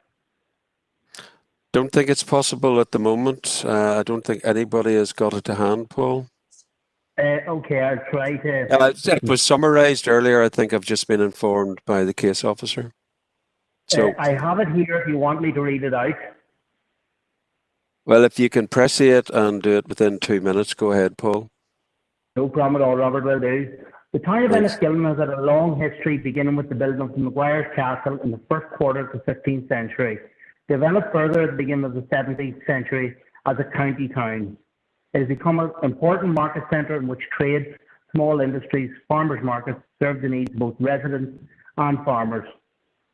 Don't think it's possible at the moment. I don't think anybody has got it to hand, Paul. Okay, I'll try to... It was summarised earlier. I think I've just been informed by the case officer. So I have it here if you want me to read it out. Well, if you can press it and do it within 2 minutes, go ahead, Paul. No problem at all, Robert, will do. The town of Enniskillen has had a long history, beginning with the building of the Maguire's Castle in the first quarter of the 15th century, developed further at the beginning of the 17th century as a county town. It has become an important market centre in which trade, small industries, farmers' markets serve the needs of both residents and farmers.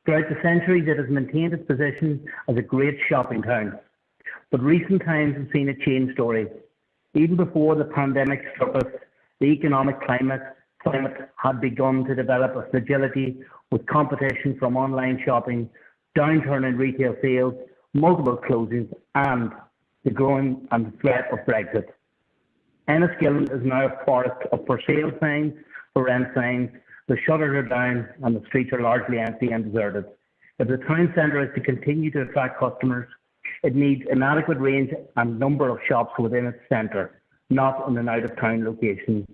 Throughout the centuries, it has maintained its position as a great shopping town. But recent times have seen a change story. Even before the pandemic struck us, the economic climate had begun to develop a fragility with competition from online shopping, downturn in retail sales, multiple closings, and the growing and threat of Brexit. Enniskillen is now a forest of for sale signs, for rent signs, the shutters are down and the streets are largely empty and deserted. If the town centre is to continue to attract customers, it needs an adequate range and number of shops within its centre, not in an out-of-town location.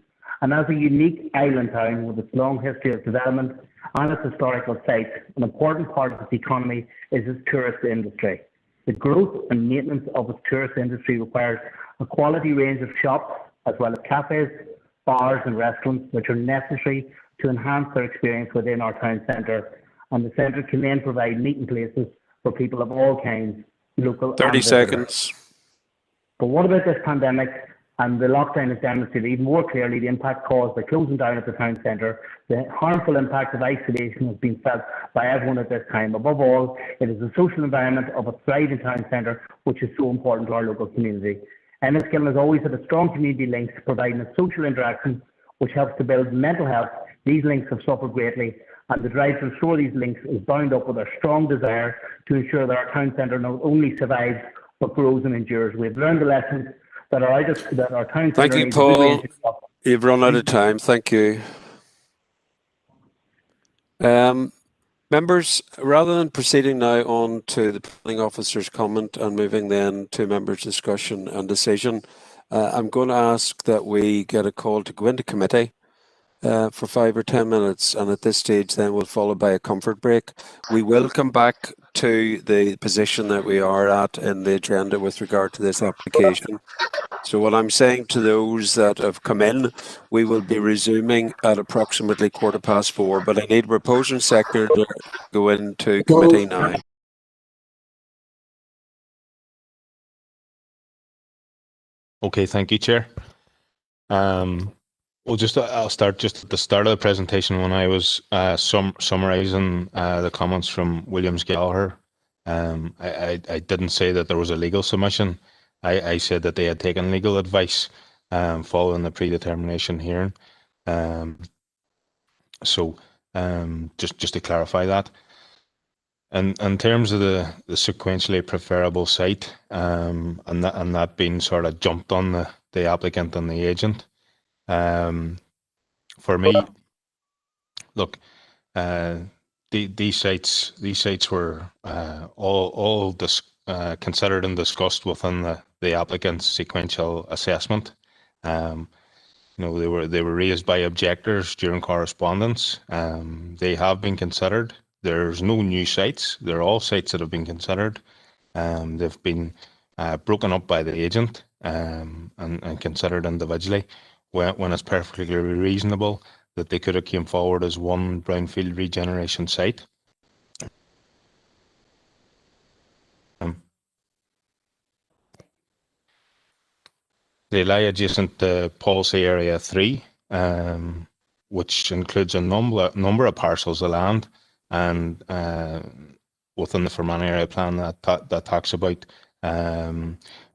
And as a unique island town with its long history of development and its historical sites, an important part of its economy is its tourist industry. The growth and maintenance of its tourist industry requires a quality range of shops, as well as cafes, bars and restaurants, which are necessary to enhance their experience within our town centre. And the centre can then provide meeting places for people of all kinds, local 30 seconds. But what about this pandemic? And the lockdown has demonstrated even more clearly the impact caused by closing down at the town centre. The harmful impact of isolation has been felt by everyone at this time. Above all, it is the social environment of a thriving town centre which is so important to our local community. Enniskillen has always had a strong community links, providing a social interaction which helps to build mental health. These links have suffered greatly, and the drive to restore these links is bound up with our strong desire to ensure that our town centre not only survives but grows and endures. We have learned the lessons that our town centre. Thank you, Paul. You've run out of time. Thank you. Members, rather than proceeding now on to the planning officer's comment and moving then to members' discussion and decision, I'm going to ask that we get a call to go into committee for 5 or 10 minutes, and at this stage then we'll follow by a comfort break. We will come back to the position that we are at in the agenda with regard to this application. So what I'm saying to those that have come in, we will be resuming at approximately 4:15, but I need a proposing secretary to go into committee now. Okay, thank you, Chair. I'll start just at the start of the presentation when I was summarising the comments from Williams Gallagher. I didn't say that there was a legal submission. I said that they had taken legal advice following the predetermination hearing. Just to clarify that. And in terms of the sequentially preferable site, and that being sort of jumped on the applicant and the agent, for me, look, these sites were all considered and discussed within the applicant's sequential assessment. They were raised by objectors during correspondence. They have been considered. There's no new sites. They're all sites that have been considered. They've been broken up by the agent and considered individually when it's perfectly reasonable that they could have came forward as one brownfield regeneration site. They lie adjacent to Policy Area 3, which includes a number of parcels of land, and within the Fermanagh Area Plan that talks about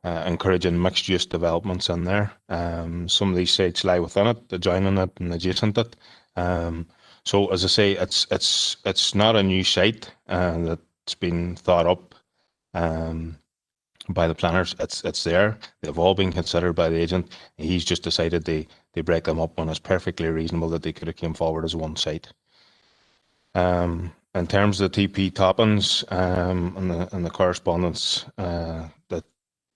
encouraging mixed-use developments in there. Some of these sites lie within it, adjoining it, and adjacent it. So, as I say, it's not a new site that's been thought up by the planners. It's there. They've all been considered by the agent. He's just decided they break them up when it's perfectly reasonable that they could have came forward as one site. In terms of the TP toppings and the correspondence that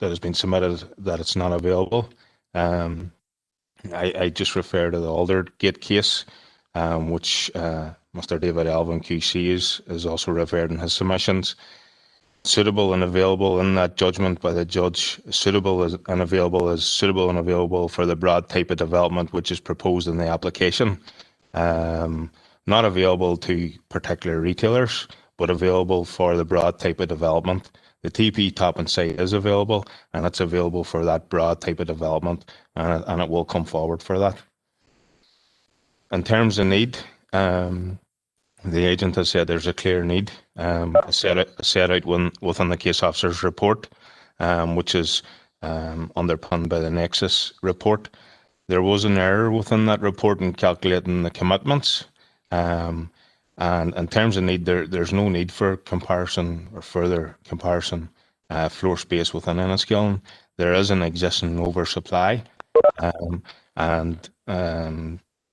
has been submitted that it's not available, I just refer to the Aldergate case, which Mr. David Elvin QC is also referred in his submissions. Suitable and available in that judgment by the judge. Suitable and available is suitable and available for the broad type of development which is proposed in the application. Not available to particular retailers, but available for the broad type of development. The TP topping site is available, and it's available for that broad type of development, and it will come forward for that. In terms of need, the agent has said there's a clear need, set out within the case officer's report, which is underpinned by the Nexus report. There was an error within that report in calculating the commitments, and in terms of need, there's no need for comparison or further comparison floor space within Enniskillen. There is an existing oversupply,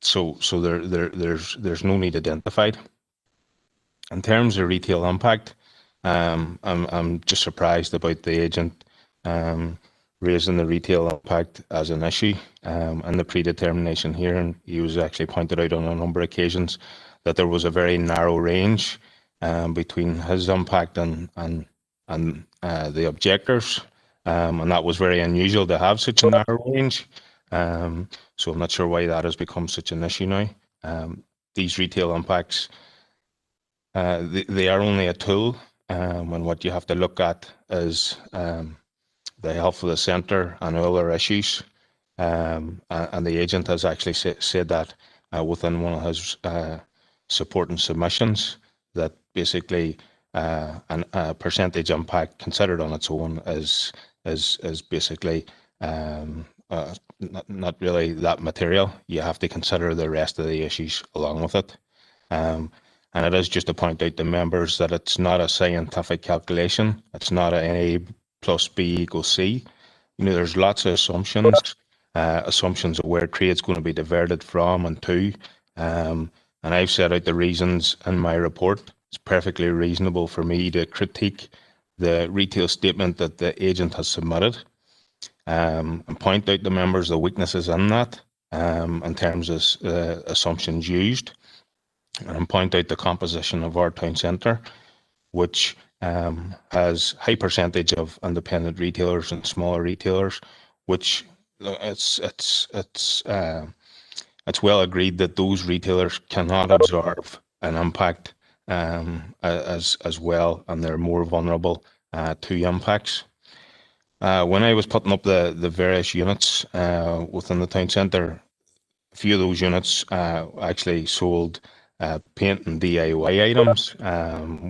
so there's no need identified. In terms of retail impact, I'm just surprised about the agent raising the retail impact as an issue in the predetermination hearing. He was actually pointed out on a number of occasions that there was a very narrow range between his impact and the objectors, and that was very unusual to have such a narrow range. So I'm not sure why that has become such an issue now. These retail impacts, they are only a tool, and what you have to look at is the health of the centre and other issues. And the agent has actually said that within one of his supporting submissions, that basically a percentage impact considered on its own is basically not really that material. You have to consider the rest of the issues along with it. And it is just to point out to members that it's not a scientific calculation. It's not a plus B equals C. You know, there's lots of assumptions of where trade's going to be diverted from and to. And I've set out the reasons in my report. It's perfectly reasonable for me to critique the retail statement that the agent has submitted, and point out to members the weaknesses in that in terms of assumptions used, and point out the composition of our town centre, which has high percentage of independent retailers and smaller retailers, which it's well agreed that those retailers cannot absorb an impact as well, and they're more vulnerable to impacts. When I was putting up the various units within the town centre, a few of those units actually sold paint and DIY items,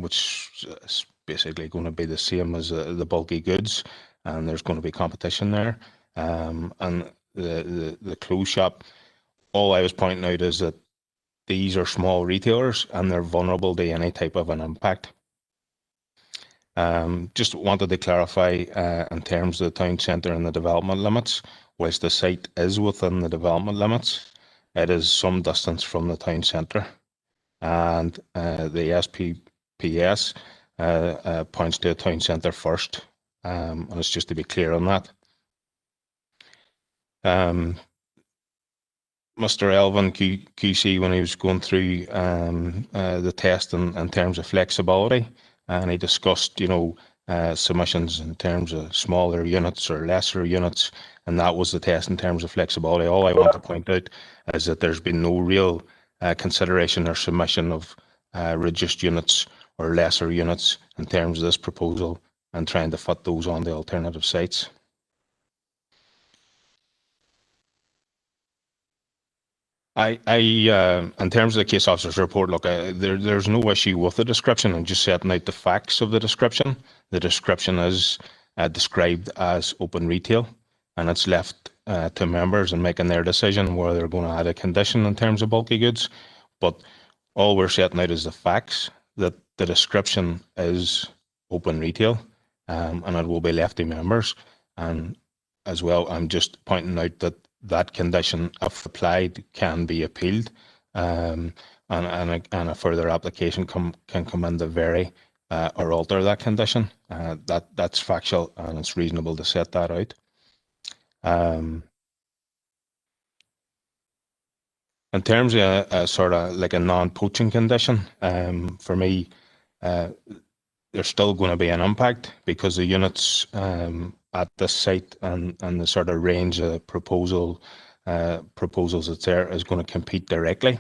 which is basically going to be the same as the bulky goods, and there's going to be competition there. And the clothes shop, all I was pointing out is that these are small retailers and they're vulnerable to any type of an impact. Just wanted to clarify in terms of the town centre and the development limits, whilst the site is within the development limits, it is some distance from the town centre. And the SPPS points to a town centre first, and it's just to be clear on that. Mr. Elvin QC, when he was going through the test in terms of flexibility, and he discussed, you know, submissions in terms of smaller units or lesser units, and that was the test in terms of flexibility. All I want to point out is that there's been no real consideration or submission of reduced units or lesser units in terms of this proposal and trying to fit those on the alternative sites. In terms of the case officer's report, look, there's no issue with the description. I'm just setting out the facts of the description. The description is described as open retail, and it's left to members in making their decision whether they're going to add a condition in terms of bulky goods. But all we're setting out is the facts, that the description is open retail, and it will be left to members. And as well, I'm just pointing out that that condition, if applied, can be appealed, and a further application can come in to vary or alter that condition. That's factual, and it's reasonable to set that out. In terms of a sort of like a non-poaching condition, for me, there's still going to be an impact because the units at this site and the sort of range of proposals that's there is going to compete directly.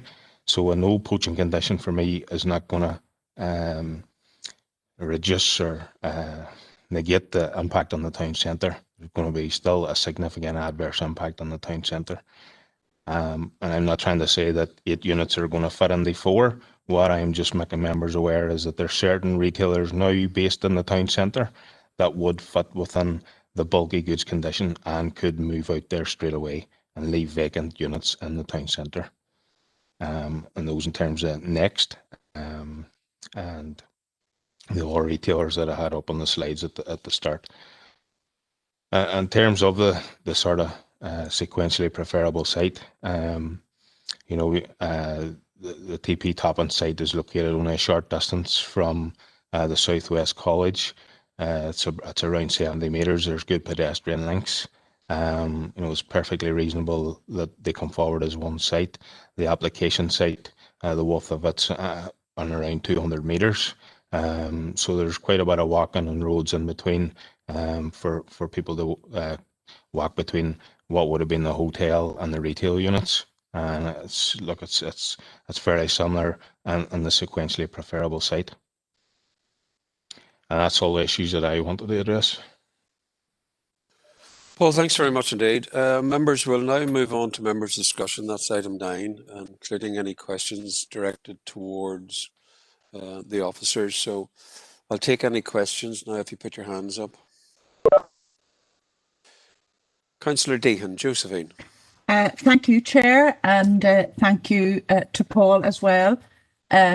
So a no poaching condition for me is not going to reduce or negate the impact on the town centre. There's going to be still a significant adverse impact on the town centre. And I'm not trying to say that 8 units are going to fit in the 4. What I'm just making members aware is that there's certain retailers now based in the town centre that would fit within the bulky goods condition and could move out there straight away and leave vacant units in the town centre. And those in terms of Next and the other retailers that I had up on the slides at the start. In terms of the sort of sequentially preferable site, you know, the TP Topping site is located only a short distance from the Southwest College. It's around 70 metres. There's good pedestrian links. You know, it's perfectly reasonable that they come forward as one site. The application site, the width of it's on around 200 metres. So there's quite a bit of walking and roads in between for people to walk between what would have been the hotel and the retail units. And it's fairly similar and the sequentially preferable site. And that's all the issues that I wanted to address. Paul, thanks very much indeed. Members will now move on to members' discussion. That's item 9, including any questions directed towards the officers. So I'll take any questions now if you put your hands up. Councillor Deehan, Josephine. Thank you, Chair, and thank you to Paul as well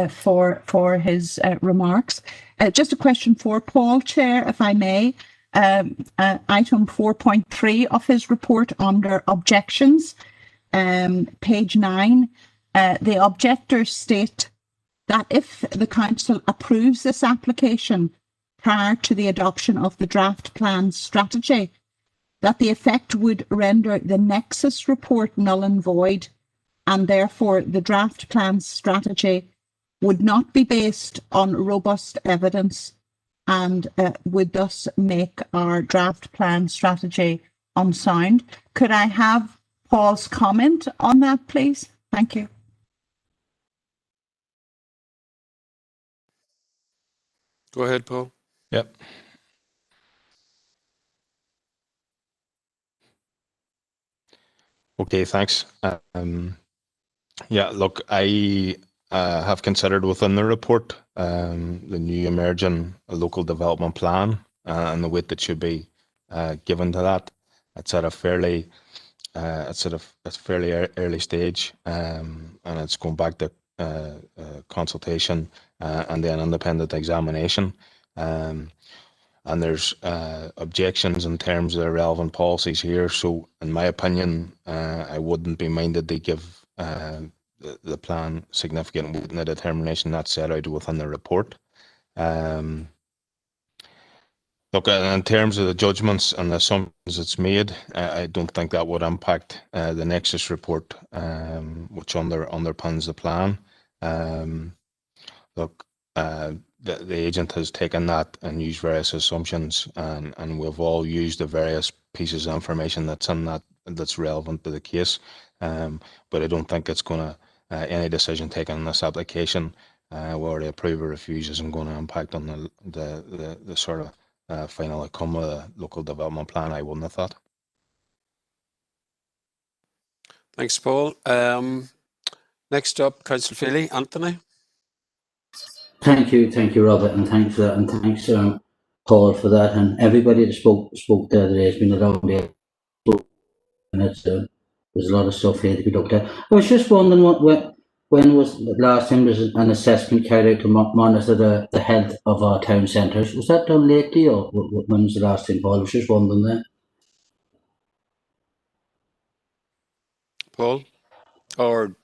for his remarks. Just a question for Paul, Chair, if I may. Item 4.3 of his report under objections, page 9, the objectors state that if the council approves this application prior to the adoption of the draft plan strategy, that the effect would render the nexus report null and void, and therefore the draft plan strategy would not be based on robust evidence and would thus make our draft plan strategy unsound. Could I have Paul's comment on that, please? Thank you. Go ahead, Paul. Yep. Okay, thanks. Yeah, look, I have considered within the report the new emerging local development plan and the weight that should be given to that. It's at a fairly early stage, and it's going back to consultation and then independent examination. And there's objections in terms of the relevant policies here. So in my opinion, I wouldn't be minded to give the plan significant weight in the determination that's set out within the report. Look, in terms of the judgments and the assumptions it's made, I don't think that would impact the Nexus report, which underpins the plan. Look, the agent has taken that and used various assumptions, and we've all used the various pieces of information that's in that that's relevant to the case. But I don't think it's going to any decision taken in this application, whether they approve or refuse, isn't going to impact on the sort of final outcome of the local development plan. I wouldn't have thought. Thanks, Paul. Next up, Councillor Feely. Anthony. Thank you, Robert, and thanks for that, and thanks, Paul, for that, and everybody that spoke there today. It's been a long day, and it's there's a lot of stuff here to be looked at. I was just wondering when was the last time there's an assessment carried out to monitor the health of our town centres? Was that done lately, or when was the last time, Paul? I was just wondering there. Paul, or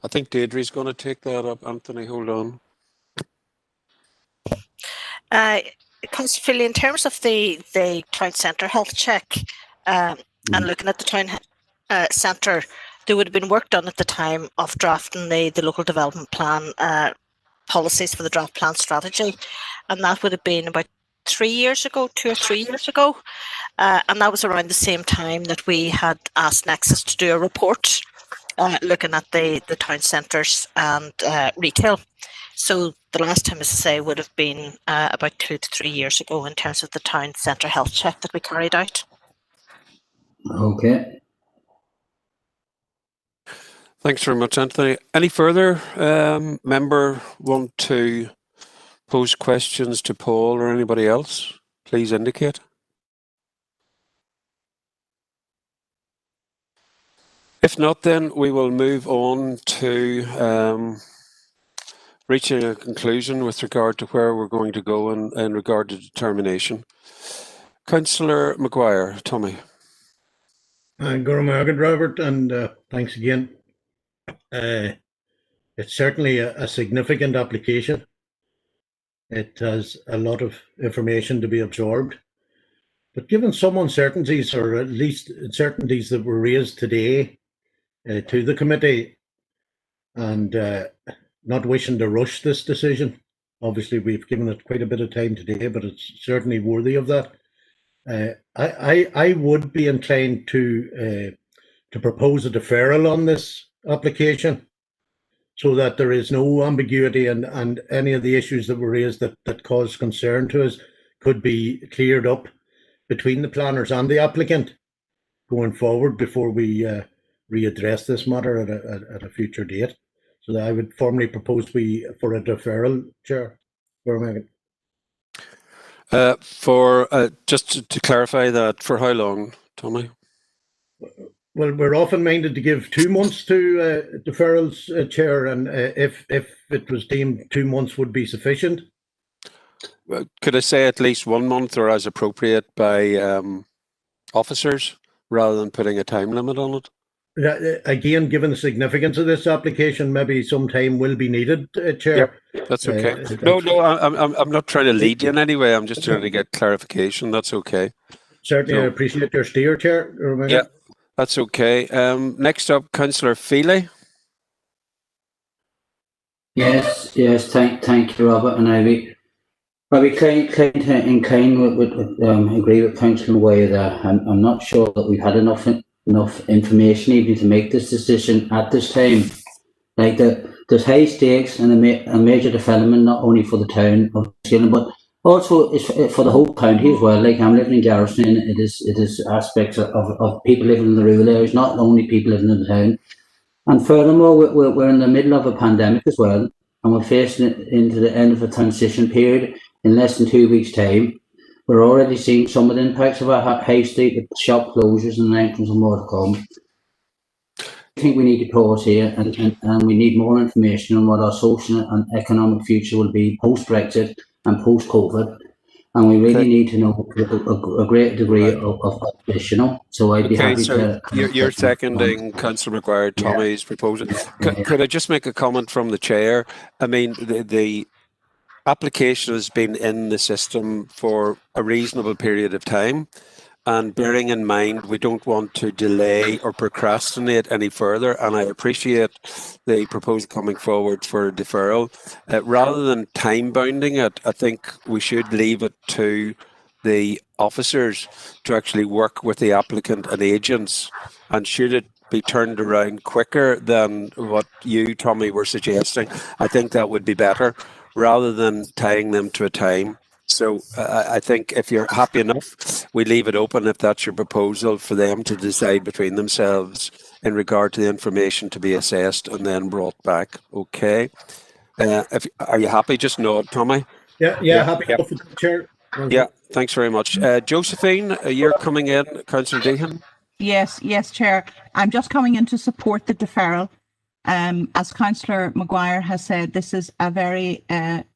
I think Deirdre's going to take that up. Anthony, hold on. Councillor Feely, in terms of the town centre health check and looking at the town centre, there would have been work done at the time of drafting the local development plan policies for the draft plan strategy, and that would have been about 3 years ago, 2 or 3 years ago, and that was around the same time that we had asked Nexus to do a report looking at the town centres and retail. So the last time, as I say, would have been about 2 to 3 years ago in terms of the town centre health check that we carried out. Okay. Thanks very much, Anthony. Any further member want to pose questions to Paul or anybody else? Please indicate. If not, then we will move on to reaching a conclusion with regard to where we're going to go in regard to determination. Councillor Maguire, Tommy. Good, Robert, and thanks again. It's certainly a significant application. It has a lot of information to be absorbed. But given some uncertainties, or at least uncertainties that were raised today to the committee, and not wishing to rush this decision, obviously we've given it quite a bit of time today, but it's certainly worthy of that. I would be inclined to propose a deferral on this application, so that there is no ambiguity, and any of the issues that were raised that cause concern to us could be cleared up between the planners and the applicant going forward before we readdress this matter at a future date. So that I would formally propose for a deferral, Chair. Just to clarify that, for how long, Tommy? Well, we're often minded to give 2 months to deferrals, Chair, and if it was deemed 2 months would be sufficient. Could I say at least 1 month, or as appropriate by officers, rather than putting a time limit on it? Again, given the significance of this application, maybe some time will be needed, Chair. Yep, that's okay. No, I'm not trying to lead you in any way. I'm just trying to get clarification. That's okay. Certainly, I appreciate your steer, Chair. Yeah, that's okay. Next up, Councillor Feely. Yes, thank you, Robert, and I'll be inclined with agree with Councillor Maguire there. I'm not sure that we've had enough information even to make this decision at this time. Like there's high stakes and a major development, not only for the town of Skilling, but also it's for the whole county as well. Like I'm living in Garrison, and it is aspects of people living in the rural areas, not only people living in the town. And furthermore, we're in the middle of a pandemic as well, and we're facing it into the end of a transition period in less than 2 weeks' time. We're already seeing some of the impacts of our high street with shop closures and entrance and more to come. I think we need to pause here, and we need more information on what our social and economic future will be post-Brexit and post-COVID. And we really need to know a great degree of this, you know. So I'd be happy to... You're seconding Councillor Maguire, Tommy's proposal. Could I just make a comment from the Chair? I mean, the application has been in the system for a reasonable period of time, and bearing in mind we don't want to delay or procrastinate any further, and I appreciate the proposal coming forward for deferral. Rather than time bounding it, I think we should leave it to the officers to actually work with the applicant and agents, and should it be turned around quicker than what you, Tommy, were suggesting, I think that would be better, rather than tying them to a time. So I think if you're happy enough, we leave it open, if that's your proposal, for them to decide between themselves in regard to the information to be assessed and then brought back. Okay. Are you happy? Just nod, Tommy. Yeah, happy enough with the chair. Yeah, thanks very much. Josephine, you're coming in, Councillor Deehan. Yes, Chair. I'm just coming in to support the deferral. As Councillor Maguire has said, this is a very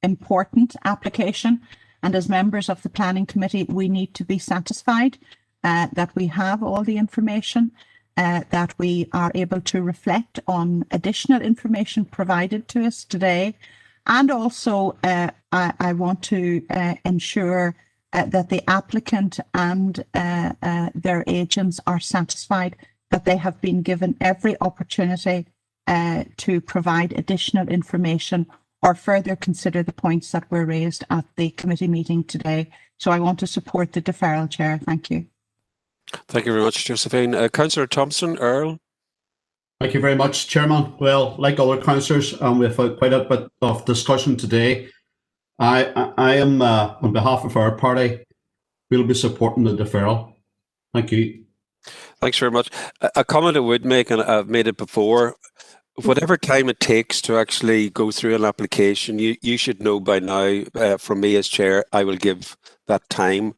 important application. And as members of the Planning Committee, we need to be satisfied that we have all the information, that we are able to reflect on additional information provided to us today. And also, I want to ensure that the applicant and their agents are satisfied that they have been given every opportunity to provide additional information or further consider the points that were raised at the committee meeting today. So I want to support the deferral, Chair. Thank you. Thank you very much, Josephine. Councillor Thompson, Earl. Thank you very much, Chairman. Well, like other councillors, we've had quite a bit of discussion today. I am, on behalf of our party, we'll be supporting the deferral. Thank you. Thanks very much. A comment I would make, and I've made it before, whatever time it takes to actually go through an application, you should know by now, from me as chair, I will give that time.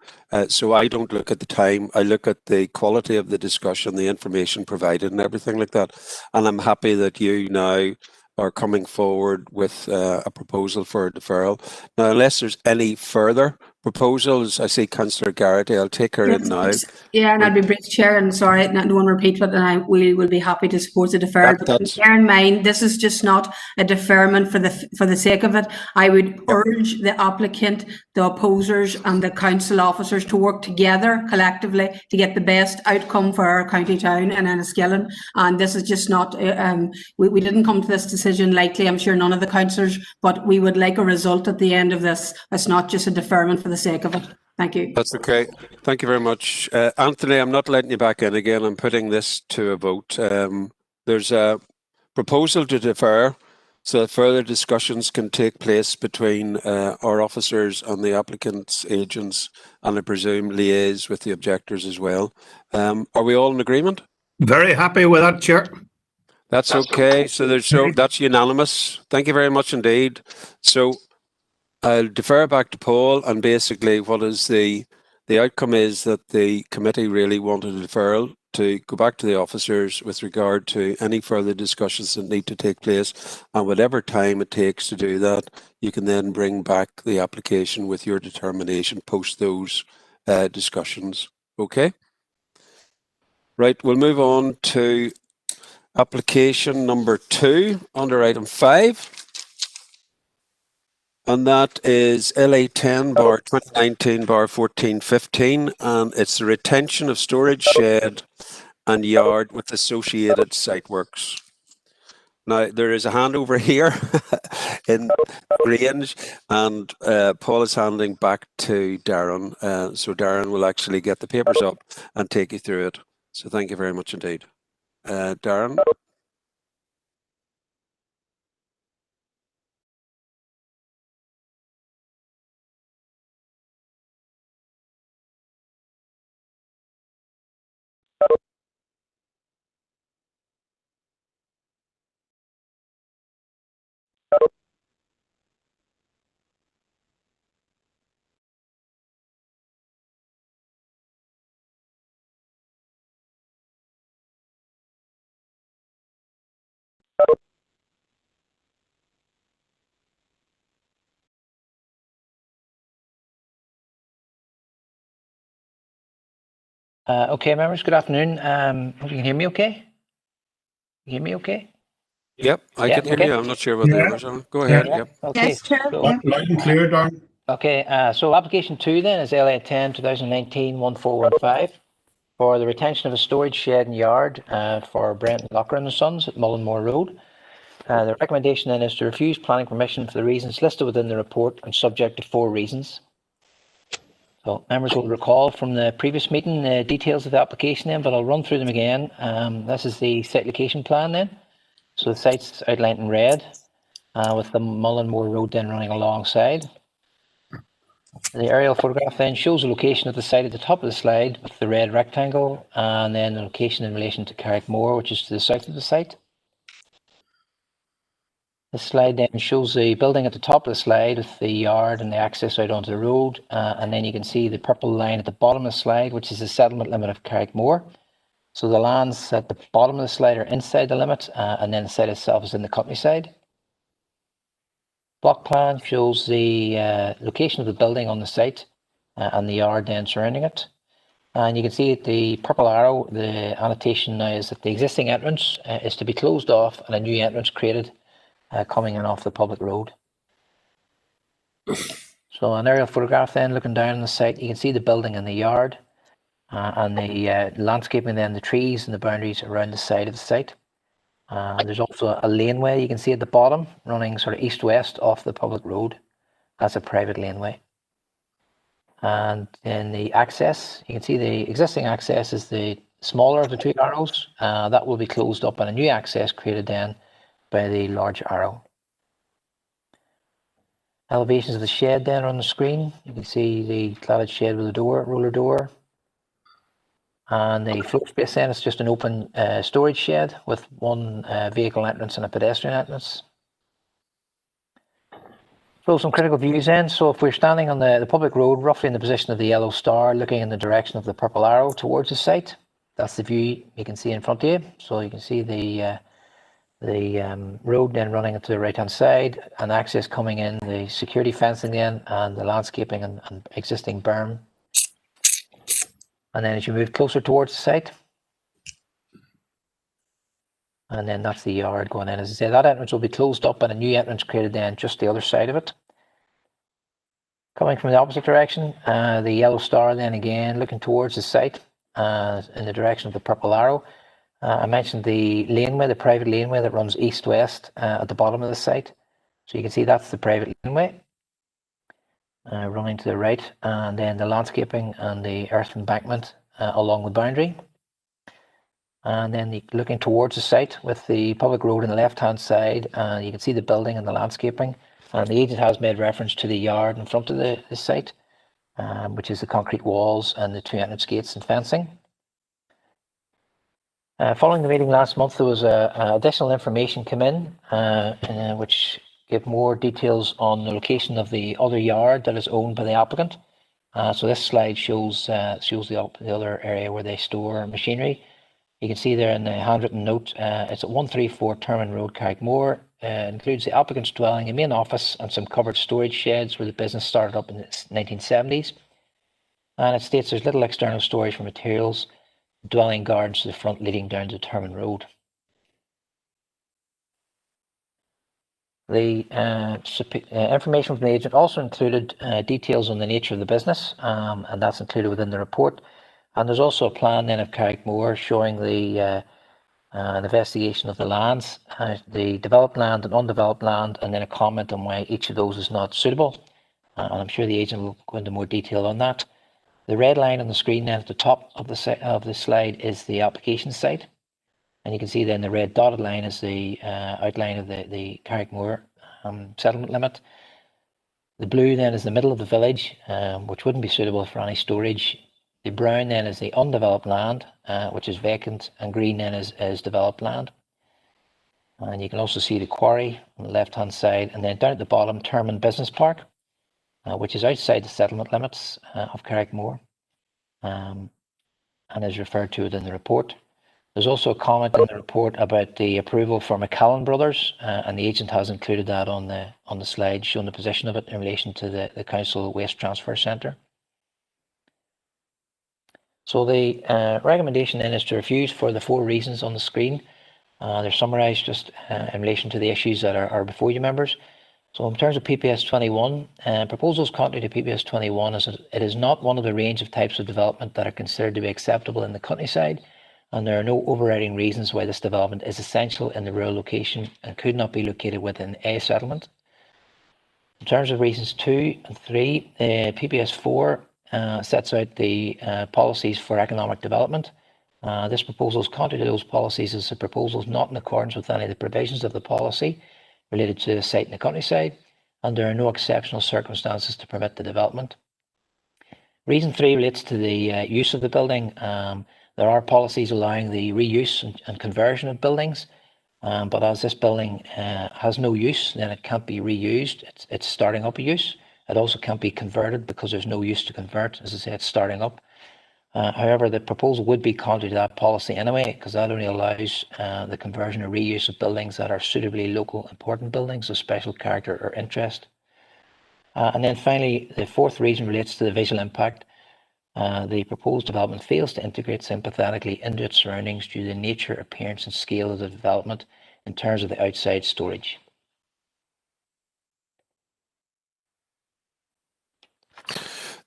So I don't look at the time, I look at the quality of the discussion, the information provided and everything like that. And I'm happy that you now are coming forward with a proposal for a deferral. Now, unless there's any further proposals, I see Councillor Garrity, I'll take her in now. Yeah, and I'd be brief, Chair, and sorry, not to repeat, but we will be happy to support the deferral. But bear in mind, this is just not a deferment for the sake of it. I would urge the applicant, the opposers, and the council officers to work together collectively to get the best outcome for our county town and Enniskillen. And this is just not. We didn't come to this decision lightly. I'm sure none of the councillors, but we would like a result at the end of this. It's not just a deferment for the sake of it. Thank you. That's okay. Thank you very much. Anthony, I'm not letting you back in again. I'm putting this to a vote. There's a proposal to defer so that further discussions can take place between our officers and the applicant's agents, and I presume liaise with the objectors as well. Are we all in agreement? Very happy with that, Chair. That's okay. So that's unanimous. Thank you very much indeed. So I'll defer back to Paul, and basically what is the outcome is that the committee really wanted a deferral to go back to the officers with regard to any further discussions that need to take place, and whatever time it takes to do that, you can then bring back the application with your determination post those discussions. Okay? Right, we'll move on to application number 2 under item 5. And that is LA 10 bar 2019 bar 1415, and it's the retention of storage shed and yard with associated site works. Now, there is a handover here in range, and Paul is handing back to Darren. So Darren will actually get the papers up and take you through it. So thank you very much indeed. Darren? Okay, members, good afternoon. Hope you can hear me okay? Can you hear me okay? Yep, I can hear you. I'm not sure about the others. Go ahead. Yeah. Yep. Okay. Yes, Chair. Loud and clear, Darren. Okay, so application 2 then is LA 10 2019 1415. for the retention of a storage shed and yard for Brent Locker and Sons at Mullenmore Road. The recommendation then is to refuse planning permission for the reasons listed within the report and subject to 4 reasons. So members will recall from the previous meeting the details of the application then, but I'll run through them again. This is the site location plan then. So the site's outlined in red with the Mullenmore Road then running alongside. The aerial photograph then shows the location of the site at the top of the slide with the red rectangle, and then the location in relation to Carrickmore, which is to the south of the site. This slide then shows the building at the top of the slide with the yard and the access out onto the road, and then you can see the purple line at the bottom of the slide, which is the settlement limit of Carrickmore. So the lands at the bottom of the slide are inside the limit, and then the site itself is in the countryside. Block plan shows the location of the building on the site and the yard then surrounding it. And you can see at the purple arrow, the annotation now is that the existing entrance is to be closed off and a new entrance created coming in off the public road. So an aerial photograph then looking down on the site, you can see the building and the yard and the landscaping then, the trees and the boundaries around the side of the site. There's also a laneway you can see at the bottom running sort of east-west off the public road. That's a private laneway. And then the access, you can see the existing access is the smaller of the 2 arrows. That will be closed up and a new access created then by the large arrow. Elevations of the shed then are on the screen. You can see the cladded shed with a door, roller door. And the floor space then is just an open storage shed with 1 vehicle entrance and a pedestrian entrance. So some critical views then. So if we're standing on the public road, roughly in the position of the yellow star, looking in the direction of the purple arrow towards the site, that's the view you can see in front of you. So you can see the road then running to the right hand side and access coming in, the security fencing then, and the landscaping and existing berm. And then as you move closer towards the site, and then that's the yard going in. As I say, that entrance will be closed up and a new entrance created then just the other side of it. Coming from the opposite direction, the yellow star then again looking towards the site in the direction of the purple arrow. I mentioned the laneway, the private laneway that runs east-west at the bottom of the site. So you can see that's the private laneway running to the right, and then the landscaping and the earth embankment along the boundary. And then looking towards the site with the public road on the left-hand side, you can see the building and the landscaping. And the agent has made reference to the yard in front of the site, which is the concrete walls and the 2 entrance gates and fencing. Following the meeting last month, there was additional information come in, which gave more details on the location of the other yard that is owned by the applicant. So this slide shows the other area where they store machinery. You can see there in the handwritten note, it's at 134 Terman Road, Carrickmore. Includes the applicant's dwelling, a main office, and some covered storage sheds where the business started up in the 1970s. And it states there's little external storage for materials, dwelling gardens to the front leading down to Terman Road. The information from the agent also included details on the nature of the business, and that's included within the report. And there's also a plan then of Carrickmore showing the an investigation of the lands, the developed land and undeveloped land, and then a comment on why each of those is not suitable. And I'm sure the agent will go into more detail on that. The red line on the screen then at the top of the slide is the application site. And you can see then the red dotted line is the outline of the Carrickmore settlement limit. The blue then is the middle of the village, which wouldn't be suitable for any storage. The brown then is the undeveloped land, which is vacant, and green then is developed land. And you can also see the quarry on the left-hand side, and then down at the bottom, Terman Business Park, which is outside the settlement limits of Carrickmore, and is referred to within the report. There's also a comment in the report about the approval for McCallan Brothers, and the agent has included that on the slide, showing the position of it in relation to the Council Waste Transfer Centre. So the recommendation then is to refuse for the 4 reasons on the screen. They're summarised just in relation to the issues that are before you, members. So in terms of PPS 21, proposals contrary to PPS 21 is it is not one of the range of types of development that are considered to be acceptable in the countryside, and there are no overriding reasons why this development is essential in the rural location and could not be located within a settlement. In terms of reasons 2 and 3, PPS 4 sets out the policies for economic development. This proposal is contrary to those policies as the proposal is not in accordance with any of the provisions of the policy related to the site in the countryside, and there are no exceptional circumstances to permit the development. Reason 3 relates to the use of the building. There are policies allowing the reuse and conversion of buildings, but as this building has no use, then it can't be reused. It's starting up a use. It also can't be converted because there's no use to convert. As I say, it's starting up. However, the proposal would be contrary to that policy anyway, because that only allows the conversion or reuse of buildings that are suitably local important buildings of special character or interest. And then finally, the 4th reason relates to the visual impact. The proposed development fails to integrate sympathetically into its surroundings due to the nature, appearance and scale of the development in terms of the outside storage.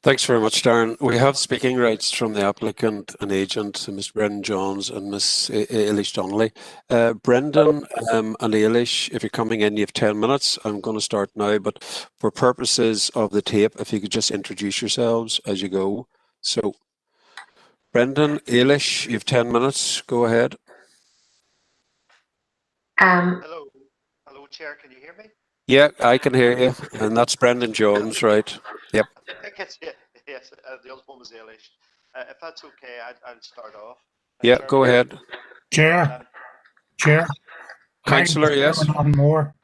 Thanks very much, Darren. We have speaking rights from the applicant and agent, Ms. Brendan Johns and Ms. Eilish Donnelly. Brendan and Eilish, if you're coming in, you have 10 minutes. I'm going to start now, but for purposes of the tape, if you could just introduce yourselves as you go. So, Brendan, Eilish, you have 10 minutes. Go ahead. Hello, Chair. Can you hear me? Yeah, I can hear you, and that's Brendan Jones, right? Yep. I think it's, yes, the other one was Eilish. If that's okay, I'll start off. Yeah, go ahead. Chair. Councilor, yes. Nothing more.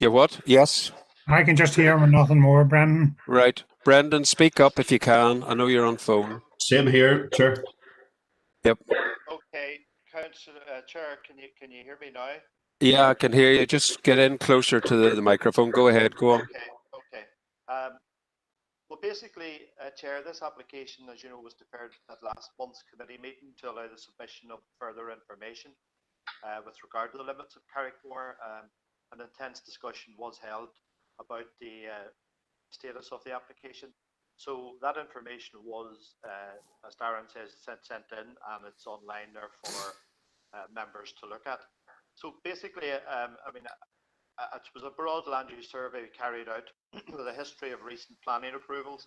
You what? Yes. I can just hear him, nothing more, Brendan. Right. Brendan, speak up if you can. I know you're on phone. Same here, Chair. Yep. Okay, Councilor, Chair, can you hear me now? Yeah, I can hear you. Just get in closer to the microphone. Go ahead. Go on. Okay. Well, basically, Chair, this application, as you know, was deferred at last month's committee meeting to allow the submission of further information with regard to the limits of Carrickmore. An intense discussion was held about the status of the application. So that information was, as Darren says, sent in, and it's online there for members to look at. So basically, I mean, it was a broad land use survey carried out with a history of recent planning approvals,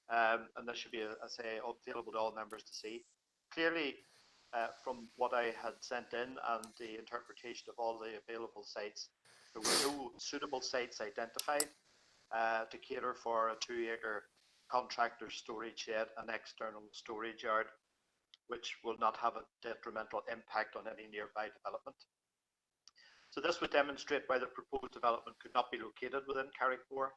and this should be, I say, available to all members to see. Clearly, from what I had sent in and the interpretation of all the available sites, there were no suitable sites identified to cater for a 2-acre contractor storage shed and external storage yard, which will not have a detrimental impact on any nearby development. So this would demonstrate why the proposed development could not be located within Carrickmore,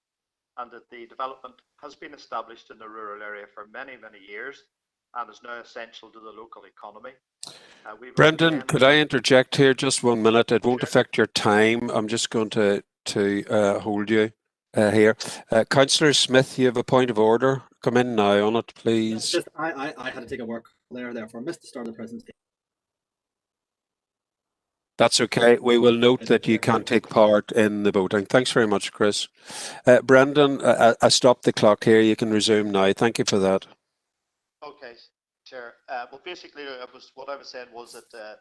and that the development has been established in the rural area for many, many years and is now essential to the local economy. Brendan, could I interject here just 1 minute? It won't affect your time. I'm just going to hold you here. Councillor Smith, you have a point of order. Come in now on it, please. Just, I had to take a work there, therefore missed the start of the presentation. That's okay. We will note that you can't take part in the voting. Thanks very much, Chris. Brendan, I stopped the clock here. You can resume now. Thank you for that. Okay, Chair. Well, basically, what I was saying was that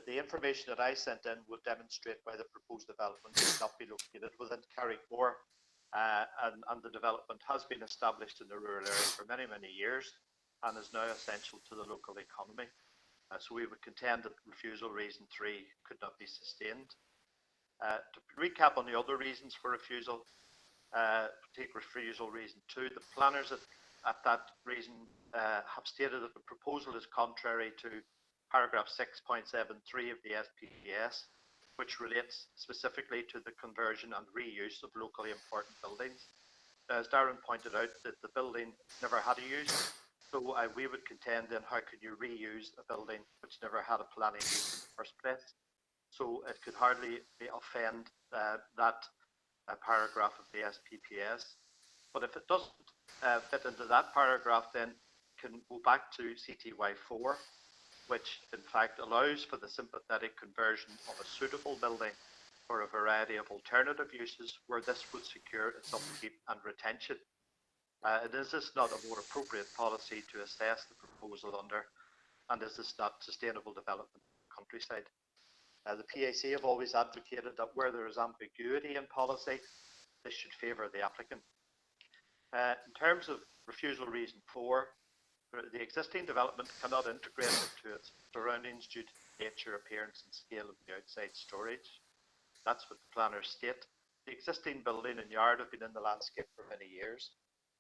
the information that I sent in would demonstrate why the proposed development could not be located within Carrickmore, and the development has been established in the rural area for many, many years and is now essential to the local economy. So we would contend that refusal reason 3 could not be sustained. To recap on the other reasons for refusal, take refusal reason 2, the planners at that reason have stated that the proposal is contrary to paragraph 6.73 of the SPPS, which relates specifically to the conversion and reuse of locally important buildings. As Darren pointed out, that the building never had a use. So we would contend then how could you reuse a building which never had a planning use in the first place? So it could hardly offend that paragraph of the SPPS. But if it doesn't fit into that paragraph, then can go back to CTY 4, which in fact allows for the sympathetic conversion of a suitable building for a variety variety of alternative uses where this would secure its upkeep and retention. Is this not a more appropriate policy to assess the proposal under, and is this not sustainable development in the countryside? The PAC have always advocated that where there is ambiguity in policy, this should favour the applicant. In terms of refusal reason 4, the existing development cannot integrate into its surroundings due to the nature, appearance and scale of the outside storage. That's what the planners state. The existing building and yard have been in the landscape for many years.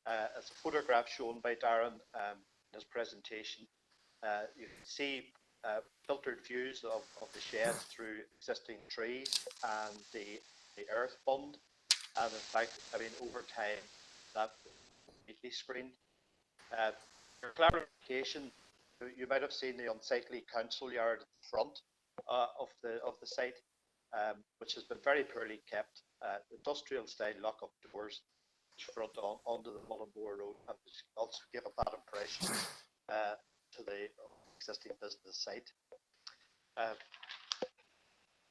As a photograph shown by Darren in his presentation, you can see filtered views of the sheds through existing trees and the earth fund. And in fact, I mean, over time, that completely screened. For clarification, you might have seen the unsightly council yard at the front of the site, which has been very poorly kept. Industrial style lock-up doors front onto the Mullinmore Road, and also give a bad impression to the existing business site.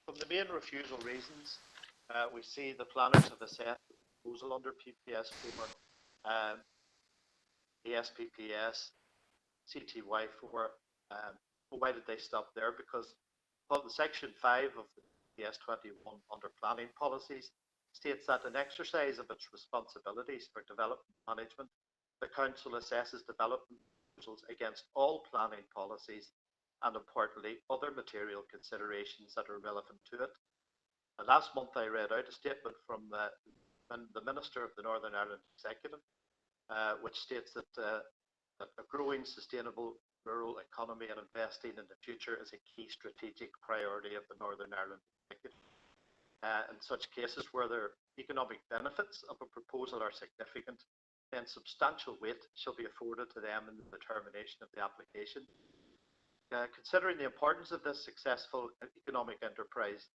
From the main refusal reasons, we see the planners have assessed the proposal under PPS 4, the SPPS, CTY 4. Why did they stop there? Because the section 5 of the PPS 21 under planning policies states that in exercise of its responsibilities for development management, the council assesses development proposals against all planning policies and, importantly, other material considerations that are relevant to it. And last month I read out a statement from the Minister of the Northern Ireland Executive, which states that a growing sustainable rural economy and investing in the future is a key strategic priority of the Northern Ireland Executive. In such cases where the economic benefits of a proposal are significant, then substantial weight shall be afforded to them in the determination of the application. Considering the importance of this successful economic enterprise,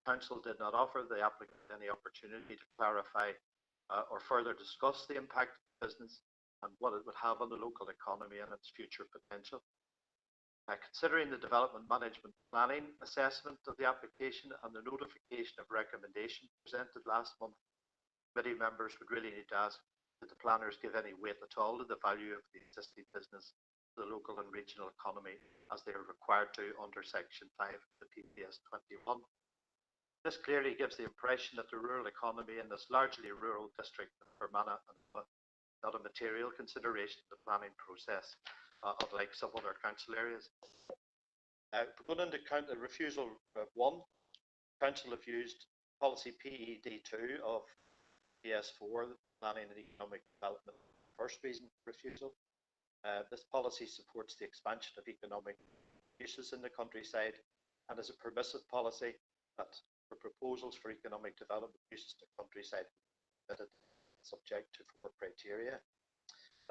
Council did not offer the applicant any opportunity to clarify or further discuss the impact of the business and what it would have on the local economy and its future potential. Considering the development management planning assessment of the application and the notification of recommendation presented last month, committee members would really need to ask that the planners give any weight at all to the value of the existing business to the local and regional economy as they are required to under Section 5 of the PPS 21. This clearly gives the impression that the rural economy in this largely rural district of Fermanagh is not a material consideration in the planning process, unlike some other council areas. Going into the refusal 1, Council have used policy PED2 of PS4, planning and economic development, first reason for refusal. This policy supports the expansion of economic uses in the countryside and is a permissive policy that for proposals for economic development uses in the countryside subject to 4 criteria.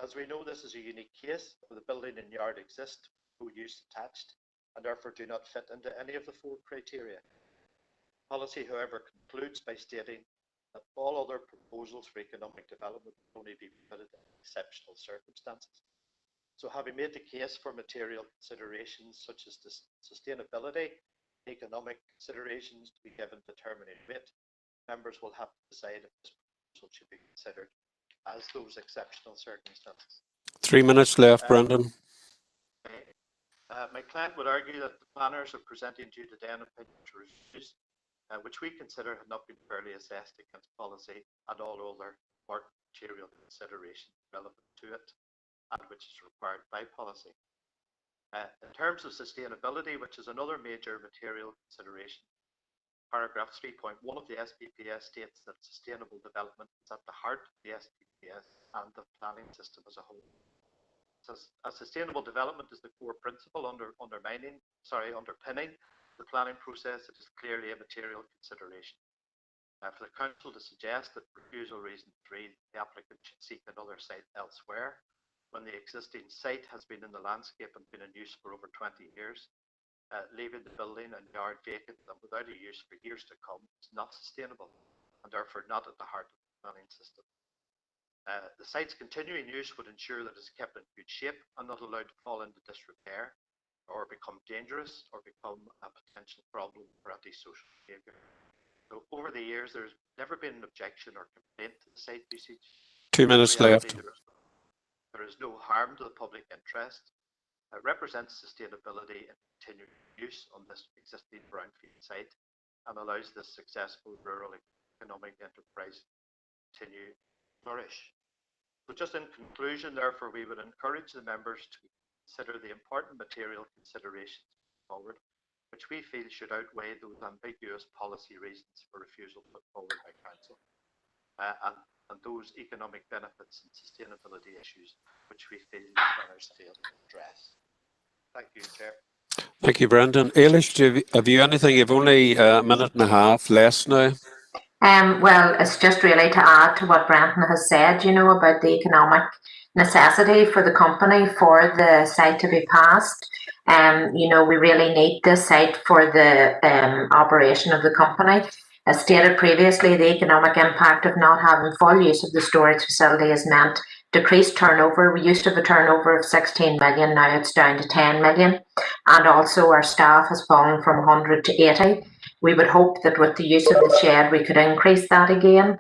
As we know, this is a unique case where the building and yard exist, no use attached, and therefore do not fit into any of the 4 criteria. Policy, however, concludes by stating that all other proposals for economic development will only be permitted in exceptional circumstances. So having made the case for material considerations such as sustainability, economic considerations to be given determining weight, members will have to decide if this proposal should be considered as those exceptional circumstances. 3 minutes left, Brendan. My client would argue that the planners are presenting due to an opinion to refuse, which we consider had not been fairly assessed against policy and all other material considerations relevant to it, and which is required by policy. In terms of sustainability, which is another major material consideration, paragraph 3.1 of the SPPS states that sustainable development is at the heart of the SPPS and the planning system as a whole. So, sustainable development is the core principle underpinning the planning process. It is clearly a material consideration. For the Council to suggest that refusal reason 3, the applicant should seek another site elsewhere when the existing site has been in the landscape and been in use for over 20 years, leaving the building and yard vacant and without a use for years to come is not sustainable and therefore not at the heart of the planning system. The site's continuing use would ensure that it's kept in good shape and not allowed to fall into disrepair or become dangerous or become a potential problem for antisocial behaviour. So over the years, there's never been an objection or complaint to the site usage. 2 minutes left. There is no harm to the public interest. It represents sustainability and continued use on this existing brownfield site and allows this successful rural economic enterprise to continue to flourish. So just in conclusion, therefore, we would encourage the members to consider the important material considerations forward, which we feel should outweigh those ambiguous policy reasons for refusal put forward by Council, and those economic benefits and sustainability issues which we feel planners fail to address. Thank you, Chair. Thank you, Brendan. Ailish, have you anything? You've only a minute and a half less now. Well, it's just really to add to what Brendan has said, about the economic necessity for the company for the site to be passed. We really need this site for the operation of the company. As stated previously, the economic impact of not having full use of the storage facility has meant decreased turnover. We used to have a turnover of 16 million, now it's down to 10 million. And also our staff has fallen from 100 to 80. We would hope that with the use of the shed, we could increase that again.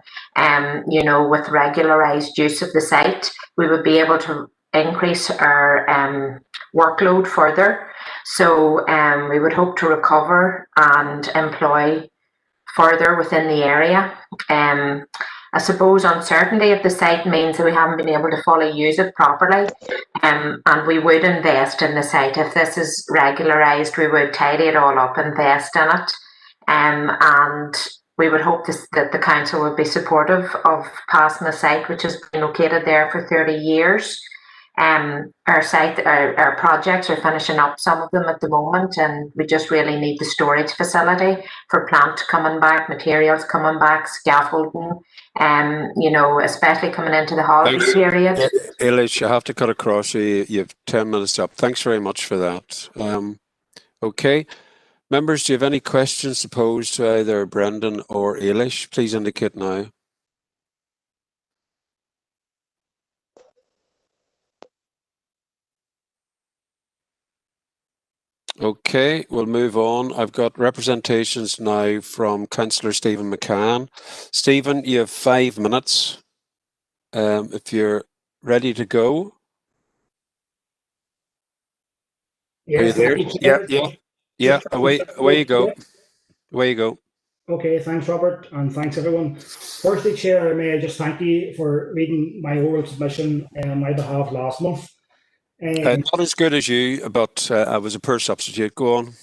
With regularised use of the site, we would be able to increase our workload further. So we would hope to recover and employ further within the area. I suppose uncertainty of the site means that we haven't been able to fully use it properly, and we would invest in the site. If this is regularised, we would tidy it all up, invest in it, and we would hope that the council would be supportive of passing the site, which has been located there for 30 years. Our projects are finishing up, some of them at the moment, and we just really need the storage facility for plant coming back, materials coming back, scaffolding, especially coming into the holiday period. Ailish, you have to cut across. You have 10 minutes up. Thanks very much for that. Okay. Members, do you have any questions to pose to either Brendan or Ailish? Please indicate now. Okay, we'll move on. I've got representations now from Councillor Stephen McCann. Stephen, you have 5 minutes. If you're ready to go. Yes, are you there? Yeah. Away you go. Away you go. Okay, thanks, Robert, and thanks, everyone. Firstly, Chair, may I just thank you for reading my oral submission on my behalf last month. Not as good as you, but I was a poor substitute. Go on.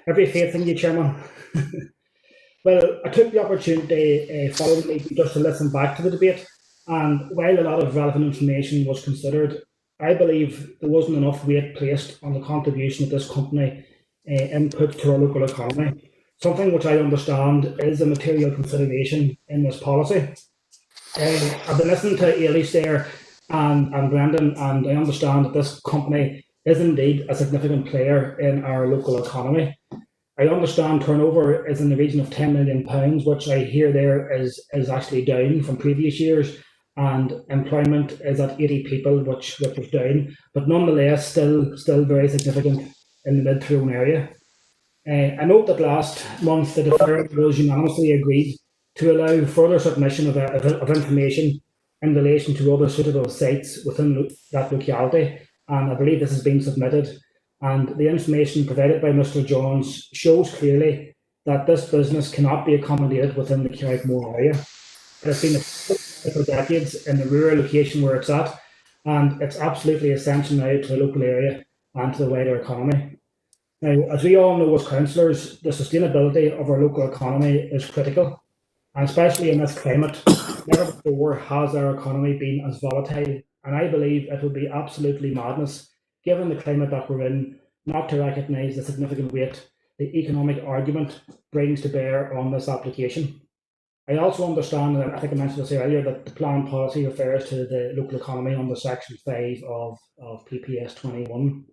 Every faith in you, Chairman. Well, I took the opportunity following the meeting just to listen back to the debate, and while a lot of relevant information was considered, I believe there wasn't enough weight placed on the contribution of this company input to our local economy, something which I understand is a material consideration in this policy. I've been listening to Ailish there and Brendan, and I understand that this company is indeed a significant player in our local economy. I understand turnover is in the region of £10 million, which I hear there is actually down from previous years, and employment is at 80 people, which was down, but nonetheless still very significant in the Mid-Tyrone area. I note that last month the deferral was unanimously agreed to allow further submission of information in relation to other suitable sites within that locality, and I believe this has been submitted, and the information provided by Mr. Johns shows clearly that this business cannot be accommodated within the Carrickmore area. It has been for decades in the rural location where it's at, and it's absolutely essential now to the local area and to the wider economy. Now, as we all know as councillors, the sustainability of our local economy is critical, and especially in this climate, never before has our economy been as volatile, and I believe it would be absolutely madness, given the climate that we're in, not to recognise the significant weight the economic argument brings to bear on this application. I also understand, and I think I mentioned this earlier, that the plan policy refers to the local economy under Section 5 of PPS 21.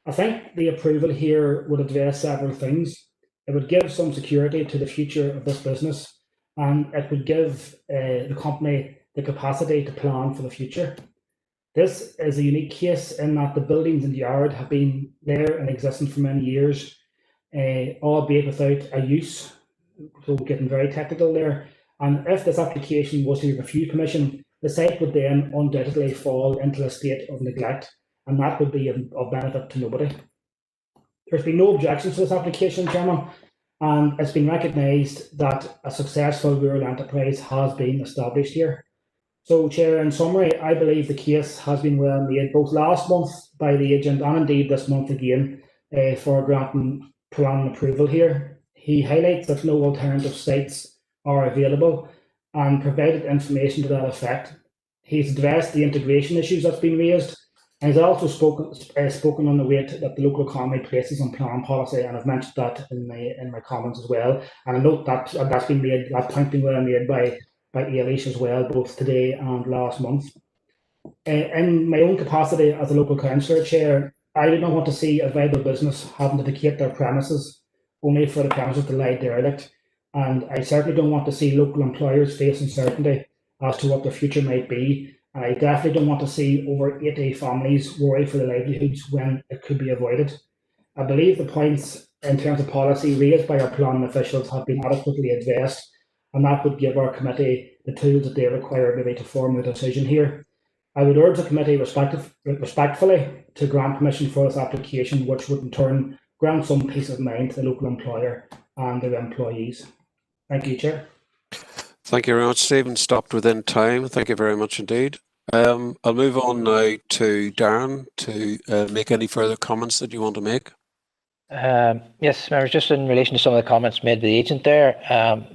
I think the approval here would address several things. It would give some security to the future of this business, and it would give the company the capacity to plan for the future. This is a unique case in that the buildings in the yard have been there and existing for many years, albeit without a use. so getting very technical there. And if this application was to be refused permission, the site would then undoubtedly fall into a state of neglect, and that would be of benefit to nobody. There's been no objections to this application, Chairman, and it's been recognised that a successful rural enterprise has been established here. So, Chair, in summary, I believe the case has been well made both last month by the agent and indeed this month again for granting plan approval here. He highlights that no alternative sites are available and provided information to that effect. He's addressed the integration issues that's been raised, and he's also spoken on the weight that the local economy places on plan policy, and I've mentioned that in my comments as well. And I note that that point been well made by Eilish as well, both today and last month. In my own capacity as a local councillor, Chair, I do not want to see a viable business having to vacate their premises only for the premises to lie derelict, and I certainly don't want to see local employers face uncertainty as to what their future might be, and I definitely don't want to see over 80 families worry for their livelihoods when it could be avoided. I believe the points in terms of policy raised by our planning officials have been adequately addressed, and that would give our committee the tools that they require maybe to form a decision here. I would urge the committee respectfully to grant permission for this application, which would in turn grant some peace of mind to the local employer and their employees. Thank you, Chair. Thank you very much, Stephen. Stopped within time. Thank you very much indeed. I'll move on now to Darren to make any further comments that you want to make. Yes, members, just in relation to some of the comments made by the agent there,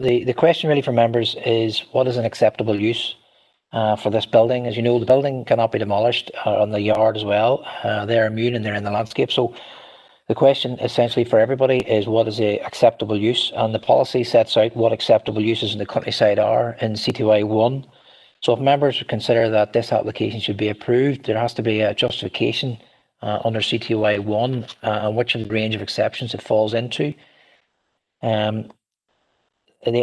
the question really for members is what is an acceptable use for this building? As you know, the building cannot be demolished on the yard as well. They're immune and they're in the landscape. So the question essentially for everybody is what is a acceptable use? And the policy sets out what acceptable uses in the countryside are in CTY 1. So if members consider that this application should be approved, there has to be a justification under CTY 1 and which of the range of exceptions it falls into. The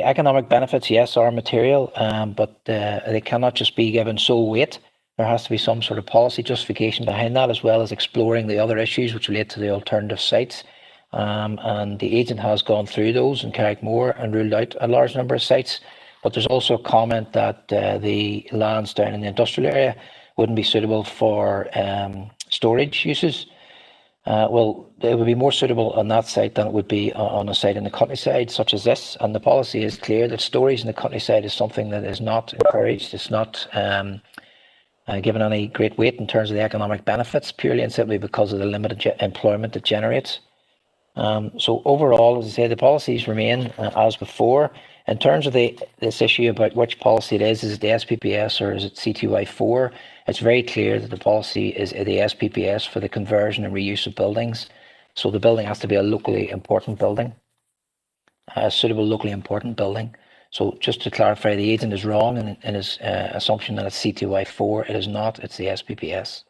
economic benefits, yes, are material, but they cannot just be given sole weight. There has to be some sort of policy justification behind that, as well as exploring the other issues which relate to the alternative sites. And the agent has gone through those in Carrickmore and ruled out a large number of sites. But there's also a comment that the lands down in the industrial area wouldn't be suitable for storage uses. Well, it would be more suitable on that site than it would be on a site in the countryside such as this. And the policy is clear that storage in the countryside is something that is not encouraged. It's not given any great weight in terms of the economic benefits, purely and simply because of the limited employment it generates. So overall, as I say, the policies remain as before. In terms of this issue about which policy it is it the SPPS or is it CTY 4? It's very clear that the policy is the SPPS for the conversion and reuse of buildings. So the building has to be a locally important building, a suitable locally important building. So just to clarify, the agent is wrong in his assumption that it's CTY 4. It is not, it's the SPPS.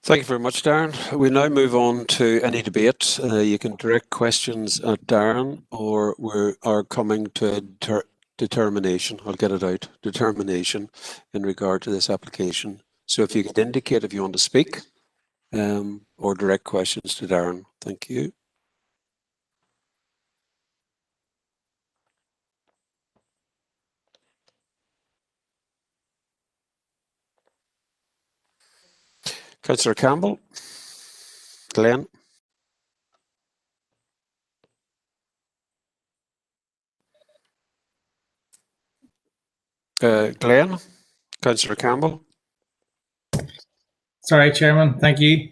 Thank you very much, Darren. We now move on to any debate. You can direct questions at Darren, or we are coming to determination. I'll get it out. Determination in regard to this application. So if you could indicate if you want to speak or direct questions to Darren. Thank you. Councillor Campbell. Glenn. Glenn. Councillor Campbell. Sorry, Chairman. Thank you.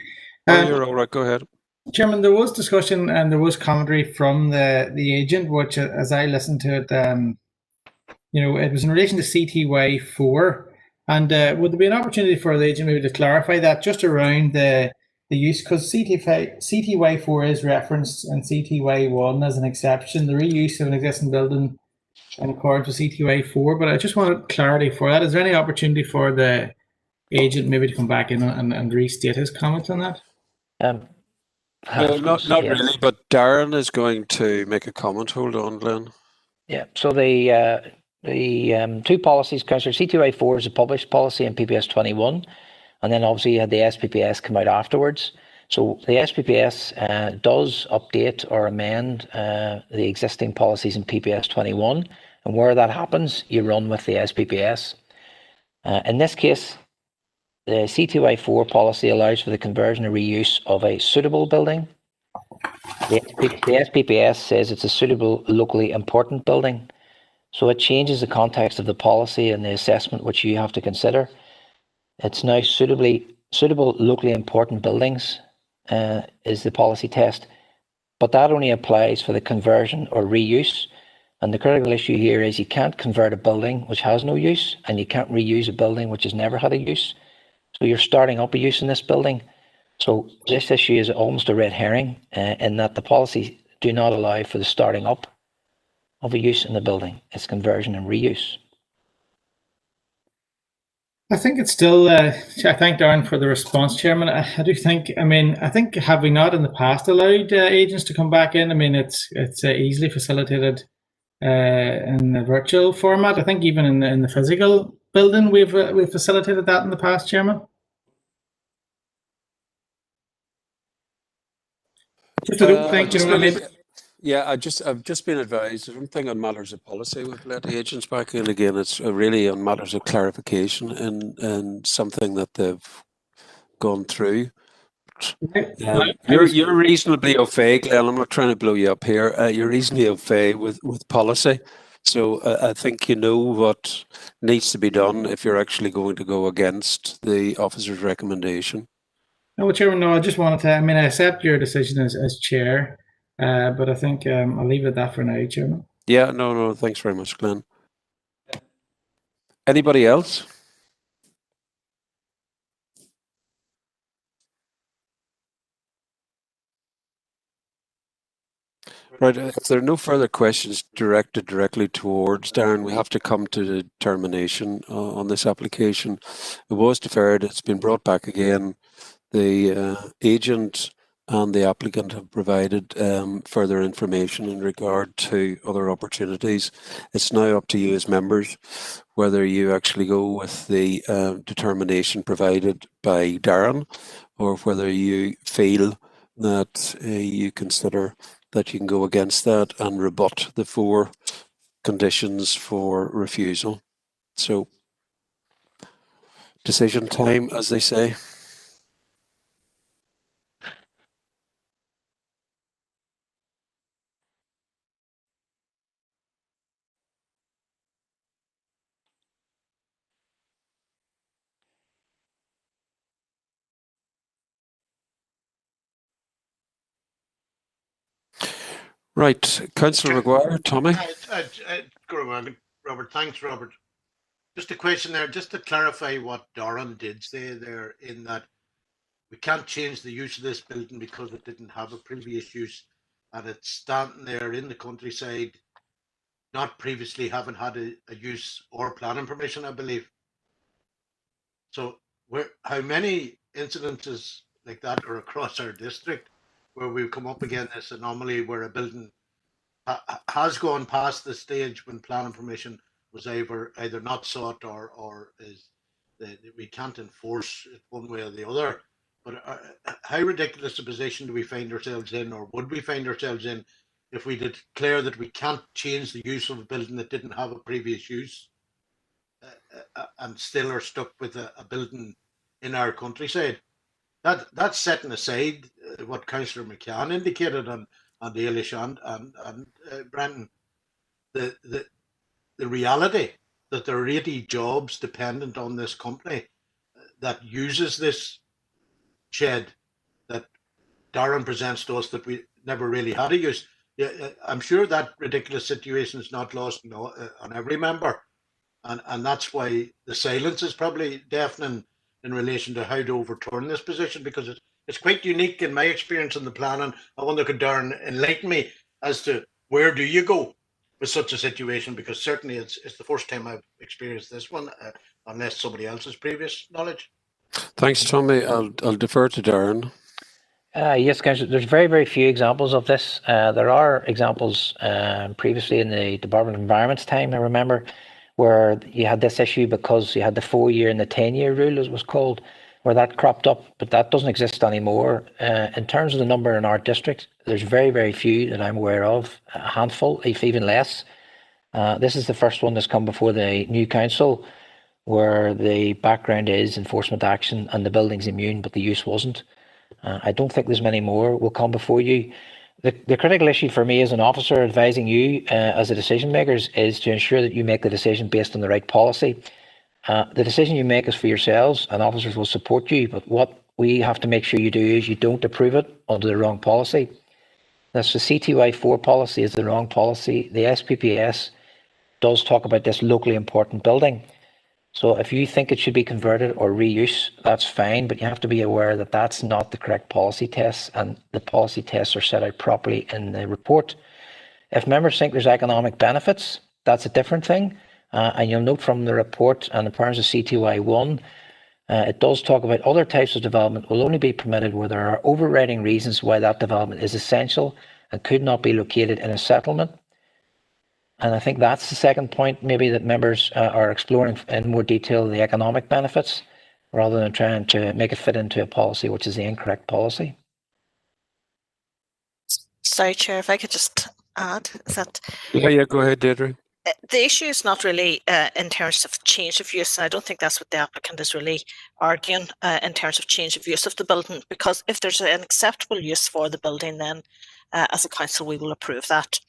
You're all right. Go ahead. Chairman, there was discussion and there was commentary from the agent, which, as I listened to it, it was in relation to CTY 4. And would there be an opportunity for the agent maybe to clarify that just around the use? Because CTY 4 is referenced in CTY 1 as an exception, the reuse of an existing building in accordance with CTY 4. But I just wanted clarity for that. Is there any opportunity for the agent maybe to come back in and restate his comments on that? Not really, but Darren is going to make a comment. Hold on, Glenn. Yeah, so the two policies, Councillor, CTY 4 is a published policy in PPS 21, and then obviously you had the SPPS come out afterwards. So the SPPS does update or amend the existing policies in PPS 21, and where that happens, you run with the SPPS. In this case, the CTY4 policy allows for the conversion or reuse of a suitable building. The SPPS says it's a suitable locally important building. So it changes the context of the policy and the assessment which you have to consider. It's now suitable locally important buildings is the policy test, but that only applies for the conversion or reuse. And the critical issue here is you can't convert a building which has no use, and you can't reuse a building which has never had a use. So you're starting up a use in this building. So this issue is almost a red herring in that the policies do not allow for the starting up of a use in the building. It's conversion and reuse. I think it's still, I thank Darren for the response, Chairman. I do think, I think have we not in the past allowed agents to come back in? It's easily facilitated in the virtual format. I think even in the physical building, we've facilitated that in the past, Chairman. Just I don't think, Yeah, I've just been advised. I don't think on matters of policy we've let the agents back in again. It's really on matters of clarification and something that they've gone through. You're reasonably au fait, Glenn. I'm not trying to blow you up here. You're reasonably au fait with policy. So I think you know what needs to be done if you're actually going to go against the officer's recommendation. No, Chairman, no, I just wanted to, I accept your decision as chair. But I think I'll leave it at that for now, Chairman. Yeah, no, thanks very much, Glenn. Anybody else? Right, if there are no further questions directed directly towards Darren, we have to come to the determination on this application. It was deferred, it's been brought back again. The agent and the applicant have provided further information in regard to other opportunities. It's now up to you as members whether you actually go with the determination provided by Darren, or whether you feel that you consider that you can go against that and rebut the 4 conditions for refusal. So, decision time, as they say. Right, Councillor Maguire, Tommy. Robert, thanks, Robert. Just a question there, just to clarify what Darren did say there, in that we can't change the use of this building because it didn't have a previous use, and it's standing there in the countryside, not previously having had a use or planning permission, I believe. So how many incidences like that are across our district where we've come up against this anomaly where a building has gone past the stage when planning permission was either not sought or is we can't enforce it one way or the other. But how ridiculous a position do we find ourselves in, or would we find ourselves in, if we declare that we can't change the use of a building that didn't have a previous use, and still are stuck with a building in our countryside? That's setting aside what Councillor McCann indicated on Eilish and Brenton, the reality that there are 80 jobs dependent on this company that uses this shed that Darren presents to us that we never really had a use. Yeah, I'm sure that ridiculous situation is not lost on every member, and that's why the silence is probably deafening in relation to how to overturn this position, because it's quite unique in my experience in the planning. I wonder, could Darren enlighten me as to where do you go with such a situation, because certainly it's the first time I've experienced this one, unless somebody else's previous knowledge. Thanks, Tommy. I'll defer to Darren. Yes, Councillor, there's very, very few examples of this. There are examples previously in the Department of Environment's time, I remember, where you had this issue because you had the 4-year and the 10-year rule, as it was called. where that cropped up, but that doesn't exist anymore. In terms of the number in our district, there's very, very few that I'm aware of, a handful, if even less. This is the first one that's come before the new council, where the background is enforcement action and the building's immune, but the use wasn't. I don't think there's many more will come before you. The critical issue for me as an officer advising you as the decision makers is to ensure that you make the decision based on the right policy. The decision you make is for yourselves, and officers will support you, but what we have to make sure you do is you don't approve it under the wrong policy. That's the CTY4 policy is the wrong policy. The SPPS does talk about this locally important building. So if you think it should be converted or reuse, that's fine, but you have to be aware that that's not the correct policy tests, and the policy tests are set out properly in the report. If members think there's economic benefits, that's a different thing. And you'll note from the report, and in terms of CTY1, it does talk about other types of development will only be permitted where there are overriding reasons why that development is essential and could not be located in a settlement. And I think that's the second point, maybe that members are exploring in more detail the economic benefits, rather than trying to make it fit into a policy which is the incorrect policy. Sorry, Chair, if I could just add, is that... Yeah, go ahead, Deirdre. The issue is not really in terms of change of use, and I don't think that's what the applicant is really arguing in terms of change of use of the building, because if there's an acceptable use for the building, then as a council we will approve that.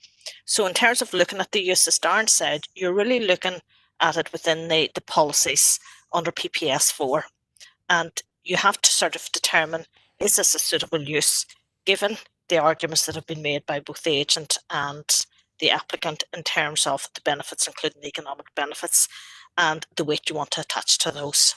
So in terms of looking at the use, as Darren said, you're really looking at it within the policies under PPS 4, and you have to sort of determine, is this a suitable use given the arguments that have been made by both the agent and the applicant in terms of the benefits, including the economic benefits, and the weight you want to attach to those.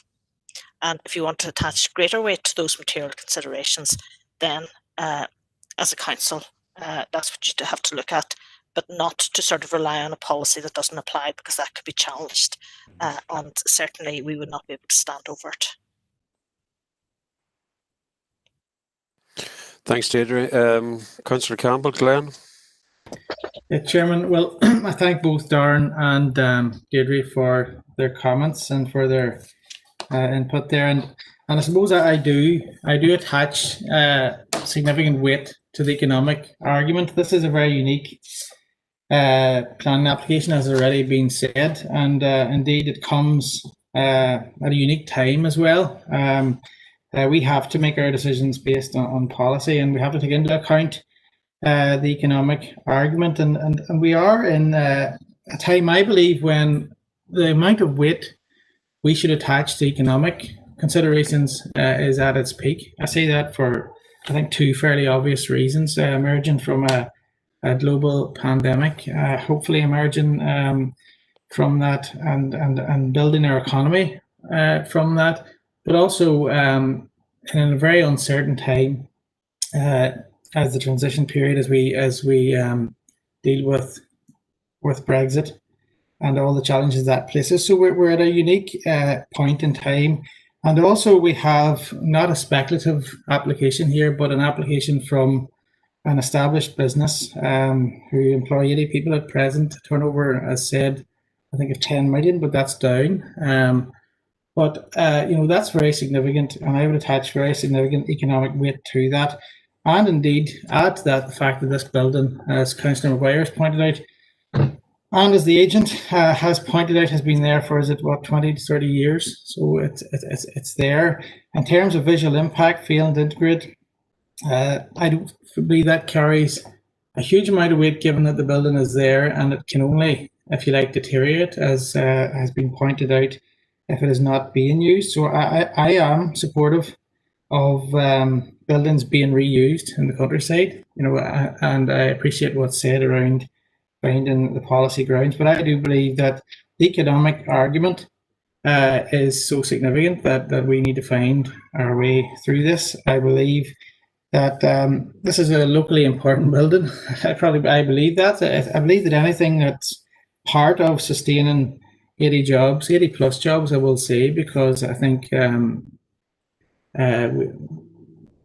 And if you want to attach greater weight to those material considerations, then as a council, that's what you have to look at, but not to sort of rely on a policy that doesn't apply, because that could be challenged, and certainly we would not be able to stand over it. Thanks, Deirdre. Councillor Campbell, Glenn. Chairman, well, I thank both Darren and Deirdre for their comments and for their input there, and I suppose I do attach significant weight to the economic argument. This is a very unique planning application, as already been said, and indeed it comes at a unique time as well. We have to make our decisions based on policy, and we have to take into account the economic argument, and we are in a time, I believe, when the amount of weight we should attach to economic considerations is at its peak. I say that for, I think, two fairly obvious reasons, emerging from a global pandemic, hopefully emerging from that and building our economy from that, but also in a very uncertain time as the transition period, as we deal with Brexit and all the challenges that places. So we're at a unique point in time, and also we have not a speculative application here, but an application from an established business who employ 80 people at present. Turnover, as said, I think of 10 million, but that's down. But that's very significant, and I would attach very significant economic weight to that. And indeed, add to that the fact that this building, as Councillor Maguire has pointed out, and as the agent has pointed out, has been there for, 20 to 30 years. So it's there. In terms of visual impact, feel and integrate, I don't believe that carries a huge amount of weight, given that the building is there and it can only, if you like, deteriorate, as has been pointed out, if it is not being used. So I am supportive of buildings being reused in the countryside, and I appreciate what's said around finding the policy grounds, but I do believe that the economic argument is so significant that we need to find our way through this. I believe that this is a locally important building. I believe that. I believe that anything that's part of sustaining 80 jobs, 80 plus jobs, I will say, because I think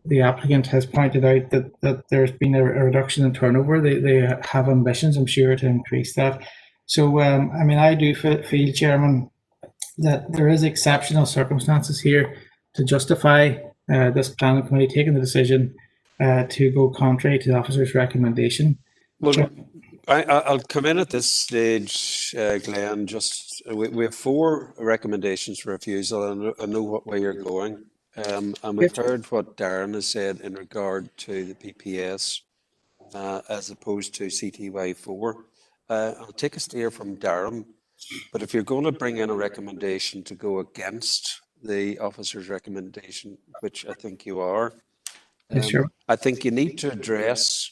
the applicant has pointed out that there's been a reduction in turnover. They have ambitions, I'm sure, to increase that. So, I do feel, Chairman, that there is exceptional circumstances here to justify this planning committee taking the decision to go contrary to the officer's recommendation. Well, I'll come in at this stage, Glenn. We have 4 recommendations for refusal, and I know what way you're going. And we've heard what Darren has said in regard to the PPS as opposed to CTY4. I'll take a steer from Darren, but if you're going to bring in a recommendation to go against the officer's recommendation, which I think you are, sure. I think you need to address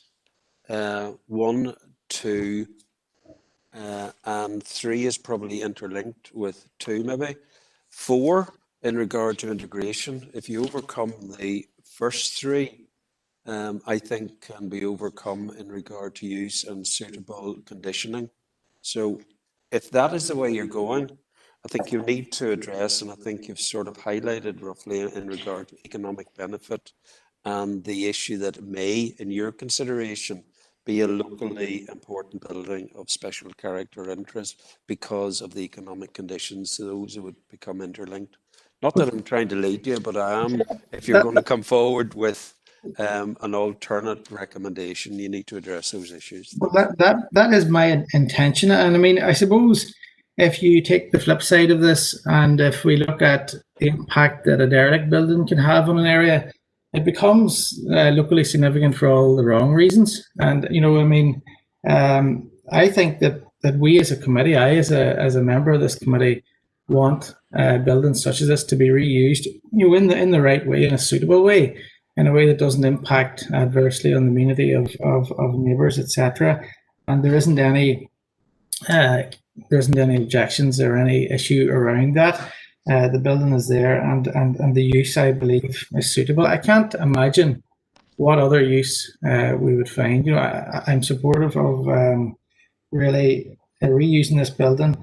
1, 2, and 3 is probably interlinked with 2 maybe. 4, in regard to integration, if you overcome the first 3, I think can be overcome in regard to use and suitable conditioning. So if that is the way you're going, I think you need to address, and I think you've sort of highlighted roughly in regard to economic benefit and the issue that it may, in your consideration, be a locally important building of special character interest because of the economic conditions. So those would become interlinked. Not that I'm trying to lead you, but I am. If you're going to come forward with an alternate recommendation, you need to address those issues. Well, that is my intention. And I mean, I suppose if you take the flip side of this, and if we look at the impact that a derelict building can have on an area, it becomes locally significant for all the wrong reasons. And, you know, I mean, I think that we as a committee, I as a member of this committee, want buildings such as this to be reused, you know, in the right way, in a suitable way, in a way that doesn't impact adversely on the amenity of neighbours, etc. And there isn't any objections or any issue around that. The building is there, and the use, I believe, is suitable. I can't imagine what other use we would find. You know, I'm supportive of really reusing this building.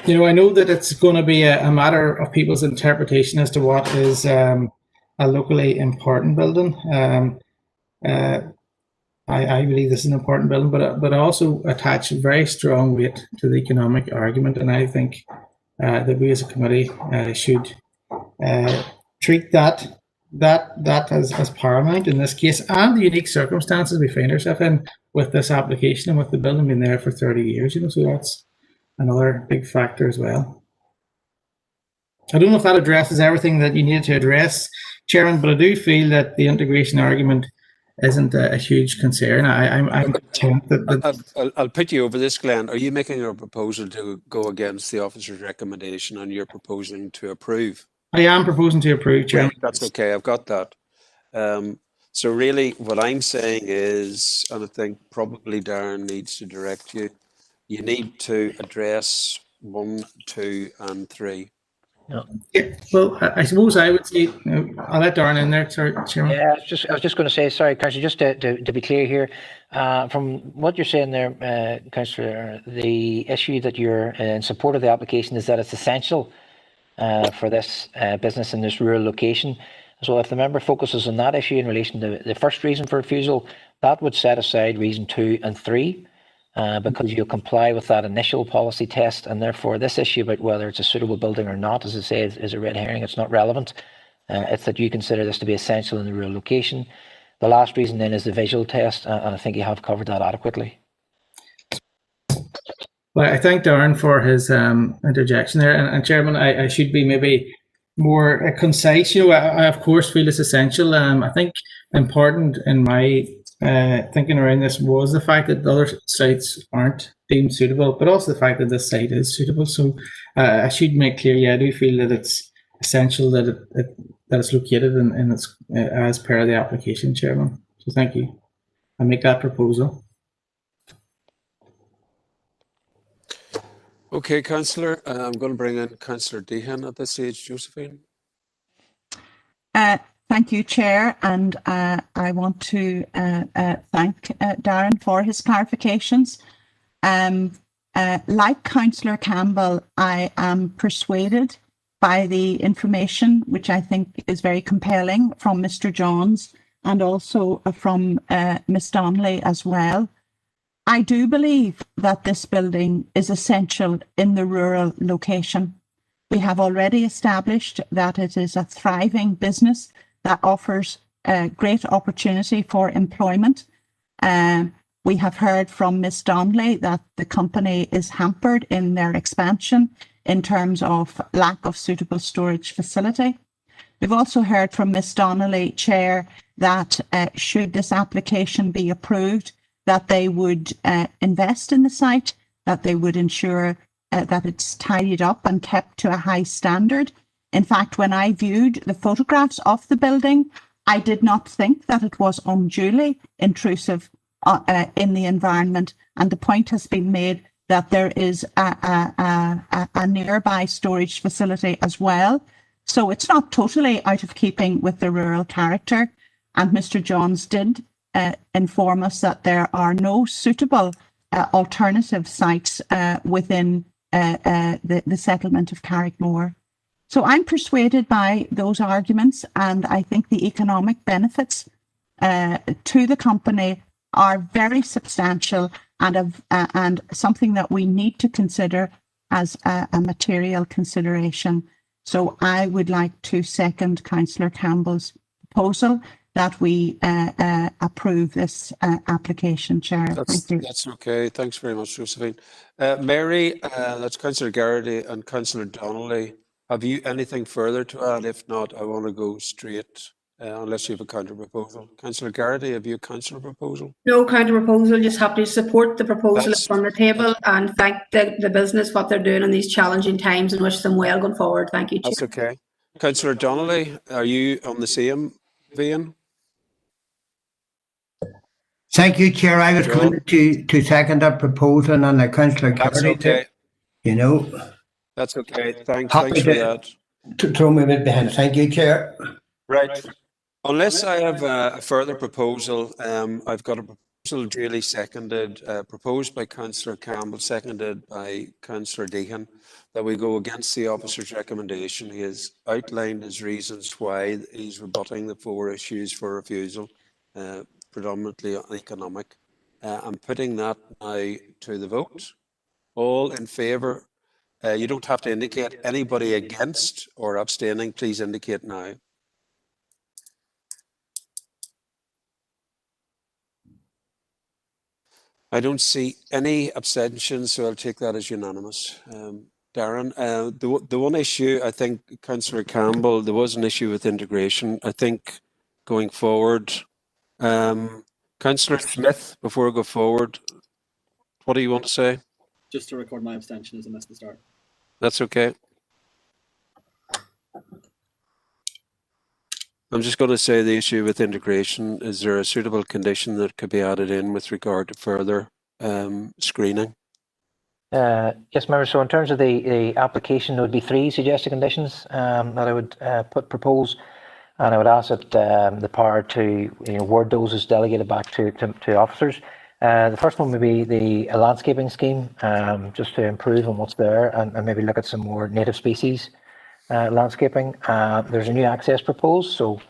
You know, I know that it's going to be a matter of people's interpretation as to what is a locally important building. I believe this is an important building, but I also attach very strong weight to the economic argument, and I think that we as a committee should treat that as paramount in this case, and the unique circumstances we find ourselves in with this application and with the building being there for 30 years. You know, so that's another big factor as well. I don't know if that addresses everything that you needed to address, Chairman, but I do feel that the integration argument isn't a huge concern. I'm content that I'll put you over this, Glenn. Are you making a proposal to go against the officer's recommendation, and you're proposing to approve? I am proposing to approve, Chairman. Right, that's okay. I've got that. So really, what I'm saying is, and I think probably Darren needs to direct you, you need to address 1, 2, and 3. No. Yeah, well, I suppose I would say, I'll let Darren in there. Sorry, Chairman. Yeah, I was just going to say, sorry, Councillor, just to be clear here, from what you're saying there, Councillor, the issue that you're in support of the application is that it's essential for this business in this rural location. So if the member focuses on that issue in relation to the first reason for refusal, that would set aside reason 2 and 3. Because you'll comply with that initial policy test, and therefore this issue about whether it's a suitable building or not, as I say, is a red herring. It's not relevant. It's that you consider this to be essential in the rural location. The last reason then is the visual test, and I think you have covered that adequately. Well, I thank Darren for his interjection there, and Chairman, I should be maybe more concise. You know, I of course feel it's essential. I think important in my thinking around this was the fact that the other sites aren't deemed suitable, but also the fact that this site is suitable. So I should make clear, yeah, I do feel that it's essential that it's located in its as per the application, Chairman. So thank you. I make that proposal. Okay, Councillor, I'm going to bring in Councillor Dehan at this stage. Josephine. Thank you, Chair, and I want to thank Darren for his clarifications. Like Councillor Campbell, I am persuaded by the information, which I think is very compelling, from Mr. Johns and also from Ms. Donnelly as well. I do believe that this building is essential in the rural location. We have already established that it is a thriving business that offers great opportunity for employment. We have heard from Ms. Donnelly that the company is hampered in their expansion in terms of lack of suitable storage facility. We've also heard from Ms. Donnelly, Chair, that should this application be approved, that they would invest in the site, that they would ensure that it's tidied up and kept to a high standard. In fact, when I viewed the photographs of the building, I did not think that it was unduly intrusive in the environment, and the point has been made that there is a nearby storage facility as well. So it's not totally out of keeping with the rural character. And Mr. Johns did inform us that there are no suitable alternative sites within the settlement of Carrickmore. So I'm persuaded by those arguments, and I think the economic benefits to the company are very substantial and something that we need to consider as a material consideration. So I would like to second Councillor Campbell's proposal that we approve this application, Chair. That's okay. Thanks very much, Josephine. Mary, that's Councillor Garrity and Councillor Donnelly. Have you anything further to add? If not, I want to go straight, unless you have a counter proposal. Councillor Garrity, have you a counter proposal? No counter proposal, just happy to support the proposal that's on the table and thank the business what they're doing in these challenging times and wish them well going forward. Thank you, Chair. That's okay. Councillor Donnelly, are you on the same vein? Thank you, Chair. I was going to second that proposal and the Councillor Garrity. Okay. You know. That's okay. Thanks for that. To throw me a bit behind. Thank you, Chair. Right. Unless I have a further proposal, I've got a proposal duly seconded, proposed by Councillor Campbell, seconded by Councillor Deehan, that we go against the officer's recommendation. He has outlined his reasons why he's rebutting the 4 issues for refusal, predominantly economic. I'm putting that now to the vote. All in favour? You don't have to indicate. Anybody against or abstaining, please indicate now. I don't see any abstentions, so I'll take that as unanimous. Darren, the one issue, I think, Councillor Campbell, there was an issue with integration. I think going forward, Councillor Smith, before we go forward, what do you want to say? Just to record my abstention as I missed the start. That's okay. I'm just going to say the issue with integration, is there a suitable condition that could be added in with regard to further screening? Yes, Member. So in terms of the application, there would be 3 suggested conditions that I would propose, and I would ask that the power to word those as delegated back to officers. The first one would be the landscaping scheme, just to improve on what's there and maybe look at some more native species landscaping. There's a new access proposed, so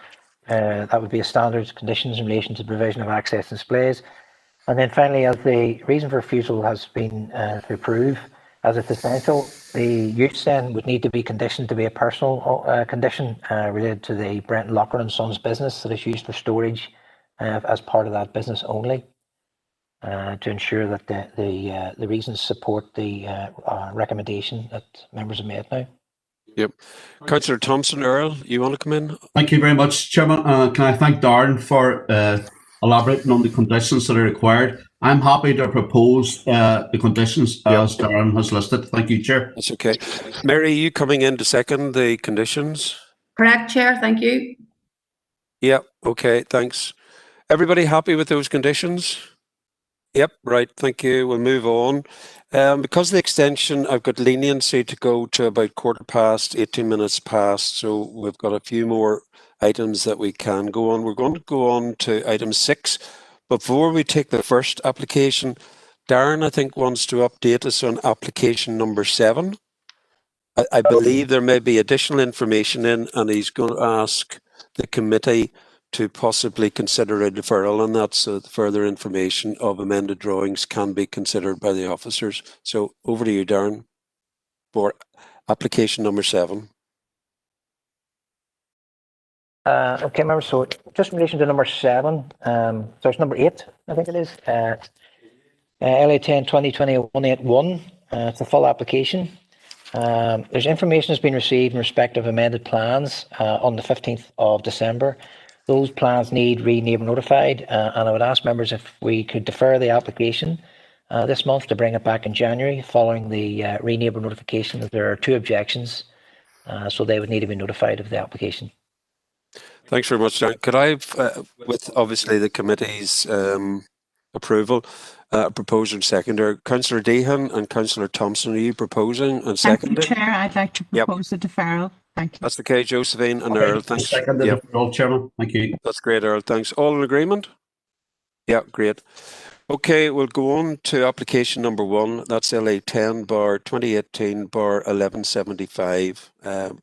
that would be a standard conditions in relation to provision of access displays. And then finally, as the reason for refusal has been to approve, as it's essential, the use then would need to be conditioned to be a personal condition related to the Brenton Locker and Sons business that is used for storage as part of that business only. To ensure that the reasons support the recommendation that members have made now. Yep. Councillor Thompson Earl, you want to come in? Thank you very much, Chairman. Can I thank Darren for elaborating on the conditions that are required? I'm happy to propose the conditions as Darren has listed. Thank you, Chair. That's okay. Mary, you coming in to second the conditions? Correct, Chair. Thank you. Yeah. Okay. Thanks. Everybody happy with those conditions? Yep, right, thank you. We'll move on. Because of the extension, I've got leniency to go to about 18 minutes past, so we've got a few more items that we can go on. We're going to go on to item 6. Before we take the first application, Darren, I think, wants to update us on application number 7. I believe there may be additional information in, and he's going to ask the committee to possibly consider a deferral on that, so that further information of amended drawings can be considered by the officers. So over to you, Darren, for Application number 7. Okay, members, so just in relation to number 7, so it's number 8, I think it is. LA 10 2020-181, it's a full application. There's information that's been received in respect of amended plans on the 15th of December. Those plans need re-neighbour notified, and I would ask members if we could defer the application this month to bring it back in January following the re-neighbour notification. There are 2 objections, so they would need to be notified of the application. Thanks very much, John. Could I, with obviously the committee's approval, propose and seconder, Councillor Dehan and Councillor Thompson, are you proposing and seconding? Thank you, Chair. I'd like to propose the deferral. Thank you. That's the case, Josephine and Earl. Thanks. Second the deferral, Chairman. Thank you. That's great, Earl. Thanks. All in agreement? Yeah, great. Okay, we'll go on to application number 1. That's LA 10 bar 2018 bar 1175,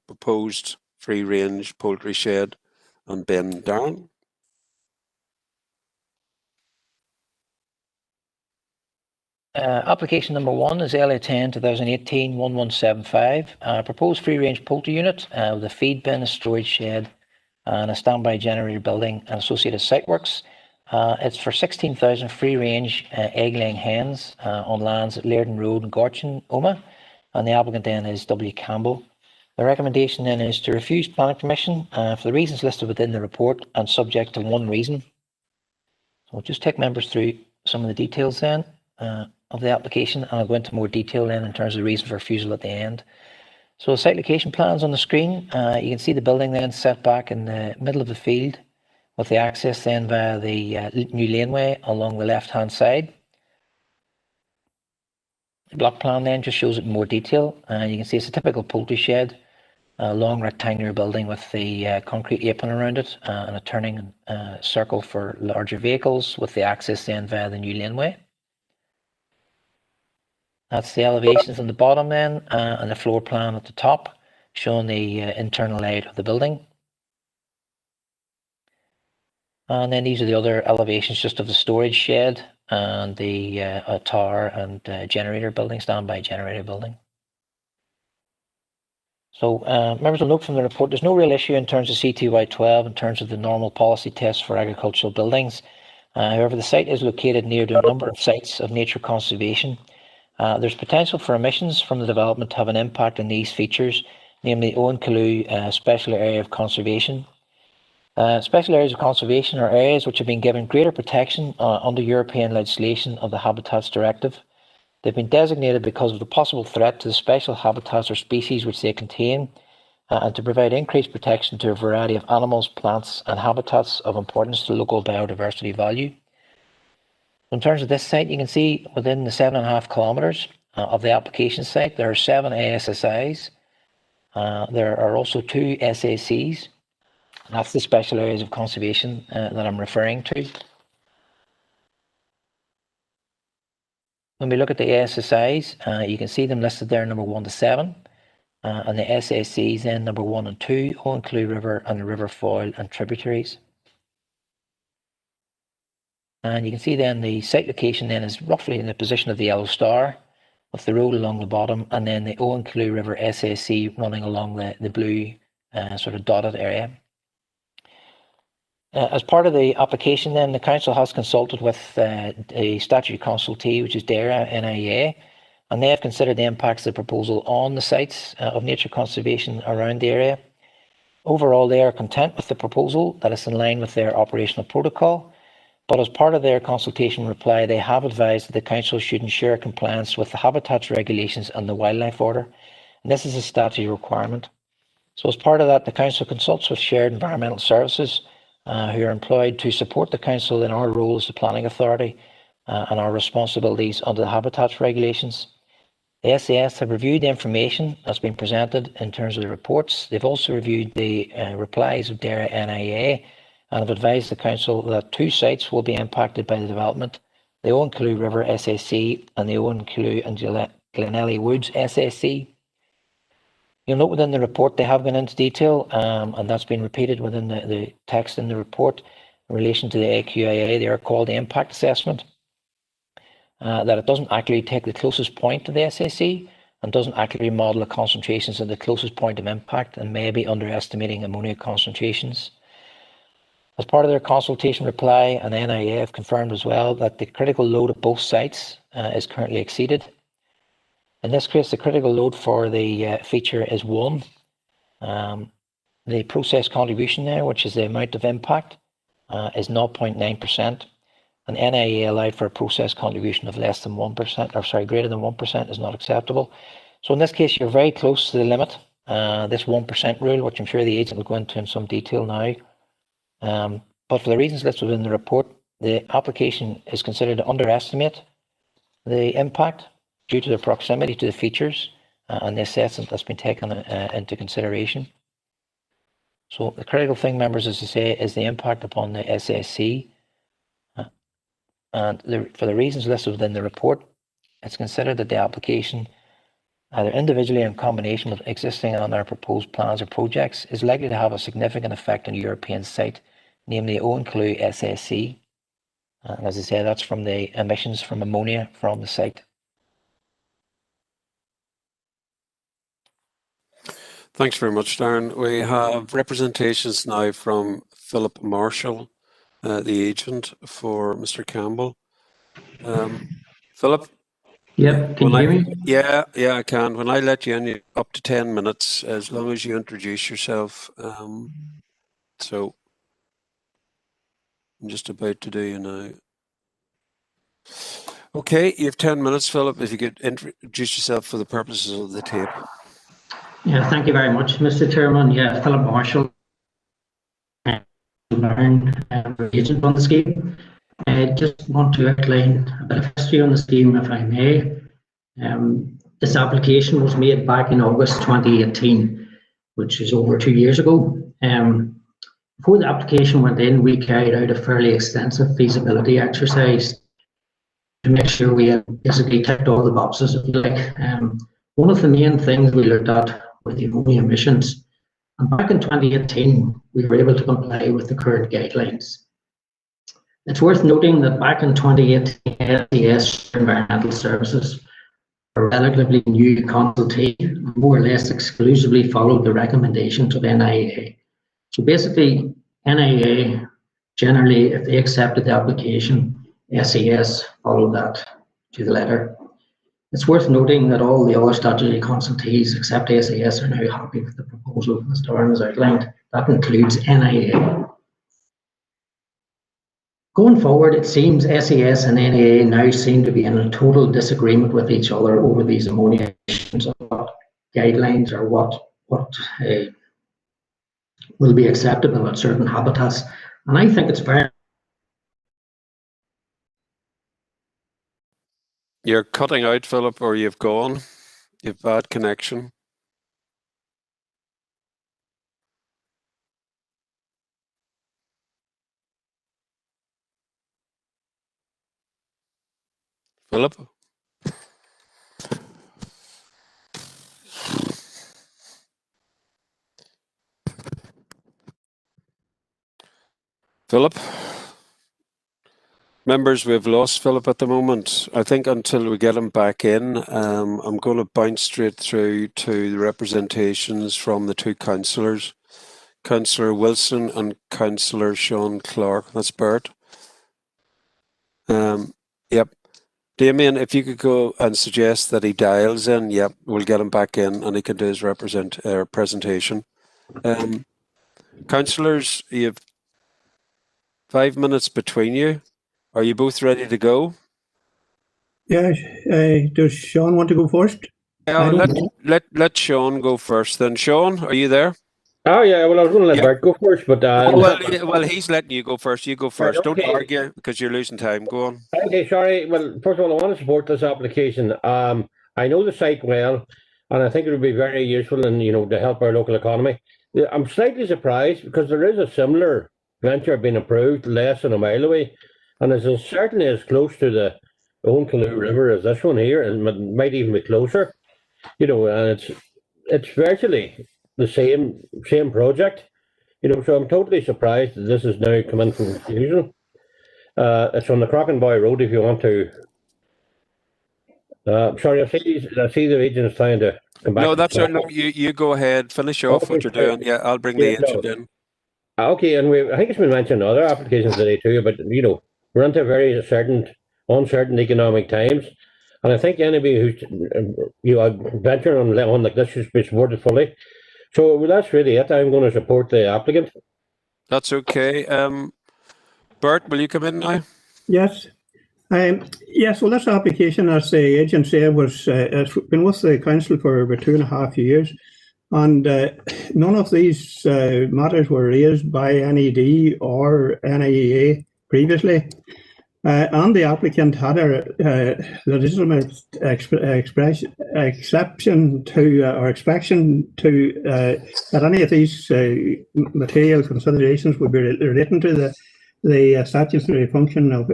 proposed free range poultry shed and bin. Darren? Application number 1 is LA 10 2018-1175, proposed free range poultry unit with a feed bin, a storage shed, and a standby generator building and associated site works. It's for 16,000 free range egg laying hens on lands at Lairden Road in Gorchin, Omagh, and the applicant then is W. Campbell. The recommendation then is to refuse planning permission for the reasons listed within the report and subject to 1 reason. So I'll just take members through some of the details then of the application, and I'll go into more detail then in terms of the reason for refusal at the end. So the site location plans on the screen, you can see the building then set back in the middle of the field with the access then via the new laneway along the left hand side. The block plan then just shows it in more detail. You can see it's a typical poultry shed, a long rectangular building with the concrete apron around it and a turning circle for larger vehicles with the access then via the new laneway. That's the elevations on the bottom then, and the floor plan at the top, showing the internal layout of the building. And then these are the other elevations just of the storage shed and the tower and generator building, standby generator building. So members will note from the report, there's no real issue in terms of CTY 12 in terms of the normal policy tests for agricultural buildings. However, the site is located near to a number of sites of nature conservation. There's potential for emissions from the development to have an impact on these features, namely Owen Calloo Special Area of Conservation. Special areas of conservation are areas which have been given greater protection under European legislation of the Habitats Directive. They've been designated because of the possible threat to the special habitats or species which they contain, and to provide increased protection to a variety of animals, plants and habitats of importance to local biodiversity value. In terms of this site, you can see within the 7.5 kilometres of the application site, there are 7 ASSIs. There are also 2 SACs. That's the special areas of conservation that I'm referring to. When we look at the ASSIs, you can see them listed there number 1 to 7. And the SACs then number 1 and 2, Owen Calloo River and the River Foyle and tributaries. And you can see then the site location then is roughly in the position of the yellow star, with the road along the bottom, and then the Owen Calloo River SAC running along the blue sort of dotted area. As part of the application then, the Council has consulted with a statutory consultee, which is DERA NIA, and they have considered the impacts of the proposal on the sites of nature conservation around the area. Overall, they are content with the proposal, that is in line with their operational protocol. But as part of their consultation reply, they have advised that the Council should ensure compliance with the habitats regulations and the wildlife order. And this is a statutory requirement. So as part of that, the Council consults with Shared Environmental Services, who are employed to support the Council in our role as the planning authority and our responsibilities under the habitats regulations. The SAS have reviewed the information that's been presented in terms of the reports. They've also reviewed the replies of DERA NIA, and have advised the Council that 2 sites will be impacted by the development, the Owen Calloo River SAC and the Owen Calloo and Glenelly Woods SAC. You'll note within the report they have gone into detail, and that's been repeated within the text in the report in relation to the AQIA, the Air Quality Impact Assessment, that it doesn't actually take the closest point to the SAC, and doesn't accurately model the concentrations at the closest point of impact and may be underestimating ammonia concentrations. As part of their consultation reply, and NIA have confirmed as well that the critical load of both sites is currently exceeded. In this case, the critical load for the feature is 1. The process contribution there, which is the amount of impact, is 0.9%, and NIA allowed for a process contribution of less than 1%, or sorry, greater than 1% is not acceptable. So in this case, you're very close to the limit, this 1% rule, which I'm sure the agent will go into in some detail now. But for the reasons listed within the report, the application is considered to underestimate the impact due to the proximity to the features and the assessment that's been taken into consideration. So the critical thing, members, as I say, is the impact upon the SSC. And for the reasons listed within the report, it's considered that the application, either individually or in combination with existing and our proposed plans or projects, is likely to have a significant effect on the European site, namely O-include SSC. And as I say, that's from the emissions from ammonia from the site. Thanks very much, Darren. We have representations now from Philip Marshall, the agent for Mr. Campbell. Philip? Yep, can you hear me? Yeah, I can. When I let you in, you're up to 10 minutes, as long as you introduce yourself. So I'm just about to do you now. Okay, you have 10 minutes, Philip, if you could introduce yourself for the purposes of the tape. Yeah, thank you very much, Mr. Chairman. Yeah, Philip Marshall, agent on the scheme. I just want to outline a bit of history on the scheme, if I may. This application was made back in August 2018, which is over 2 years ago. Before the application went in, we carried out a fairly extensive feasibility exercise to make sure we had basically ticked all the boxes, if you like. One of the main things we looked at were the ammonia emissions. And back in 2018, we were able to comply with the current guidelines. It's worth noting that back in 2018, SES Environmental Services, a relatively new consultee, more or less exclusively followed the recommendations of NIA. So basically, NIA, generally, if they accepted the application, SES followed that to the letter. It's worth noting that all the other statutory consultees except SES are now happy with the proposal, as Darren has outlined. That includes NIA. Going forward, it seems SES and NIA now seem to be in a total disagreement with each other over these ammonia emissions, what guidelines or what will be acceptable at certain habitats. And I think it's very... You're cutting out, Philip, or you've gone. You've bad connection. Philip? Philip? Members, we've lost Philip at the moment. I think until we get him back in, I'm going to bounce straight through to the representations from the two councillors, Councillor Wilson and Councillor Sean Clark. That's Bert. Yep. Damien, if you could go and suggest that he dials in, yep, we'll get him back in and he can do his presentation. Councillors, you have 5 minutes between you. Are you both ready to go? Yeah. Does Sean want to go first? Yeah, let Sean go first then. Sean, are you there? Oh yeah, well I was going to let Bert go first, but well, he's letting you go first. You go first. Right, okay. Don't argue because you're losing time. Go on. Okay, sorry. Well, first of all, I want to support this application. I know the site well, and I think it would be very useful and to help our local economy. I'm slightly surprised because there is a similar venture being approved less than a mile away, and it's certainly as close to the Owen River as this one here, and it might even be closer. And it's virtually the same project. So I'm totally surprised that this is now coming from refusal. It's on the Crockenboy Road if you want to Sorry, I see the agent is trying to come back. No, that's right. No, you go ahead. Finish off what you're doing. Yeah, I'll bring the agent in. Okay, and I think it's been mentioned in other applications today too, but we're into very uncertain economic times, and I think anybody who's venturing on like this should be supported fully. So that's really it. I'm going to support the applicant. That's okay. Bert, will you come in now? Yes. Yes, well, this application, as the agent said, has been with the council for about 2.5 years, and none of these matters were raised by NED or NIEA previously. And the applicant had a legitimate exception to or expression to that any of these material considerations would be relating to the statutory function of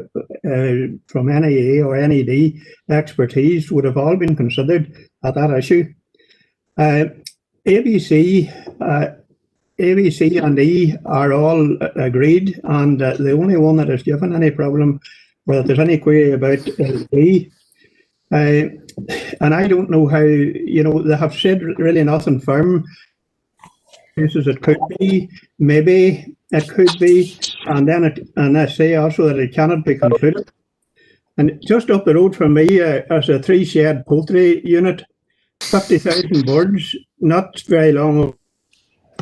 from NIA or NED expertise would have all been considered at that issue. ABC and E are all agreed, and the only one that has given any problem or that there's any query about is B. And I don't know how, they have said really nothing firm. It could be, maybe it could be, and then they say also that it cannot be concluded. And just up the road from me, there's a 3-shed poultry unit, 50,000 birds, not very long.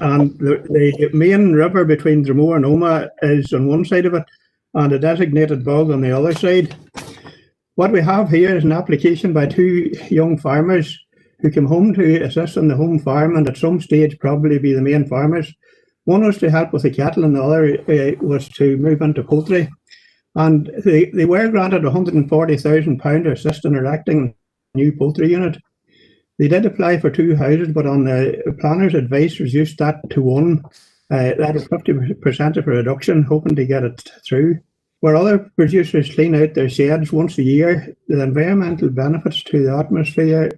And the main river between Dromore and Omagh is on one side of it, and a designated bog on the other side. What we have here is an application by 2 young farmers who came home to assist on the home farm and at some stage probably be the main farmers. One was to help with the cattle and the other was to move into poultry. And they were granted £140,000 to assist in erecting a new poultry unit. They did apply for 2 houses, but on the planner's advice reduced that to 1. That is 50% of a reduction, hoping to get it through. Where other producers clean out their sheds once a year, the environmental benefits to the atmosphere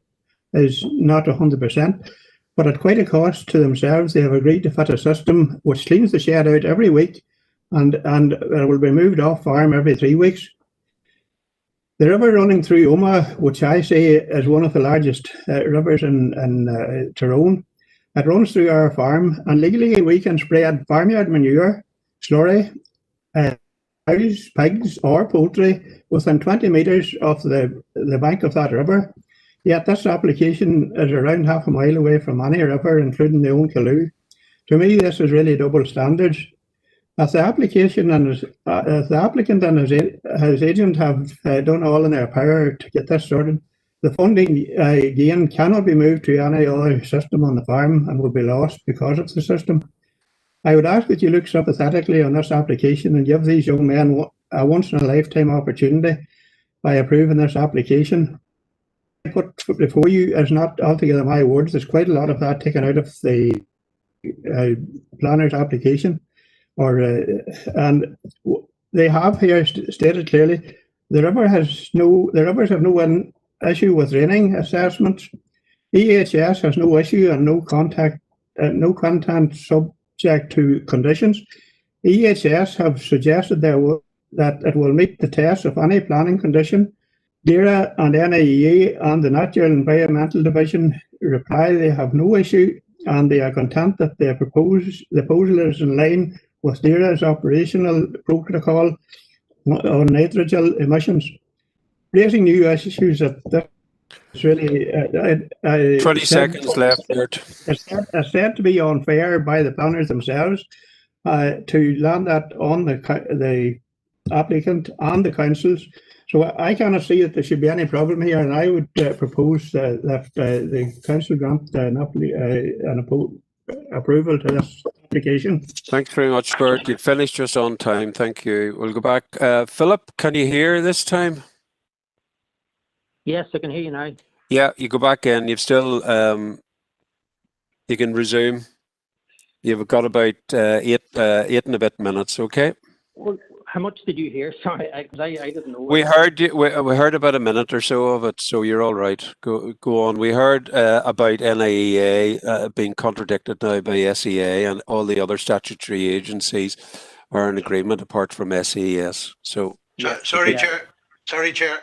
is not 100%, but at quite a cost to themselves, they have agreed to fit a system which cleans the shed out every week and it will be moved off farm every 3 weeks. The river running through Omagh, which I say is one of the largest rivers in Tyrone, it runs through our farm, and legally we can spread farmyard manure, slurry, cows, pigs or poultry within 20 metres of the bank of that river. Yet this application is around half a mile away from any river, including the Owen. To me, this is really double standards. As the applicant and his agent have done all in their power to get this sorted, the funding again cannot be moved to any other system on the farm and will be lost because of the system. I would ask that you look sympathetically on this application and give these young men a once-in-a-lifetime opportunity by approving this application. What I put before you is not altogether my words. There's quite a lot of that taken out of the planner's application. And they have here stated clearly the rivers have no issue with draining assessments. EHS has no issue and no content subject to conditions. EHS have suggested that it will meet the test of any planning condition. DERA and NIEA and the Natural Environmental Division reply they have no issue and they are content that the proposal is in line with DERA's operational protocol on nitrogen emissions. Raising new issues that is really 20 seconds left, Bert. It's said to be unfair by the planners themselves to land that on the applicant and the councils. So I cannot see that there should be any problem here, and I would propose that the council grant an approval to this application. Thanks very much, Bert. You've finished just on time. Thank you. We'll go back. Philip, can you hear this time? Yes, I can hear you now. Yeah, you go back in. You've still, you can resume. You've got about eight and a bit minutes, okay? Well, how much did you hear? Sorry, I didn't know. We heard we heard about a minute or so of it, so you're all right. Go on. We heard about NIEA being contradicted now by SEA, and all the other statutory agencies are in agreement apart from SES. So Sorry, Chair.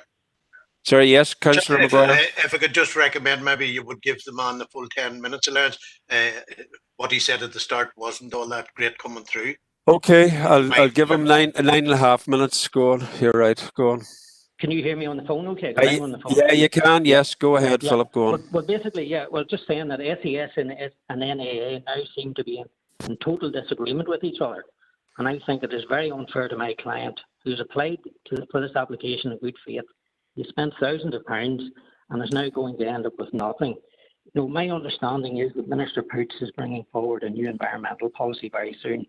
Sorry, yes, Councillor Maguire. If I could just recommend, maybe you would give the man the full 10 minutes allowance. What he said at the start wasn't all that great coming through. Okay, I'll give him 9.5 minutes. Go on. You're right. Go on. Can you hear me on the phone okay? 'Cause I'm on the phone. Yeah, you can. Yes, go ahead, Yeah. Philip. Go on. Well, basically, yeah. Well, just saying that SES and NAA now seem to be in total disagreement with each other, and I think it is very unfair to my client who's applied for this application in good faith. He spent thousands of pounds and is now going to end up with nothing. You know, my understanding is that Minister Poots is bringing forward a new environmental policy very soon.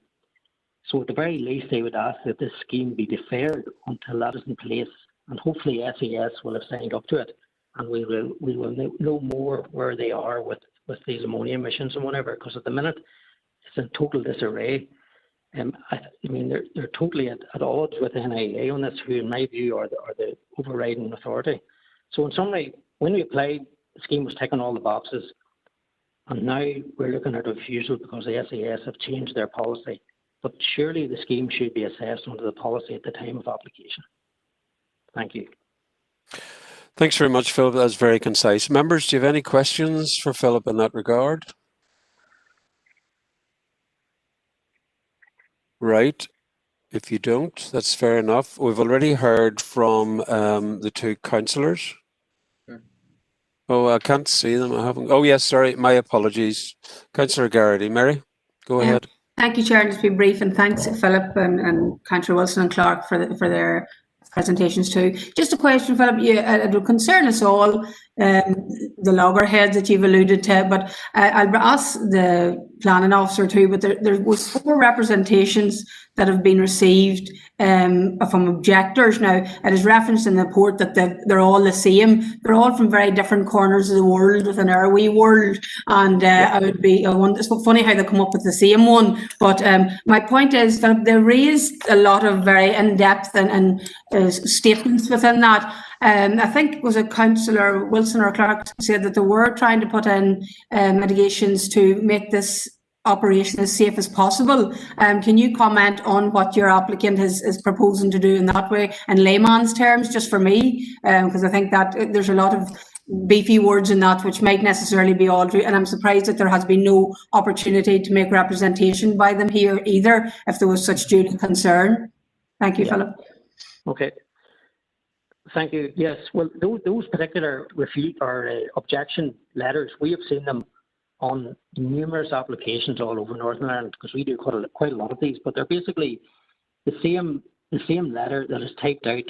So at the very least, they would ask that this scheme be deferred until that is in place, and hopefully SES will have signed up to it, and we will know more where they are with these ammonia emissions and whatever. Because at the minute, it's in total disarray. I mean, they're totally at odds with the NIA on this, who in my view are the overriding authority. So in summary, when we applied, the scheme was ticking all the boxes, and now we're looking at a refusal because the SES have changed their policy. But surely the scheme should be assessed under the policy at the time of application. Thank you. Thanks very much, Philip. That's very concise. Members, do you have any questions for Philip in that regard? Right. If you don't, that's fair enough. We've already heard from the two councillors. Oh, I can't see them. I haven't. Oh, yes, sorry. My apologies. Councillor Garrity. Mary, go ahead. Thank you, Chair. Just be brief, and thanks, Philip and Councillor Wilson and Clark for their presentations too. Just a question, Philip. It will concern us all, the loggerheads that you've alluded to, but I'll ask the planning officer too. But there was 4 representations that have been received from objectors. Now, it is referenced in the report that they're all the same. They're all from very different corners of the world within our wee world, and it's funny how they come up with the same one. But my point is that they raised a lot of very in-depth and statements within that. I think it was a Councillor Wilson or Clark said that they were trying to put in mitigations to make this operation as safe as possible. Can you comment on what your applicant is proposing to do in that way, in layman's terms, just for me? Because I think that there's a lot of beefy words in that which might necessarily be all true, and I'm surprised that there has been no opportunity to make representation by them here either, if there was such due concern. Thank you, Philip. Okay. Thank you. Yes, well, those particular objection letters, we have seen them on numerous applications all over Northern Ireland, because we do quite a lot of these, but they're basically the same letter that is typed out,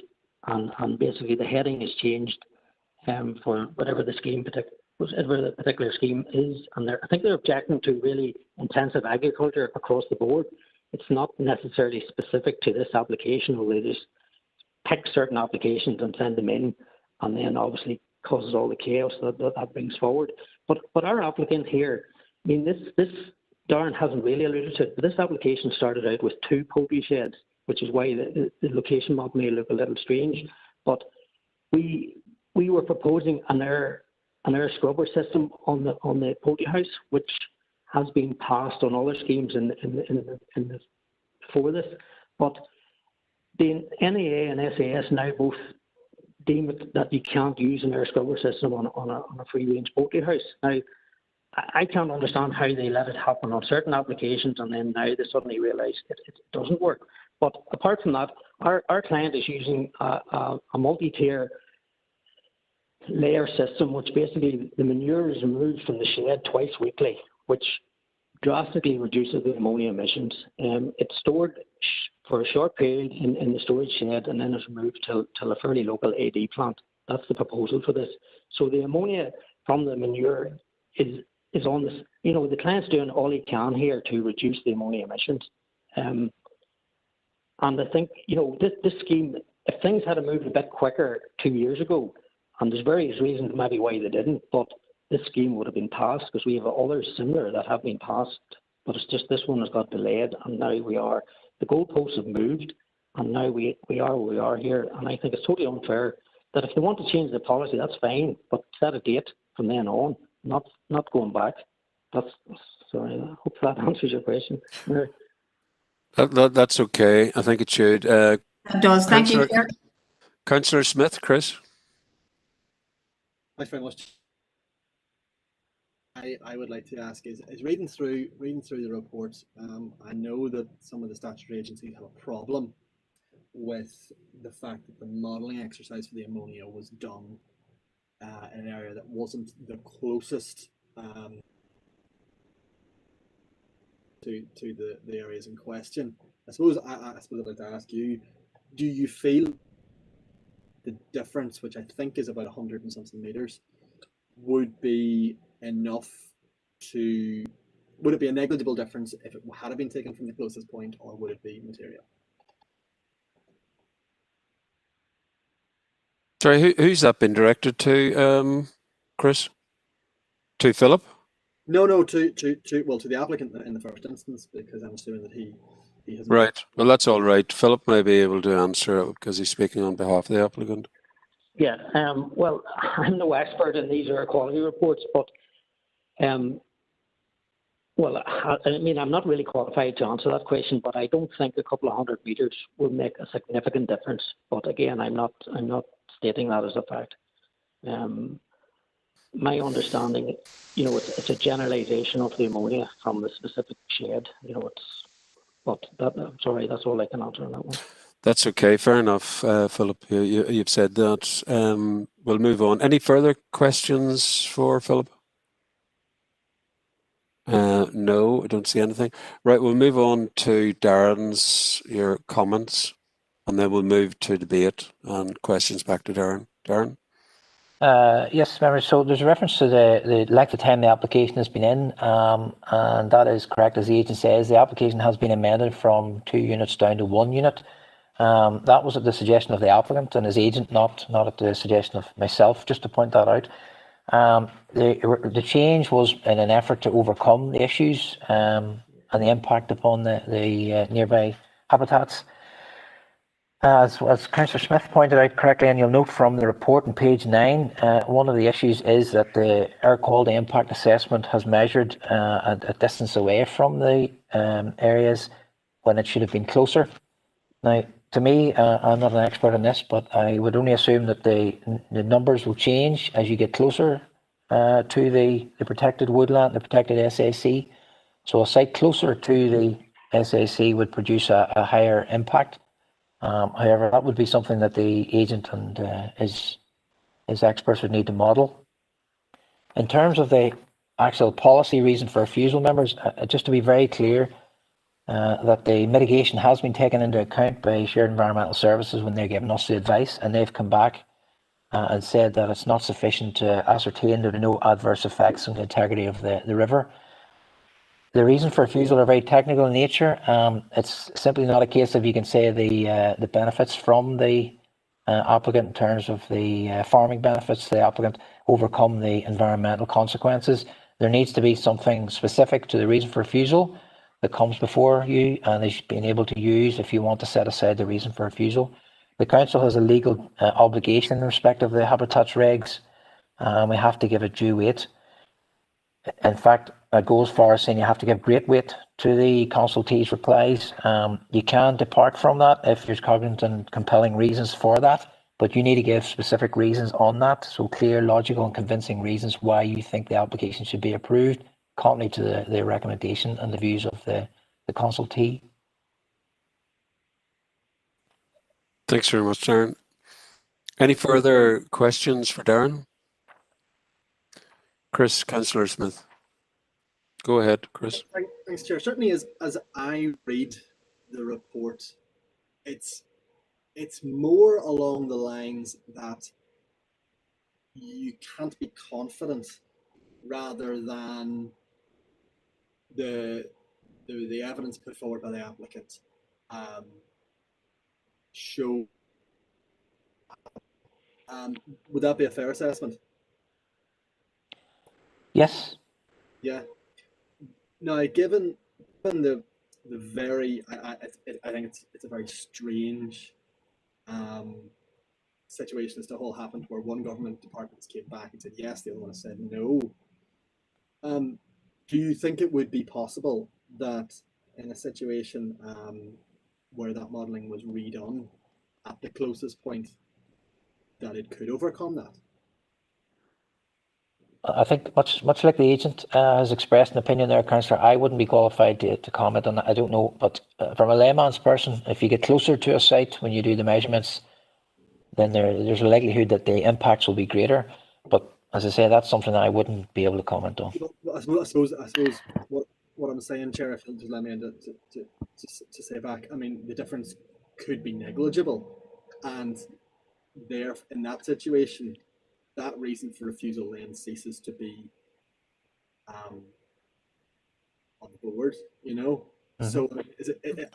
and basically the heading is changed for whatever the particular scheme is, and I think they're objecting to really intensive agriculture across the board. It's not necessarily specific to this application, or they just pick certain applications and send them in, and then obviously causes all the chaos that brings forward. But our applicant here, I mean, this Darren hasn't really alluded to it, but this application started out with 2 poultry sheds, which is why the location map may look a little strange. But we were proposing an air scrubber system on the poultry house, which has been passed on other schemes before this. But the NAA and SAS now both deem it that you can't use an air scrubber system on a free-range poultry house. Now, I can't understand how they let it happen on certain applications, and then now they suddenly realise it doesn't work. But apart from that, our client is using a multi-tier layer system, which basically the manure is removed from the shed twice weekly, which drastically reduces the ammonia emissions. It's stored for a short period in the storage shed, and then it's removed till a fairly local AD plant. That's the proposal for this. So the ammonia from the manure is on this. You know, the client's doing all he can here to reduce the ammonia emissions. And I think, you know, this scheme, if things had moved a bit quicker 2 years ago, and there's various reasons maybe why they didn't, but this scheme would have been passed, because we have others similar that have been passed, but it's just this one has got delayed, and now the goalposts have moved, and now we are where we are here. And I think it's totally unfair that if they want to change the policy, that's fine, but set a date from then on, not going back. Sorry, I hope that answers your question. That's okay. I think it should. It does. Thank you, Chair. Councillor Smith, Chris. Thanks very much. I would like to ask is reading through the reports. I know that some of the statutory agencies have a problem with the fact that the modelling exercise for the ammonia was done in an area that wasn't the closest to the areas in question. I suppose I'd like to ask you, do you feel the difference, which I think is about 100 and something meters, would be enough to, would it be a negligible difference if it had been taken from the closest point, or would it be material? Sorry, who's that been directed to, Chris? To Philip? No, to the applicant in the first instance, because I'm assuming that he has. Right. Well, that's all right. Philip may be able to answer it because he's speaking on behalf of the applicant. Yeah, well, I'm no expert in these air quality reports, but well, I mean, I'm not really qualified to answer that question, but I don't think a couple of 100 meters will make a significant difference. But again, I'm not stating that as a fact. My understanding, you know, it's a generalization of the ammonia from the specific shed. You know, but I'm sorry, that's all I can answer on that one. That's okay. Fair enough, Philip. You've said that. We'll move on. Any further questions for Philip? No, I don't see anything. Right, we'll move on to your comments, and then we'll move to debate and questions back to Darren. Darren? Yes, members. So there's a reference to the length of time the application has been in, and that is correct. As the agent says, the application has been amended from 2 units down to 1 unit. That was at the suggestion of the applicant and his agent, not at the suggestion of myself, just to point that out. The change was in an effort to overcome the issues and the impact upon the nearby habitats. As Councillor Smith pointed out correctly, and you'll note from the report on page 9, one of the issues is that the air quality impact assessment has measured a distance away from the areas when it should have been closer. Now, to me, I'm not an expert on this, but I would only assume that the numbers will change as you get closer to the protected woodland, the protected SAC. So a site closer to the SAC would produce a higher impact. However, that would be something that the agent and his experts would need to model. In terms of the actual policy reason for refusal, members, just to be very clear, that the mitigation has been taken into account by Shared Environmental Services when they're giving us the advice, and they've come back and said that it's not sufficient to ascertain there are no adverse effects on the integrity of the river. The reasons for refusal are very technical in nature. It's simply not a case of you can say the benefits from the applicant in terms of the farming benefits to the applicant overcome the environmental consequences. There needs to be something specific to the reason for refusal that comes before you, and they should be able to use if you want to set aside the reason for refusal. The council has a legal obligation in respect of the habitats regs. We have to give it due weight. In fact, it goes far as saying you have to give great weight to the consultee's replies. You can depart from that if there's cognizant and compelling reasons for that, but you need to give specific reasons on that. So clear, logical and convincing reasons why you think the application should be approved, contrary to the recommendation and the views of the consultee. Thanks very much, Darren. Any further questions for Darren? Chris, Councillor Smith. Go ahead, Chris. Thanks, Chair. Certainly, as I read the report, it's more along the lines that you can't be confident, rather than the evidence put forward by the applicant show. Would that be a fair assessment? Yes. Yeah. Now, given the very, I think it's a very strange situation as to all happened, where one government department came back and said yes, the other one said no. Do you think it would be possible that in a situation where that modelling was redone at the closest point, that it could overcome that? I think much like the agent has expressed an opinion there, Councillor, I wouldn't be qualified to comment on that. I don't know, but from a layman's person, if you get closer to a site when you do the measurements, then there's a likelihood that the impacts will be greater. But as I say, that's something that I wouldn't be able to comment on. I suppose what I'm saying, Chair, if you'll just let me in to say back, I mean, the difference could be negligible, and there in that situation, that reason for refusal then ceases to be on board, you know. So is it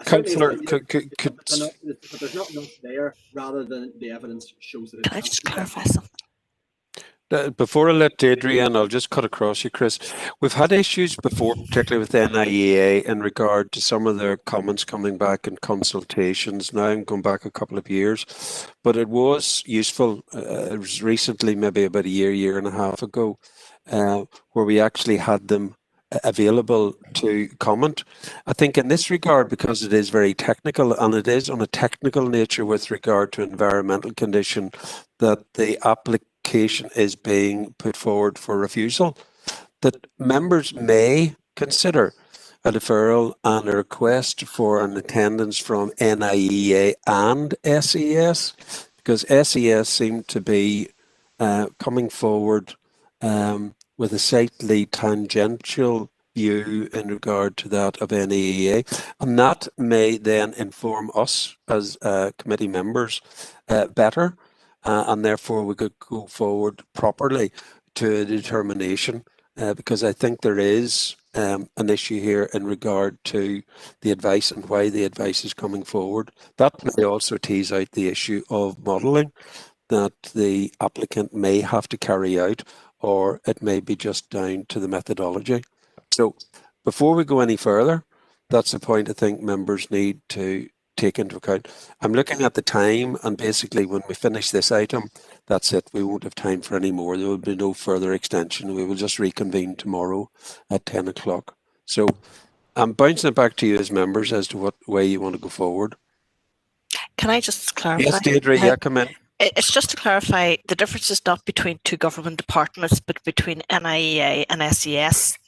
Councillor, but there's not enough there, rather than the evidence shows that. Can I just clarify something? Before I let Deirdre in, I'll just cut across you, Chris. We've had issues before, particularly with NIEA, in regard to some of their comments coming back in consultations. Now I'm going back a couple of years, but it was useful. It was recently, maybe about a year and a half ago, where we actually had them available to comment. I think in this regard, because it is very technical, and it is on a technical nature with regard to environmental condition, that the application is being put forward for refusal, that members may consider a deferral and a request for an attendance from NIEA and SES, because SES seem to be coming forward with a slightly tangential view in regard to that of NIEA, and that may then inform us as committee members better. And therefore we could go forward properly to a determination, because I think there is an issue here in regard to the advice and why the advice is coming forward. That may also tease out the issue of modelling that the applicant may have to carry out, or it may be just down to the methodology. So before we go any further, that's the point I think members need to take into account. I'm looking at the time, and basically when we finish this item, that's it. We won't have time for any more. There will be no further extension. We will just reconvene tomorrow at 10 o'clock. So I'm bouncing it back to you as members as to what way you want to go forward. Can I just clarify? Yes, Deirdre, yeah, come in. It's just to clarify, the difference is not between two government departments, but between NIEA and SES.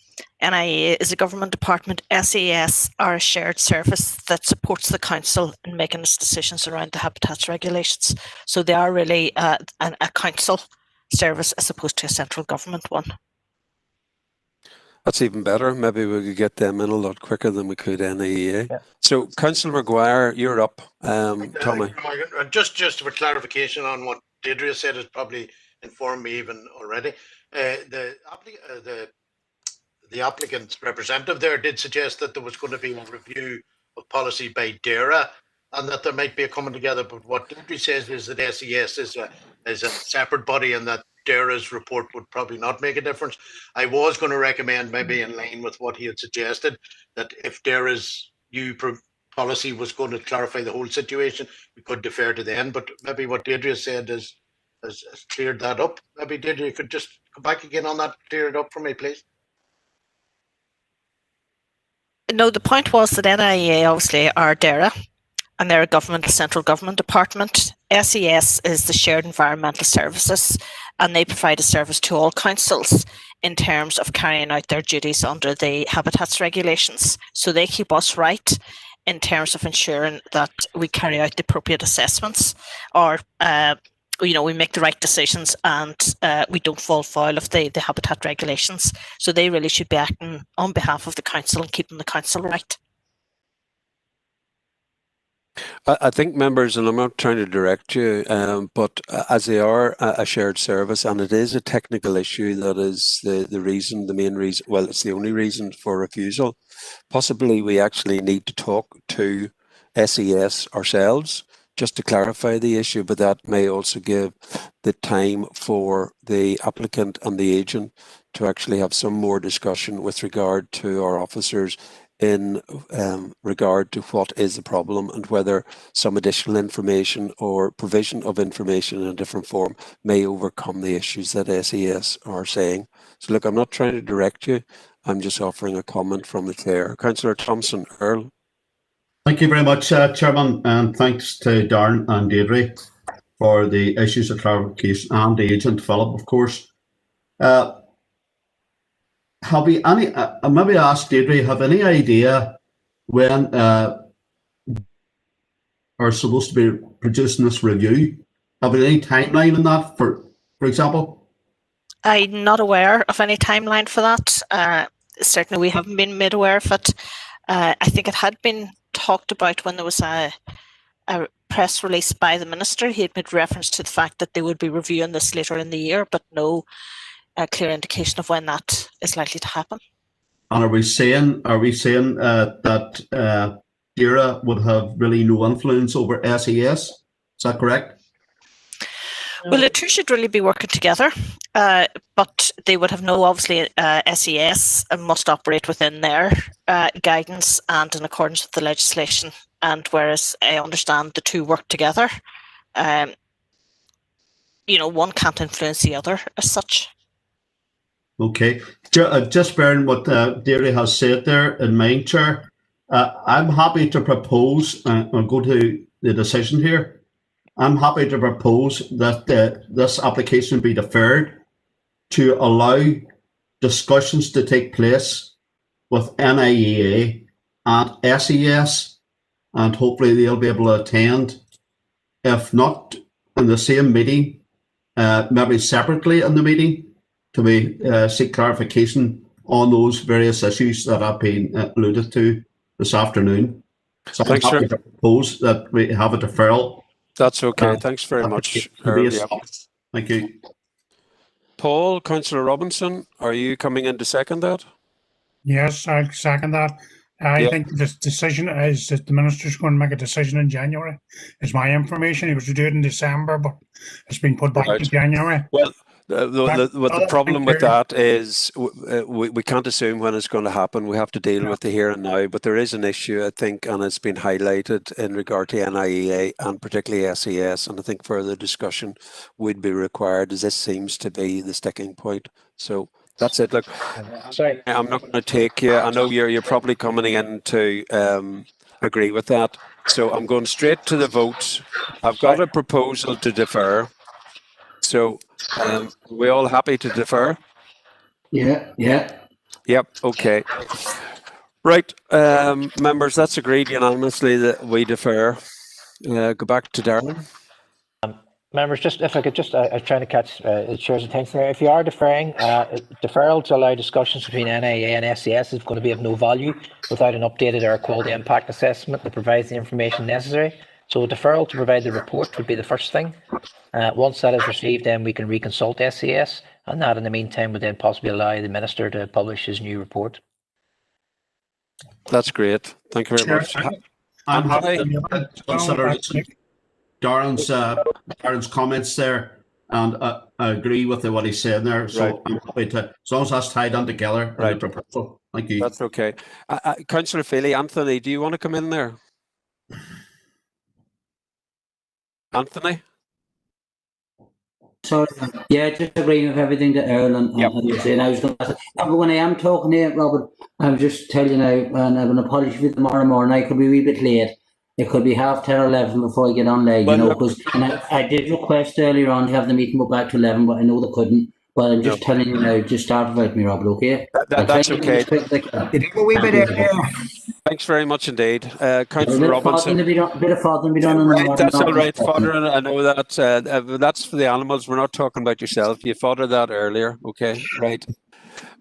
NIEA is a government department. SES are a shared service that supports the council in making its decisions around the habitats regulations. So they are really a council service as opposed to a central government one. That's even better. Maybe we could get them in a lot quicker than we could NIEA. Yeah. So, Councillor McGuire, you're up. Tommy. Just for clarification on what Deirdre said, has probably informed me even already. The applicant's representative there did suggest that there was going to be a review of policy by DERA, and that there might be a coming together. But what Deirdre says is that SES is a separate body, and that DERA's report would probably not make a difference. I was going to recommend, maybe in line with what he had suggested, that if DERA's new policy was going to clarify the whole situation, we could defer to them. But maybe what Deirdre said has cleared that up. Maybe Deirdre, you could just come back again on that, clear it up for me, please. No, the point was that NIEA obviously are DERA, and they're a central government department. SES is the shared environmental services, and they provide a service to all councils in terms of carrying out their duties under the habitats regulations. So they keep us right in terms of ensuring that we carry out the appropriate assessments, or we make the right decisions, and we don't fall foul of the habitat regulations. So they really should be acting on behalf of the council and keeping the council right. I think members, and I'm not trying to direct you, but as they are a shared service, and it is a technical issue that is the main reason, well, it's the only reason for refusal. Possibly we actually need to talk to SES ourselves just to clarify the issue, but that may also give the time for the applicant and the agent to actually have some more discussion with regard to our officers in regard to what is the problem, and whether some additional information or provision of information in a different form may overcome the issues that SES are saying. So look, I'm not trying to direct you, I'm just offering a comment from the chair. Councillor Thompson Earl. Thank you very much, Chairman, and thanks to Darren and Deirdre for the issues of clarification, and the agent, Philip, of course. Have we any? Maybe ask Deirdre. Have any idea when are supposed to be producing this review? Have we any timeline on that? For example, I'm not aware of any timeline for that. Certainly, we haven't been made aware of it. I think it had been talked about when there was a press release by the minister. He had made reference to the fact that they would be reviewing this later in the year, but no clear indication of when that is likely to happen. And are we saying that DAERA would have really no influence over SES? Is that correct? Well, the two should really be working together, but they would have no, obviously, SES must operate within their guidance and in accordance with the legislation. And whereas I understand the two work together, one can't influence the other as such. Okay, just bearing what Deirdre has said there in mind, Chair, I'm happy to propose, I'll go to the decision here. I'm happy to propose that this application be deferred to allow discussions to take place with NIEA and SES, and hopefully they'll be able to attend, if not in the same meeting, maybe separately in the meeting, to seek clarification on those various issues that have been alluded to this afternoon. So I'm happy to propose that we have a deferral. That's okay. Thanks very much. Thank you. Paul, Councillor Robinson, are you coming in to second that? Yes, I second that. I think the decision is that the minister's going to make a decision in January. Is my information. He was to do it in December, but it's been put back to January. Well, the problem with that is we can't assume when it's going to happen. We have to deal with the here and now. But there is an issue, I think, and it's been highlighted in regard to NIEA and particularly SES. And I think further discussion would be required, as this seems to be the sticking point. So that's it. Look, sorry, I'm not going to take you. I know you're probably coming in to agree with that. So I'm going straight to the vote. I've got a proposal to defer. So, are we all happy to defer? Yeah. Yep, okay. Right, members, that's agreed unanimously that we defer. Go back to Darren. Members, just if I could just, I'm trying to catch the Chair's attention there. If you are deferring, deferral to allow discussions between NIA and SES is going to be of no value without an updated air quality impact assessment that provides the information necessary. So deferral to provide the report would be the first thing. Once that is received, then we can reconsult SES, and that in the meantime would then possibly allow the Minister to publish his new report. That's great. Thank you very much. I'm happy to consider Darren's comments there, and I agree with what he's saying there. So I'm happy to, as long as that's tied on together. Right. The proposal. Thank you. That's okay. Councillor Feely, Anthony, do you want to come in there? Anthony? Sorry, yeah, just agreeing with everything that Earl and you were saying. I was going to ask, but when I am talking here, Robert, I'm just telling you now, and I have an apology for tomorrow morning. I could be a wee bit late. It could be 10:30 or 11 before I get on there, because I did request earlier on to have the meeting go back to 11, but I know they couldn't. But I'm just telling you now, just start without me, Robert, okay? That's okay. Thanks very much indeed. Councillor Robinson. A bit of fathering be done on the That's all right, fodder. I know that that's for the animals. We're not talking about yourself. You foddered that earlier. Okay, right.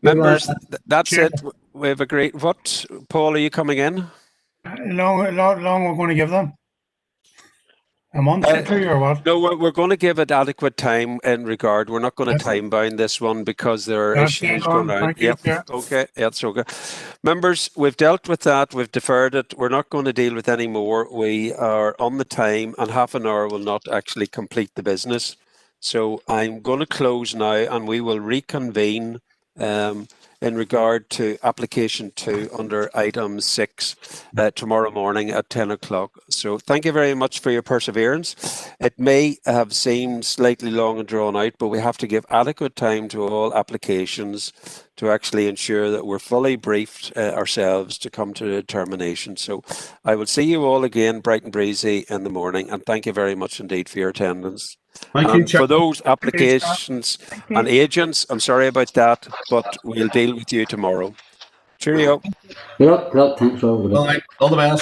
Members, that's it. We've agreed. What, Paul, are you coming in? Long we're going to give them? A month or two, or what? No, we're going to give it adequate time in regard. We're not going to time bound this one because there are issues going on. Okay, that's okay. Members, we've dealt with that. We've deferred it. We're not going to deal with any more. We are on the time, and half an hour will not actually complete the business. So I'm going to close now, and we will reconvene in regard to application 2 under item 6 tomorrow morning at 10 o'clock. So thank you very much for your perseverance. It may have seemed slightly long and drawn out, but we have to give adequate time to all applications to actually ensure that we're fully briefed ourselves to come to a determination. So I will see you all again bright and breezy in the morning, and thank you very much indeed for your attendance. Thank you, for those applications and agents, I'm sorry about that, but we'll deal with you tomorrow. Cheerio. Good luck, thanks for all the best.